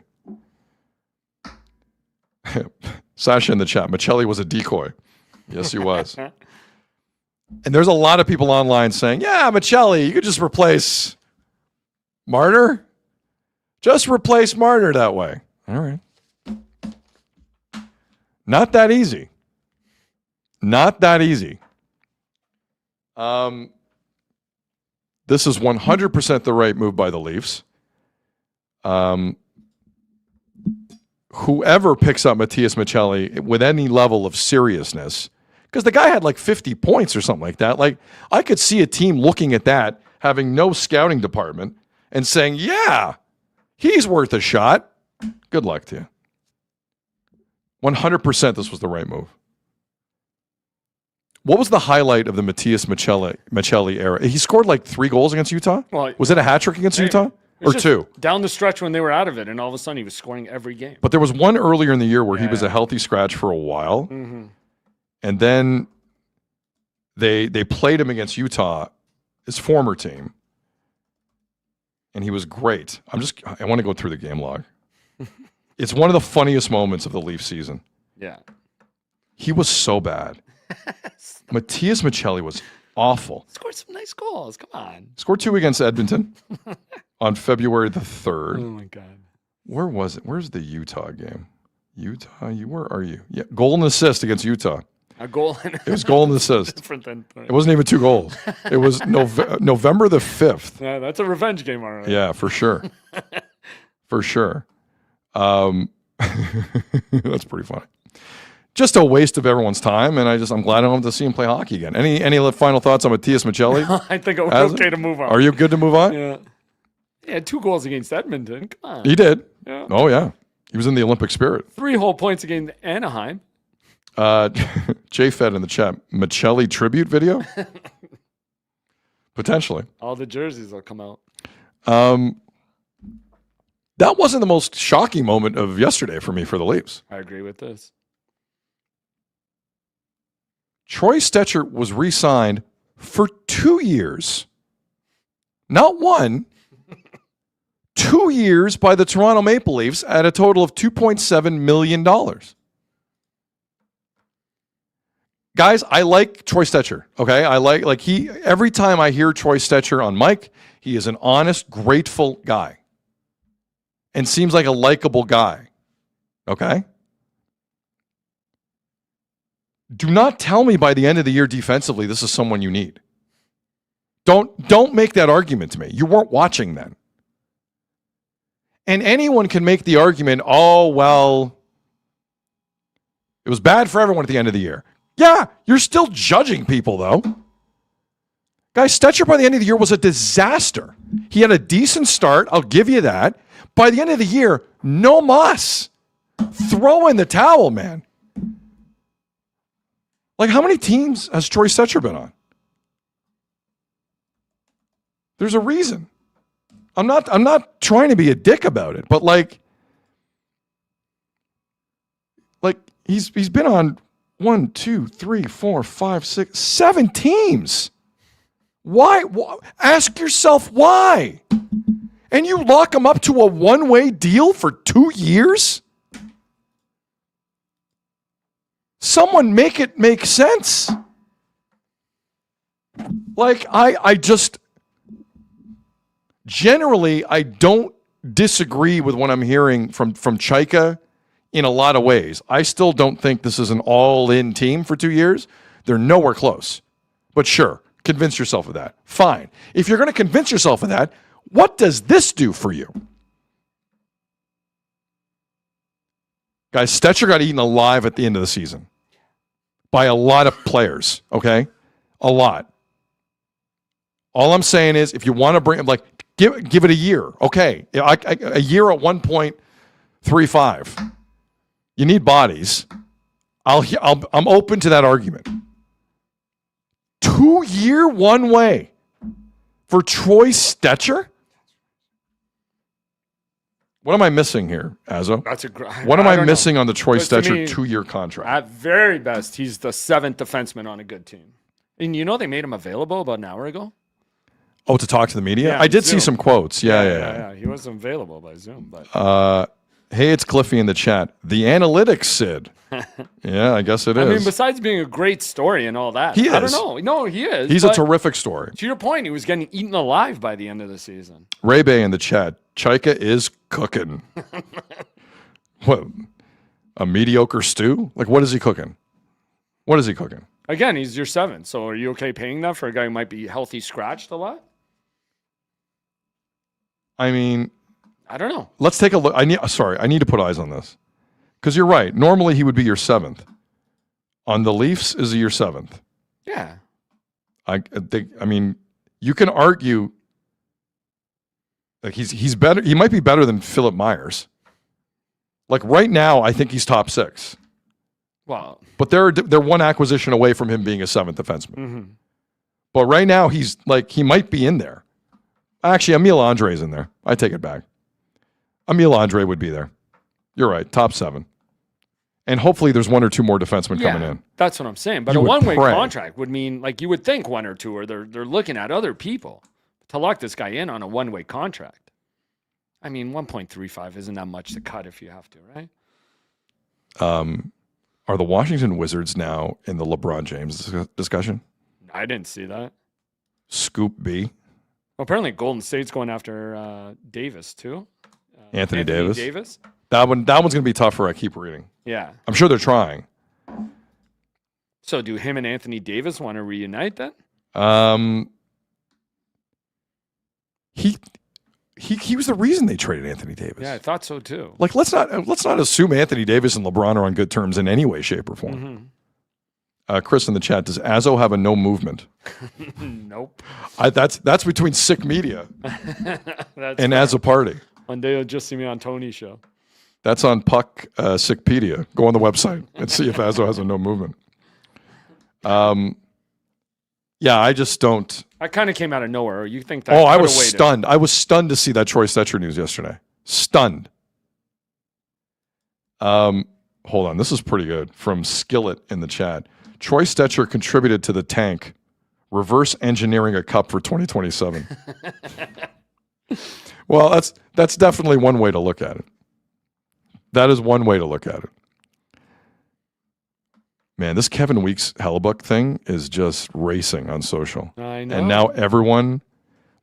Sasha in the chat, Michelli was a decoy. Yes, he was. And there's a lot of people online saying, yeah, Michelli, you could just replace Marner. Just replace Marner that way. All right. Not that easy. Not that easy. This is 100% the right move by the Leafs. Whoever picks up Matias Michelli with any level of seriousness, because the guy had like 50 points or something like that. Like, I could see a team looking at that, having no scouting department, and saying, yeah, he's worth a shot. Good luck to you. 100% this was the right move. What was the highlight of the Matias Michelli era? He scored like 3 goals against Utah? Was it a hat trick against Utah? Or 2? Down the stretch when they were out of it, and all of a sudden he was scoring every game. But there was one earlier in the year where he was a healthy scratch for a while. Mm-hmm. And then they played him against Utah, his former team. And he was great. I want to go through the game log. It's one of the funniest moments of the Leaf season. Yeah. He was so bad. Matias Michelli was awful. Scored some nice goals. Come on. Scored 2 against Edmonton on February the 3rd. Oh, my God. Where was it? Where's the Utah game? Utah, where are you? Yeah, goal and assist against Utah. A goal and It was goal and assist. Different than It wasn't even 2 goals. It was November the 5th. Yeah, that's a revenge game, all right. Yeah, for sure. For sure. That's pretty funny. Just a waste of everyone's time, and I'm glad I don't have to see him play hockey again. Any final thoughts on Matias Michelli? I think we're okay to move on. Are you good to move on? Yeah. He had 2 goals against Edmonton. Come on. He did. Yeah. Oh, yeah. He was in the Olympic spirit. 3 whole points against Anaheim. Jay Fed in the chat. Michelli tribute video? Potentially. All the jerseys will come out. That wasn't the most shocking moment of yesterday for me for the Leafs. I agree with this. Troy Stecher was re-signed for 2 years. Not 1. 2 years by the Toronto Maple Leafs at a total of $2.7 million. Guys, I like Troy Stecher, okay? Every time I hear Troy Stecher on mic, he is an honest, grateful guy. And seems like a likable guy, okay? Do not tell me by the end of the year defensively this is someone you need. Don't make that argument to me. You weren't watching then. And anyone can make the argument, oh, well, it was bad for everyone at the end of the year. Yeah, you're still judging people, though. Guys, Stecher by the end of the year was a disaster. He had a decent start. I'll give you that. By the end of the year, no mas. Throw in the towel, man. Like, how many teams has Troy Stecher been on? There's a reason. I'm not trying to be a dick about it, but like, Like he's been on 1, 2, 3, 4, 5, 6, 7 teams. Why? Ask yourself why. And you lock him up to a one-way deal for 2 years? Someone make it make sense. Like, I just, generally, I don't disagree with what I'm hearing from Chaika in a lot of ways. I still don't think this is an all-in team for 2 years. They're nowhere close. But sure, convince yourself of that. Fine. If you're going to convince yourself of that, what does this do for you? Guys, Stetcher got eaten alive at the end of the season by a lot of players, okay? A lot. All I'm saying is if you want to bring, like, give it a year. Okay, a year at 1.35. You need bodies. I'm open to that argument. 2 year one way for Troy Stetcher? What am I missing here, Azo? What am I missing on the Troy Stetcher 2 year contract? At very best, he's the 7th defenseman on a good team. And you know they made him available about an hour ago? Oh, to talk to the media? Yeah, I did Zoom. see some quotes. Yeah. He wasn't available by Zoom. But Hey, it's Cliffy in the chat. The analytics, Sid. Yeah, I guess it is. I mean, besides being a great story and all that. He I don't is. know. No, he is. He's a terrific story. To your point, he was getting eaten alive by the end of the season. Ray Bay in the chat. Chaika is cooking. What? A mediocre stew? Like, what is he cooking? What is he cooking? Again, he's your 7th. So are you okay paying that for a guy who might be healthy scratched a lot? I mean, I don't know. let's take a look. I need to put eyes on this. Because you're right. Normally he would be your 7th. On the Leafs, is he your 7th? Yeah. I mean, you can argue like he's better. He might be better than Philip Myers. Like right now, I think he's top 6. Well, but they're one acquisition away from him being a 7th defenseman. Mm-hmm. But right now, he's like he might be in there. Actually, Emile Andre's in there. I take it back. Emile Andre would be there. You're right, top 7. And hopefully there's 1 or 2 more defensemen coming in. That's what I'm saying. But You a would one-way pray. contract would mean, like, you would think 1 or 2, or they're looking at other people to lock this guy in on a one-way contract. I mean, 1.35 isn't that much to cut if you have to, right? Are the Washington Wizards now in the LeBron James discussion? I didn't see that. Scoop B. Well, apparently Golden State's going after Davis, too. Anthony Davis. That one's going to be tougher. I keep reading. Yeah. I'm sure they're trying. So do him and Anthony Davis want to reunite then? He was the reason they traded Anthony Davis. Yeah, I thought so too. Like let's not assume Anthony Davis and LeBron are on good terms in any way, shape, or form. Mm-hmm. Chris in the chat, does Azo have a no movement? Nope. That's between Sick Media That's and fair. Azo Party. One day you'll just see me on Tony's show. That's on Puck Sickpedia. Go on the website and see if Azo has a no movement. Yeah, I just don't. That kind of came out of nowhere. You think that? Oh, I could've was waited. stunned. I was stunned to see that Troy Stetcher news yesterday. Stunned. Hold on. This is pretty good. From Skillet in the chat. Troy Stetcher contributed to the tank, reverse engineering a cup for 2027. Well, that's definitely one way to look at it. That is one way to look at it. Man, this Kevin Weeks Hellebuck thing is just racing on social. I know. And now everyone,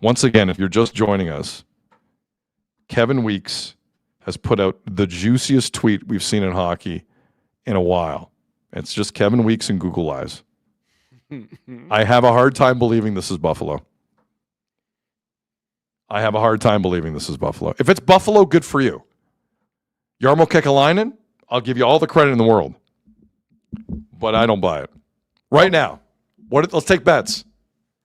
once again, if you're just joining us, Kevin Weeks has put out the juiciest tweet we've seen in hockey in a while. It's just Kevin Weeks and Google Eyes. I have a hard time believing this is Buffalo. I have a hard time believing this is Buffalo. If it's Buffalo, good for you. Jarmo Kekalainen, I'll give you all the credit in the world. But I don't buy it. Right now. Let's take bets.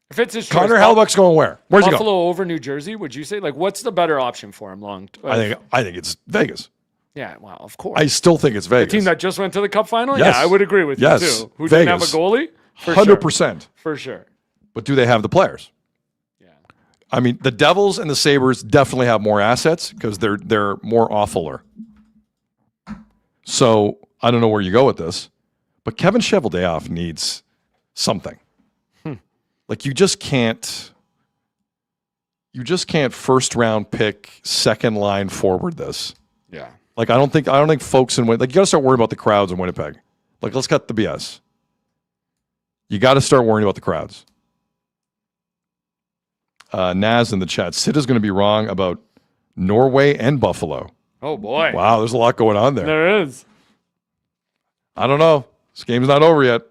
If it's his Connor choice, Hellebuck's going where? Where's he Buffalo going? over New Jersey, would you say? Like, what's the better option for him I think it's Vegas. Yeah, well, of course. I still think it's The Vegas. team that just went to the Cup final? Yes. Yeah, I would agree with Yes. you, too. Who didn't have a Vegas. goalie? For 100%. For sure. But do they have the players? Yeah. I mean, the Devils and the Sabres definitely have more assets because they're more awfuler. So I don't know where you go with this, but Kevin Cheveldayoff needs something. Like you just can't first round pick, second line forward this. Yeah. Like I don't think folks in you got to start worrying about the crowds in Winnipeg. Like let's cut the BS. You got to start worrying about the crowds. Naz in the chat. Sid is going to be wrong about Norway and Buffalo. Oh boy. Wow, there's a lot going on there. There is. I don't know. This game's not over yet.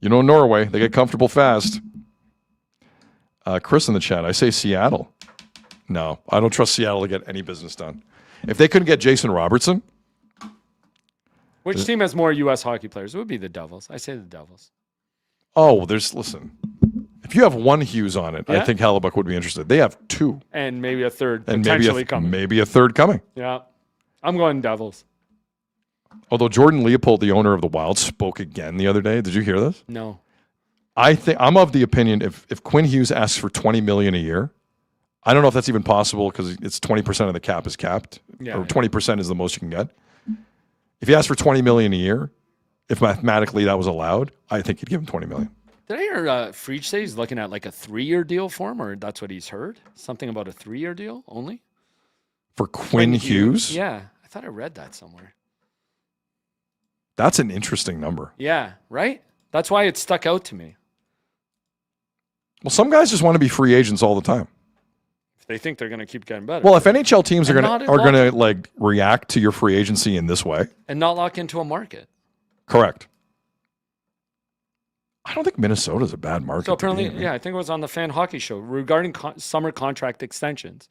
You know Norway, they get comfortable fast. Chris in the chat. I say Seattle. No, I don't trust Seattle to get any business done. If they couldn't get Jason Robertson. Which team has more U.S. hockey players? It would be the Devils. I say the Devils. Oh, listen. If you have one Hughes on it, I think Hellebuck would be interested. They have two. And maybe a third And potentially coming. maybe a third coming. Yeah. I'm going Devils. Although Jordan Leopold, the owner of the Wild, spoke again the other day. Did you hear this? No. I'm of the opinion if Quinn Hughes asks for $20 million a year, I don't know if that's even possible because it's 20% of the cap is capped, or 20% is the most you can get. If he asked for $20 million a year, if mathematically that was allowed, I think he'd give him $20 million. Did I hear Freach say he's looking at like a 3-year deal for him, or that's what he's heard? Something about a 3-year deal only? For Quinn Hughes? Yeah. I thought I read that somewhere. That's an interesting number. Yeah, right? That's why it stuck out to me. Well, some guys just want to be free agents all the time. If they think they're going to keep getting better. Well, if NHL teams are And going to like react to your free agency in this way, and not lock into a market. correct. I don't think Minnesota's a bad market. So to apparently, be in. yeah, I think it was on the Fan Hockey Show regarding summer contract extensions.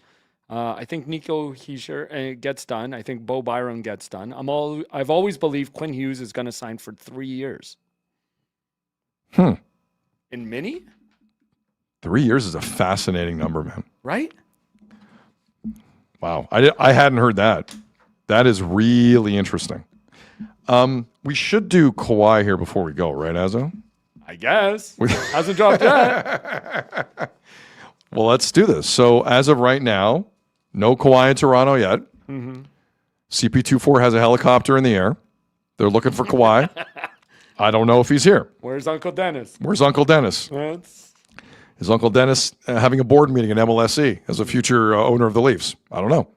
I think Nico Hischier gets done. I think Bo Byron gets done. I've always believed Quinn Hughes is going to sign for 3 years. In mini? 3 years is a fascinating number, man. Right? Wow. I hadn't heard that. That is really interesting. We should do Kawhi here before we go, right, Azo? I guess. Hasn't dropped yet. Well, let's do this. So as of right now, no Kawhi in Toronto yet. Mm-hmm. CP24 has a helicopter in the air. They're looking for Kawhi. I don't know if he's here. Where's Uncle Dennis? Where's Uncle Dennis? Is Uncle Dennis having a board meeting in MLSE as a future owner of the Leafs? I don't know.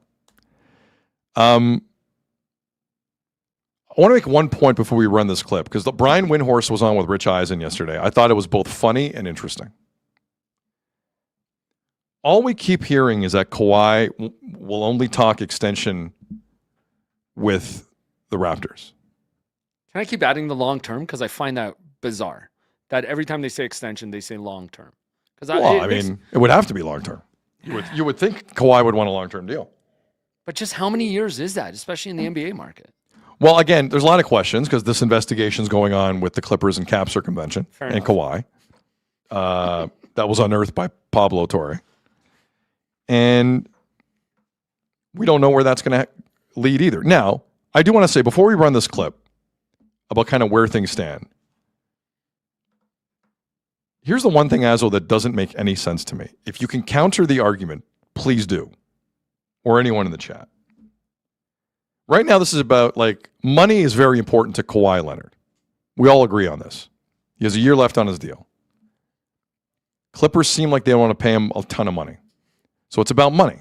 I want to make one point before we run this clip, because Brian Windhorst was on with Rich Eisen yesterday. I thought it was both funny and interesting. All we keep hearing is that Kawhi will only talk extension with the Raptors. Can I keep adding the long term? Because I find that bizarre. That every time they say extension, they say long term. Well, it would have to be long term. You would think Kawhi would want a long term deal. But just how many years is that, especially in the NBA market? Well, again, there's a lot of questions because this investigation is going on with the Clippers and cap circumvention and Kawhi. That was unearthed by Pablo Torre. And we don't know where that's going to lead either. Now, I do want to say, before we run this clip, about kind of where things stand, here's the one thing, Azo, that doesn't make any sense to me. If you can counter the argument, please do. Or anyone in the chat. Right now, this is about, money is very important to Kawhi Leonard. We all agree on this. He has a year left on his deal. Clippers seem like they want to pay him a ton of money. So it's about money.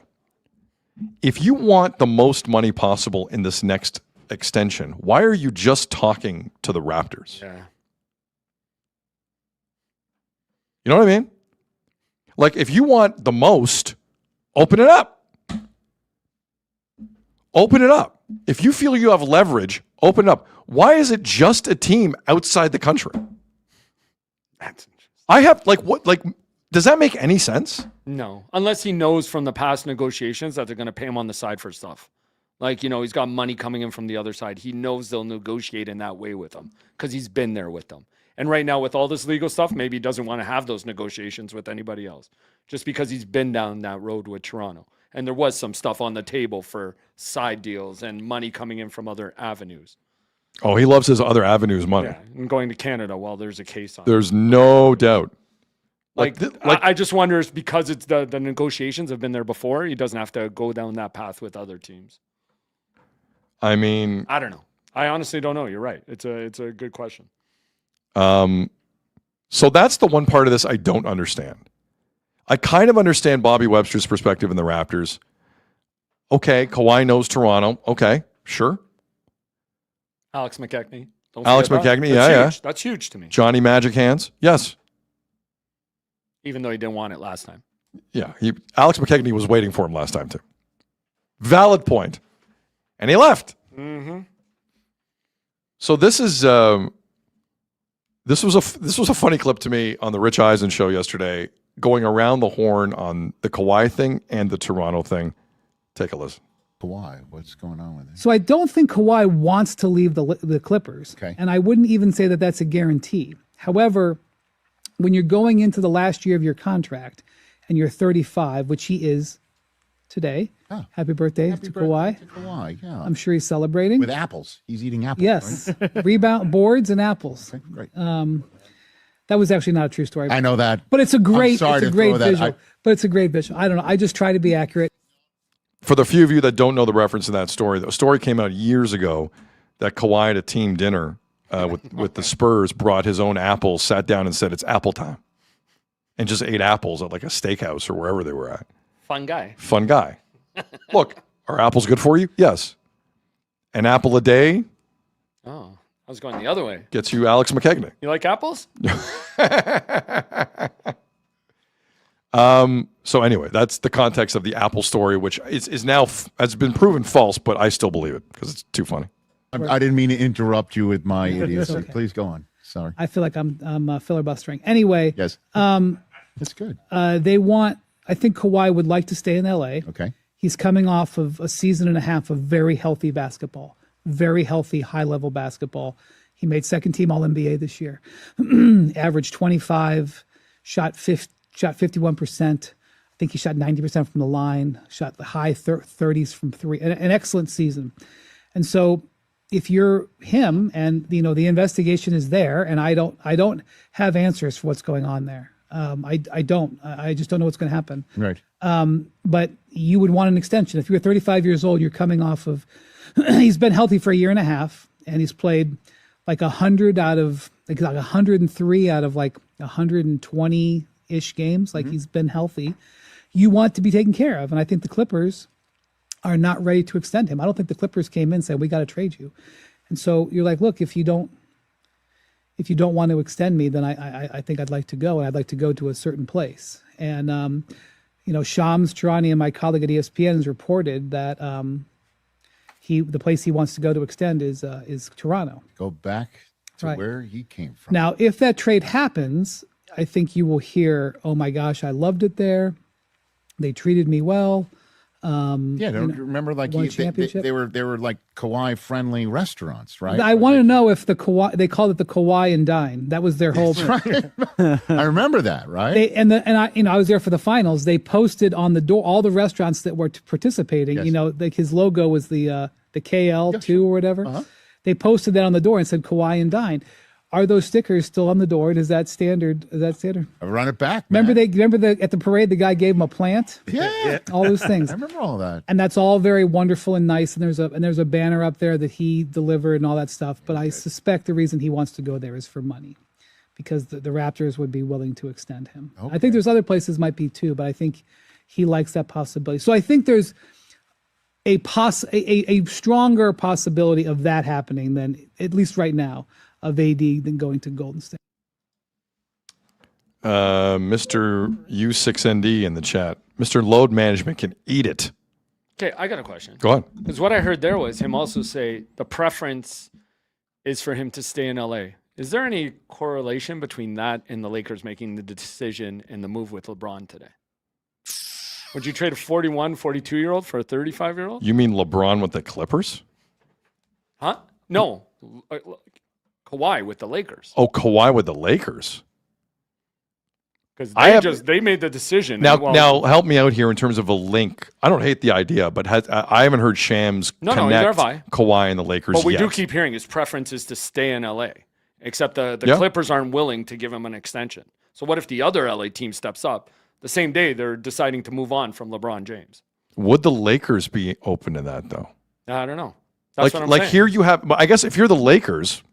If you want the most money possible in this next extension, why are you just talking to the Raptors? Yeah. You know what I mean? If you want the most, open it up. Open it up. If you feel you have leverage, open it up. Why is it just a team outside the country? That's interesting. I have, does that make any sense? No, unless he knows from the past negotiations that they're going to pay him on the side for stuff. He's got money coming in from the other side. He knows they'll negotiate in that way with him because he's been there with them. And right now, with all this legal stuff, maybe he doesn't want to have those negotiations with anybody else just because he's been down that road with Toronto. And there was some stuff on the table for side deals and money coming in from other avenues. Oh, he loves his other avenues money. Yeah, and going to Canada while there's a case on. There's no doubt. I just wonder if because it's the negotiations have been there before, he doesn't have to go down that path with other teams. I mean, I don't know. I honestly don't know. You're right. It's a good question. So that's the one part of this I don't understand. I kind of understand Bobby Webster's perspective in the Raptors. Okay, Kawhi knows Toronto. Okay, sure. Alex McKechnie. Alex McKechnie, yeah. That's huge to me. Johnny Magic Hands, yes. Even though he didn't want it last time. Yeah, Alex McKechnie was waiting for him last time too. Valid point. And he left. Mm-hmm. So this was a funny clip to me on the Rich Eisen show yesterday, going around the horn on the Kawhi thing and the Toronto thing. Take a listen. Kawhi, what's going on with it? So I don't think Kawhi wants to leave the Clippers. Okay. And I wouldn't even say that that's a guarantee. However, when you're going into the last year of your contract and you're 35, which he is today, happy birthday to Kawhi. Kawhi, yeah. I'm sure he's celebrating. With apples. He's eating apples, Yes. right? Rebound, boards, and apples. Okay, great. That was actually not a true story. I know that. But it's a great, I'm sorry it's a to great throw that. visual. But it's a great visual. I don't know. I just try to be accurate. For the few of you that don't know the reference in that story, the story came out years ago that Kawhi at a team dinner with the Spurs brought his own apples, sat down and said, it's apple time. And just ate apples at like a steakhouse or wherever they were at. Fun guy. Fun guy. Look, are apples good for you? Yes. An apple a day Oh, I was going the other way. gets you Alex McKechnie. You like apples? So anyway, that's the context of the Apple story, which is now has been proven false, but I still believe it because it's too funny. I didn't mean to interrupt you with my It's idiocy. okay. Please go on. Sorry. I feel like I'm filibustering. Anyway. Yes. That's good. I think Kawhi would like to stay in LA. Okay. He's coming off of a season and a half of very healthy basketball, very healthy, high-level basketball. He made second team All-NBA this year, averaged 25, shot 51%. I think he shot 90% from the line, shot the high 30s from three, an excellent season. And so if you're him and, the investigation is there, and I don't have answers for what's going on there. I just don't know what's going to happen. Right. But you would want an extension. If you're 35 years old, you're coming off of, he's been healthy for a year and a half, and he's played like 100 out of, like 103 out of like 120-ish games. Like he's been healthy. You want to be taken care of. And I think the Clippers are not ready to extend him. I don't think the Clippers came in and said, we got to trade you. And so you're like, look, if you don't want to extend me, then I think I'd like to go, and I'd like to go to a certain place. And, Shams Charania, my colleague at ESPN, has reported that the place he wants to go to extend is Toronto. Go back to Right. where he came from. Now, if that trade happens, I think you will hear, oh my gosh, I loved it there. They treated me well. Remember, like won a championship. they were like Kawhi friendly restaurants, right? I want to know if the Kawhi, they called it the Kawhi and Dine. That was their whole. I remember that, right? I was there for the finals. They posted on the door all the restaurants that were participating. Yes. Like his logo was the KL2 or whatever. Uh-huh. They posted that on the door and said Kawhi and Dine. Are those stickers still on the door? And is that standard? Run it back. Remember at the parade, the guy gave him a plant. Yeah. All those things. I remember all that. And that's all very wonderful and nice. And there's a banner up there that he delivered and all that stuff. But I suspect the reason he wants to go there is for money, because the Raptors would be willing to extend him. Okay. I think there's other places might be too, but I think he likes that possibility. So I think there's a stronger possibility of that happening than, at least right now, of AD than going to Golden State. Mr. U6ND in the chat. Mr. Load Management can eat it. Okay, I got a question. Go on. Because what I heard there was him also say the preference is for him to stay in LA. Is there any correlation between that and the Lakers making the decision and the move with LeBron today? Would you trade a 41, 42-year-old for a 35-year-old? You mean LeBron with the Clippers? Huh? No. Kawhi with the Lakers. Oh, Kawhi with the Lakers. Because they made the decision. Now help me out here in terms of a link. I don't hate the idea, but I haven't heard Shams connect Kawhi and the Lakers But we yet. do keep hearing his preference is to stay in LA, except the Clippers aren't willing to give him an extension. So what if the other LA team steps up? The same day they're deciding to move on from LeBron James. Would the Lakers be open to that, though? I don't know. That's what I'm like saying. here you have, I guess if you're the Lakers,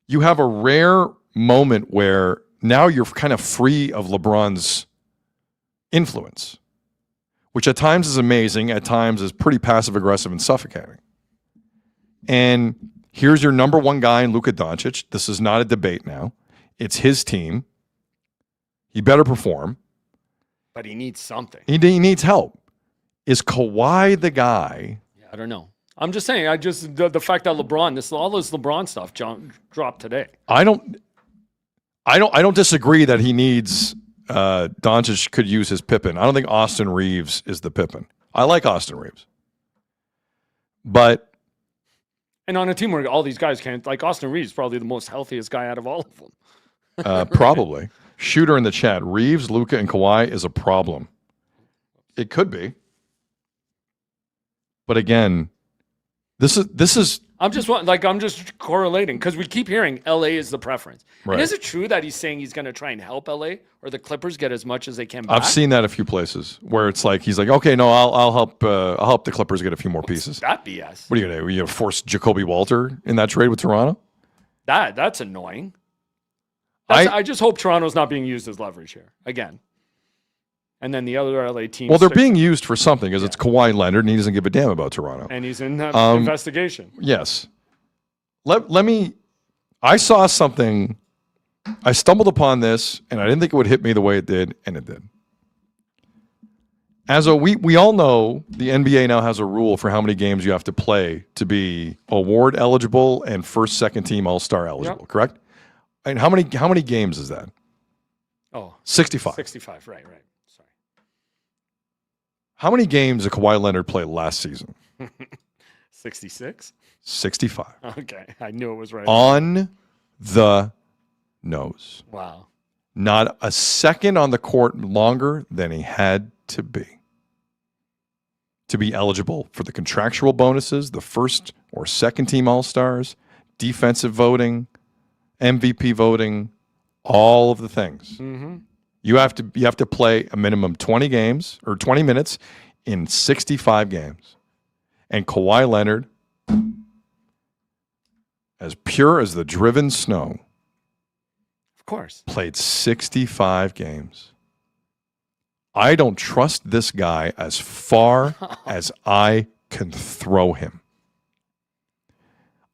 you have a rare moment where now you're kind of free of LeBron's influence, which at times is amazing, at times is pretty passive aggressive and suffocating. And here's your number one guy in Luka Doncic. This is not a debate now. It's his team. He better perform. But he needs something. He needs help. Is Kawhi the guy? Yeah, I don't know. I'm just saying. The fact that LeBron, all this LeBron stuff dropped today. I don't disagree that he needs Doncic could use his Pippen. I don't think Austin Reeves is the Pippen. I like Austin Reeves, but on a team where all these guys can't, like Austin Reeves, probably the most healthiest guy out of all of them. probably. Shooter in the chat. Reeves, Luka, and Kawhi is a problem. It could be, but again, this is. I'm just correlating because we keep hearing LA is the preference. Right. And is it true that he's saying he's going to try and help LA or the Clippers get as much as they can back? I've seen that a few places where it's like he's like, okay, no, I'll help the Clippers get a few more pieces. That BS. What are you gonna do? You gonna force Jacoby Walter in that trade with Toronto? That's annoying. I just hope Toronto's not being used as leverage here again. And then the other LA teams. Well, they're being used for something because it's Kawhi Leonard and he doesn't give a damn about Toronto. And he's in that investigation. Yes. Let me. I saw something. I stumbled upon this and I didn't think it would hit me the way it did, and it did. We all know the NBA now has a rule for how many games you have to play to be award eligible and first, second team All-Star eligible, correct? And how many games is that? Oh, 65. 65, right. Sorry. How many games did Kawhi Leonard play last season? 66? 65. Okay, I knew it was right. On the nose. Wow. Not a second on the court longer than he had to be eligible for the contractual bonuses, the first or second team All-Stars, defensive voting, MVP voting, all of the things. Mm-hmm. You have to play a minimum 20 games or 20 minutes in 65 games. And Kawhi Leonard, as pure as the driven snow, of course, played 65 games. I don't trust this guy as far as I can throw him.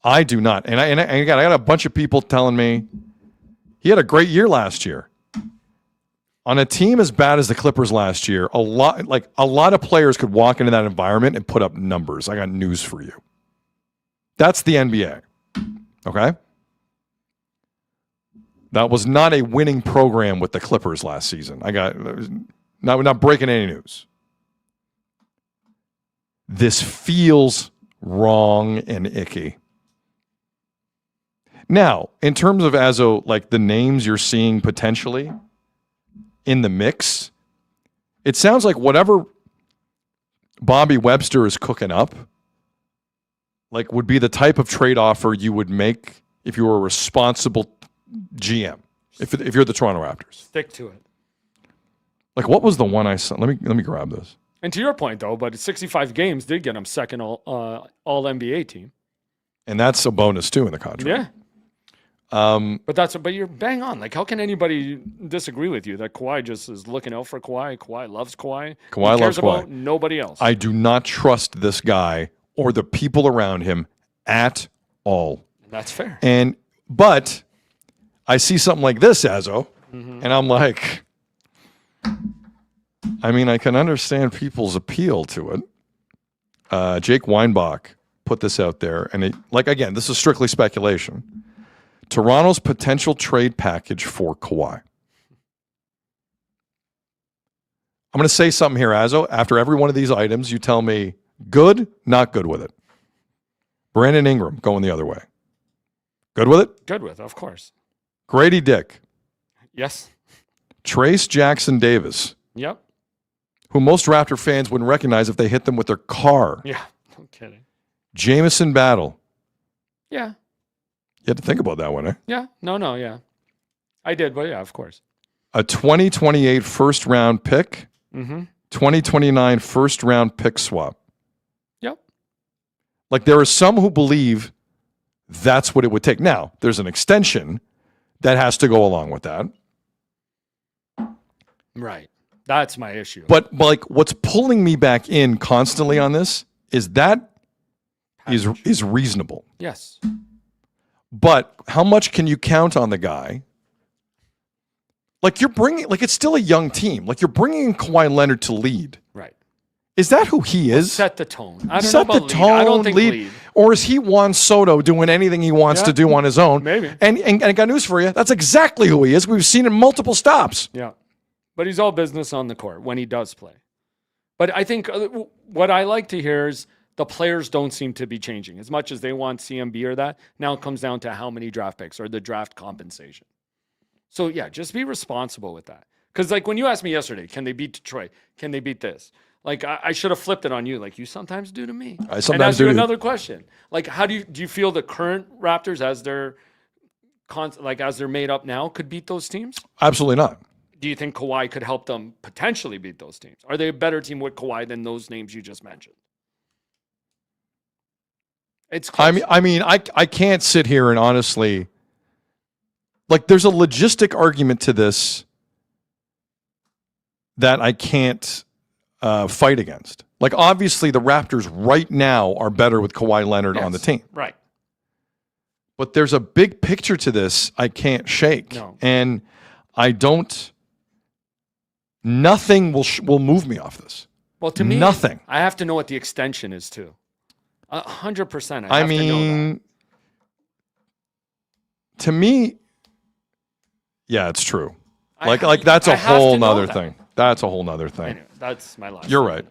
I do not. And I got a bunch of people telling me he had a great year last year. On a team as bad as the Clippers last year, a lot of players could walk into that environment and put up numbers. I got news for you. That's the NBA. Okay? That was not a winning program with the Clippers last season. We're not breaking any news. This feels wrong and icky. Now, in terms of like the names you're seeing potentially in the mix, it sounds like whatever Bobby Webster is cooking up, like would be the type of trade offer you would make if you were a responsible GM, if you're the Toronto Raptors. Stick to it. Like, what was the one I saw? Let me grab this. And to your point, though, but 65 games did get him second all NBA team. And that's a bonus, too, in the contract. Yeah. But you're bang on. Like, how can anybody disagree with you that Kawhi just is looking out for Kawhi? Kawhi loves Kawhi. Kawhi loves Kawhi. About nobody else. I do not trust this guy or the people around him at all. That's fair. But I see something like this, Azzo, and I'm like, I mean, I can understand people's appeal to it. Jake Weinbach put this out there, and again, this is strictly speculation. Toronto's potential trade package for Kawhi. I'm going to say something here, Azzo. After every one of these items, you tell me good, not good with it. Brandon Ingram going the other way. Good with it? Good with, of course. Grady Dick. Yes. Trace Jackson Davis. Yep. Who most Raptor fans wouldn't recognize if they hit them with their car. Yeah, no kidding. Jamison Battle. Yeah. You had to think about that one, eh? Yeah. No, yeah. I did, but yeah, of course. A 2028 first round pick. Mm-hmm. 2029 first round pick swap. Yep. Like there are some who believe that's what it would take. Now, there's an extension that has to go along with that. Right. That's my issue. But like what's pulling me back in constantly on this is that is reasonable. Yes. But how much can you count on the guy? Like you're bringing, like it's still a young team. Like you're bringing in Kawhi Leonard to lead. Right. Is that who he is? Set the tone. I don't Set know about the tone, lead. I don't think lead. Or is he Juan Soto doing anything he wants to do on his own? Maybe. And I got news for you. That's exactly who he is. We've seen in multiple stops. Yeah. But he's all business on the court when he does play. But I think what I like to hear is the players don't seem to be changing as much as they want CMB or that. Now it comes down to how many draft picks or the draft compensation. So yeah, just be responsible with that. Because like when you asked me yesterday, can they beat Detroit? Can they beat this? Like I should have flipped it on you, like you sometimes do to me. I sometimes and ask do you to you. another question. Like, how do you feel the current Raptors as they're as they're made up now could beat those teams? Absolutely not. Do you think Kawhi could help them potentially beat those teams? Are they a better team with Kawhi than those names you just mentioned? It's close. I mean, I can't sit here and honestly, like, there's a logistic argument to this that I can't fight against. Like, obviously, the Raptors right now are better with Kawhi Leonard on the team. Right. But there's a big picture to this I can't shake. No. And I don't, nothing will move me off this. Well, to me, nothing. I have to know what the extension is too. 100%. I mean, to me, yeah, it's true. Like that's a whole nother thing. That's a whole nother thing. Anyway, that's my last. You're right.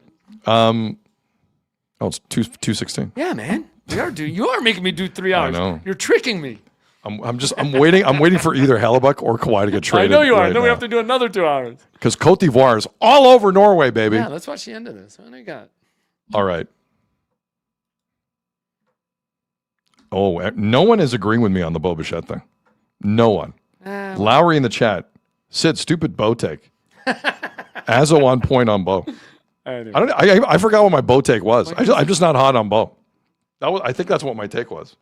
Oh, it's 2:16. Yeah, man. You are making me do 3 hours. I know. You're tricking me. I'm waiting for either Hellebuck or Kawhi to get traded. I know you are. Right Then we now. have to do another 2 hours. Because Cote d'Ivoire is all over Norway, baby. Yeah, let's watch the end of this. What do you got? All right. Oh, no one is agreeing with me on the Bo Bichette thing. No one. Lowry in the chat. Sid, stupid Bo take. Azzo on point on Bo. I forgot what my Bo take was. I'm just not hot on Bo. I think that's what my take was.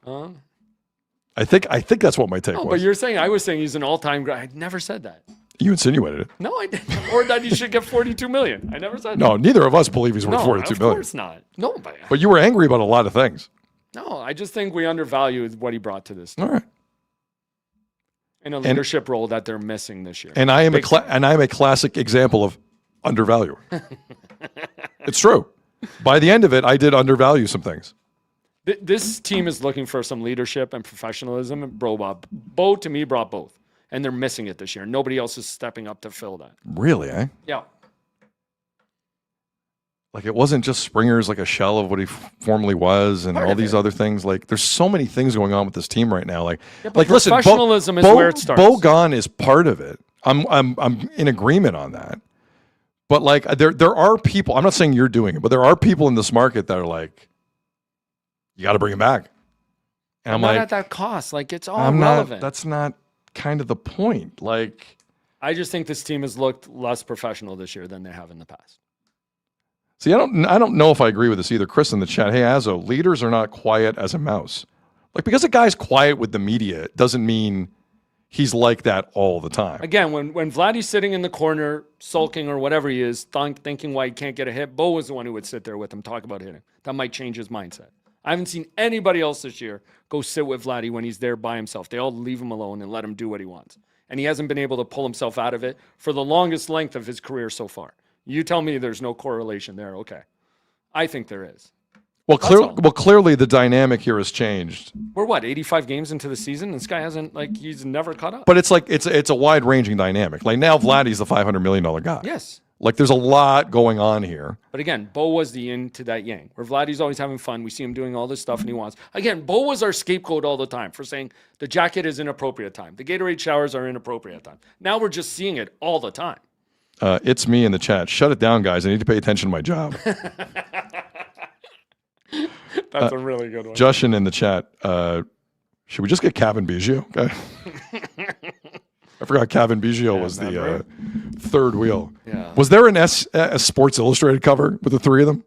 I think that's what my take was. But you're saying I was saying he's an all-time guy. I never said that. You insinuated it. No, I didn't. Or that he should get $42 million. I never said that. No, neither of us believe he's worth $42 million. Of course not. No, but you were angry about a lot of things. No, I just think we undervalue what he brought to this team. All right. In a leadership role that they're missing this year. And I am a classic example of undervalue. It's true. By the end of it, I did undervalue some things. This team is looking for some leadership and professionalism. And Bo to me brought both, and they're missing it this year. Nobody else is stepping up to fill that. Really, eh? Yeah. Like it wasn't just Springer's like a shell of what he formerly was, and all these other things. Like there's so many things going on with this team right now. Like listen, professionalism is where it starts. Bo gone is part of it. I'm in agreement on that. But like there are people. I'm not saying you're doing it, but there are people in this market that are like, you got to bring him back. And I'm not like, at that cost. Like it's all relevant. That's not kind of the point. Like, I just think this team has looked less professional this year than they have in the past. See, I don't know if I agree with this either. Chris in the chat, hey Azzo, leaders are not quiet as a mouse. Like because a guy's quiet with the media doesn't mean he's like that all the time. Again, when Vladdy's sitting in the corner, sulking or whatever he is, thinking why he can't get a hit, Bo was the one who would sit there with him, talk about hitting. That might change his mindset. I haven't seen anybody else this year go sit with Vladdy when he's there by himself. They all leave him alone and let him do what he wants. And he hasn't been able to pull himself out of it for the longest length of his career so far. You tell me there's no correlation there. Okay. I think there is. Well, clearly the dynamic here has changed. We're 85 games into the season? This guy hasn't, he's never caught up. But it's like, it's a wide-ranging dynamic. Like now Vladdy's the $500 million guy. Yes. Like there's a lot going on here. But again, Bo was the yin to that yang, where Vladdy's always having fun. We see him doing all this stuff and he wants. Again, Bo was our scapegoat all the time for saying the jacket is inappropriate time. The Gatorade showers are inappropriate time. Now we're just seeing it all the time. It's me in the chat. Shut it down, guys. I need to pay attention to my job. That's a really good one. Justin in the chat. Should we just get Kevin Biggio? Okay. I forgot Kevin Biggio was the third wheel. Yeah. Was there a Sports Illustrated cover with the three of them?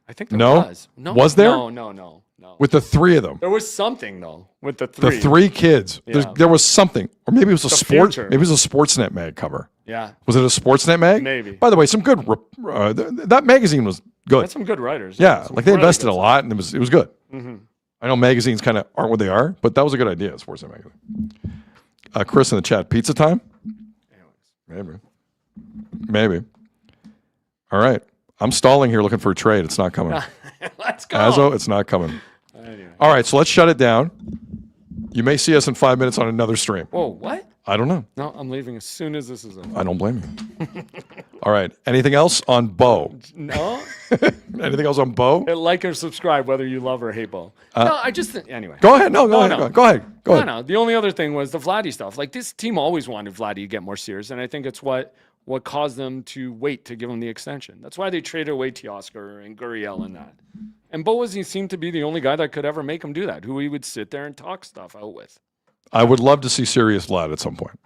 I think there was. No, Was there? No. with the three of them. There was something though with the three. The three kids. Yeah. There was something, or maybe it was a sport. future. Maybe it was a Sportsnet mag cover. Yeah. Was it a Sportsnet mag? Maybe. By the way, some good. That magazine was good. That's some good writers. Yeah, Some like they really invested good a lot, and it was good. Mhm. I know magazines kind of aren't what they are, but that was a good idea. Sportsnet magazine. Chris in the chat, pizza time. Maybe. All right, I'm stalling here looking for a trade. It's not coming. Let's go. Azo, it's not coming. Anyway. All right, so let's shut it down. You may see us in 5 minutes on another stream. Whoa, what? I don't know. No, I'm leaving as soon as this is over. I don't blame you. All right. Anything else on Bo? No. Anything else on Bo? Like or subscribe whether you love or hate Bo. No, I just think, anyway. Go ahead. No, go ahead. Go ahead. Go ahead. No. The only other thing was the Vladdy stuff. Like this team always wanted Vladdy to get more serious, and I think it's what caused them to wait to give him the extension. That's why they traded away Teoscar and Gurriel and that. And Bo seemed to be the only guy that could ever make him do that, who he would sit there and talk stuff out with. I would love to see serious Vlad at some point.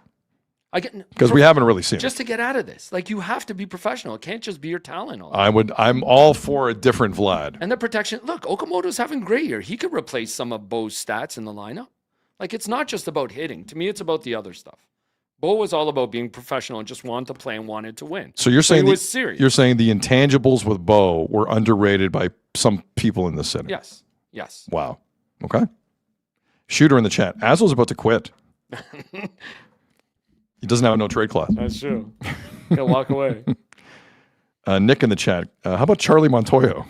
Because we we haven't really seen it. Just to get out of this. Like, you have to be professional. It can't just be your talent. I'm all for a different Vlad. And the protection. Look, Okamoto's having a great year. He could replace some of Bo's stats in the lineup. Like, it's not just about hitting. To me, it's about the other stuff. Bo was all about being professional and just wanted to play and wanted to win. So you're saying he was serious. You're saying the intangibles with Bo were underrated by some people in the city. Yes. Yes. Wow. Okay. Shooter in the chat. Azo's about to quit. He doesn't have a no trade clause. That's true. He'll walk away. Nick in the chat. How about Charlie Montoyo?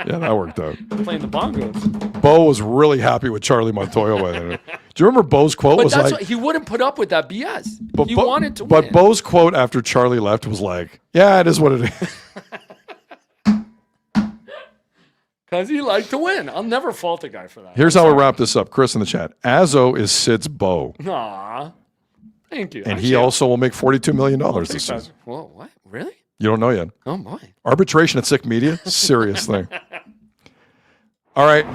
Yeah, that worked out. Playing the bongos. Bo was really happy with Charlie Montoyo. By the way. Do you remember Bo's quote But was that's like, what, he wouldn't put up with that BS. He Bo- wanted to win. But Bo's quote after Charlie left was like, yeah, it is what it is. Because he liked to win. I'll never fault a guy for that. Here's how we wrap this up. Chris in the chat. Azo is Sid's Bo. Aw. Thank you. And he also will make $42 million this season. Whoa, what? Really? You don't know yet. Oh, boy. Arbitration at Sick Media? Serious thing. All right.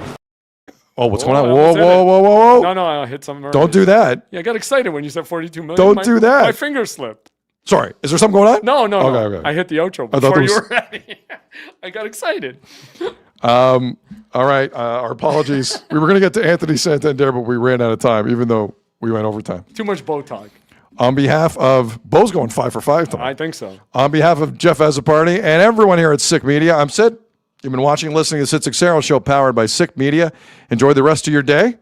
Oh, what's going on? Whoa. No, I hit something. Don't do that. Yeah, I got excited when you said 42 million. Don't do that. My finger slipped. Sorry. Is there something going on? No. Okay. I hit the outro I thought before there you was- were ready. I got excited. All right. Our apologies. We were going to get to Anthony Santander, but we ran out of time, even though we went overtime. Too much Bo talk. On behalf of Bo's going 5 for 5 tonight. I think so. On behalf of Jeff Azzopardi and everyone here at Sick Media, I'm Sid. You've been watching and listening to the Sid Seixeiro Show powered by Sick Media. Enjoy the rest of your day.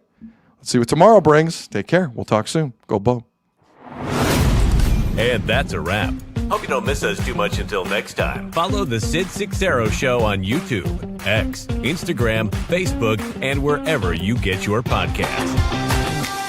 Let's see what tomorrow brings. Take care. We'll talk soon. Go Bo. And that's a wrap. Hope you don't miss us too much until next time. Follow the Sid Seixeiro Show on YouTube, X, Instagram, Facebook, and wherever you get your podcasts.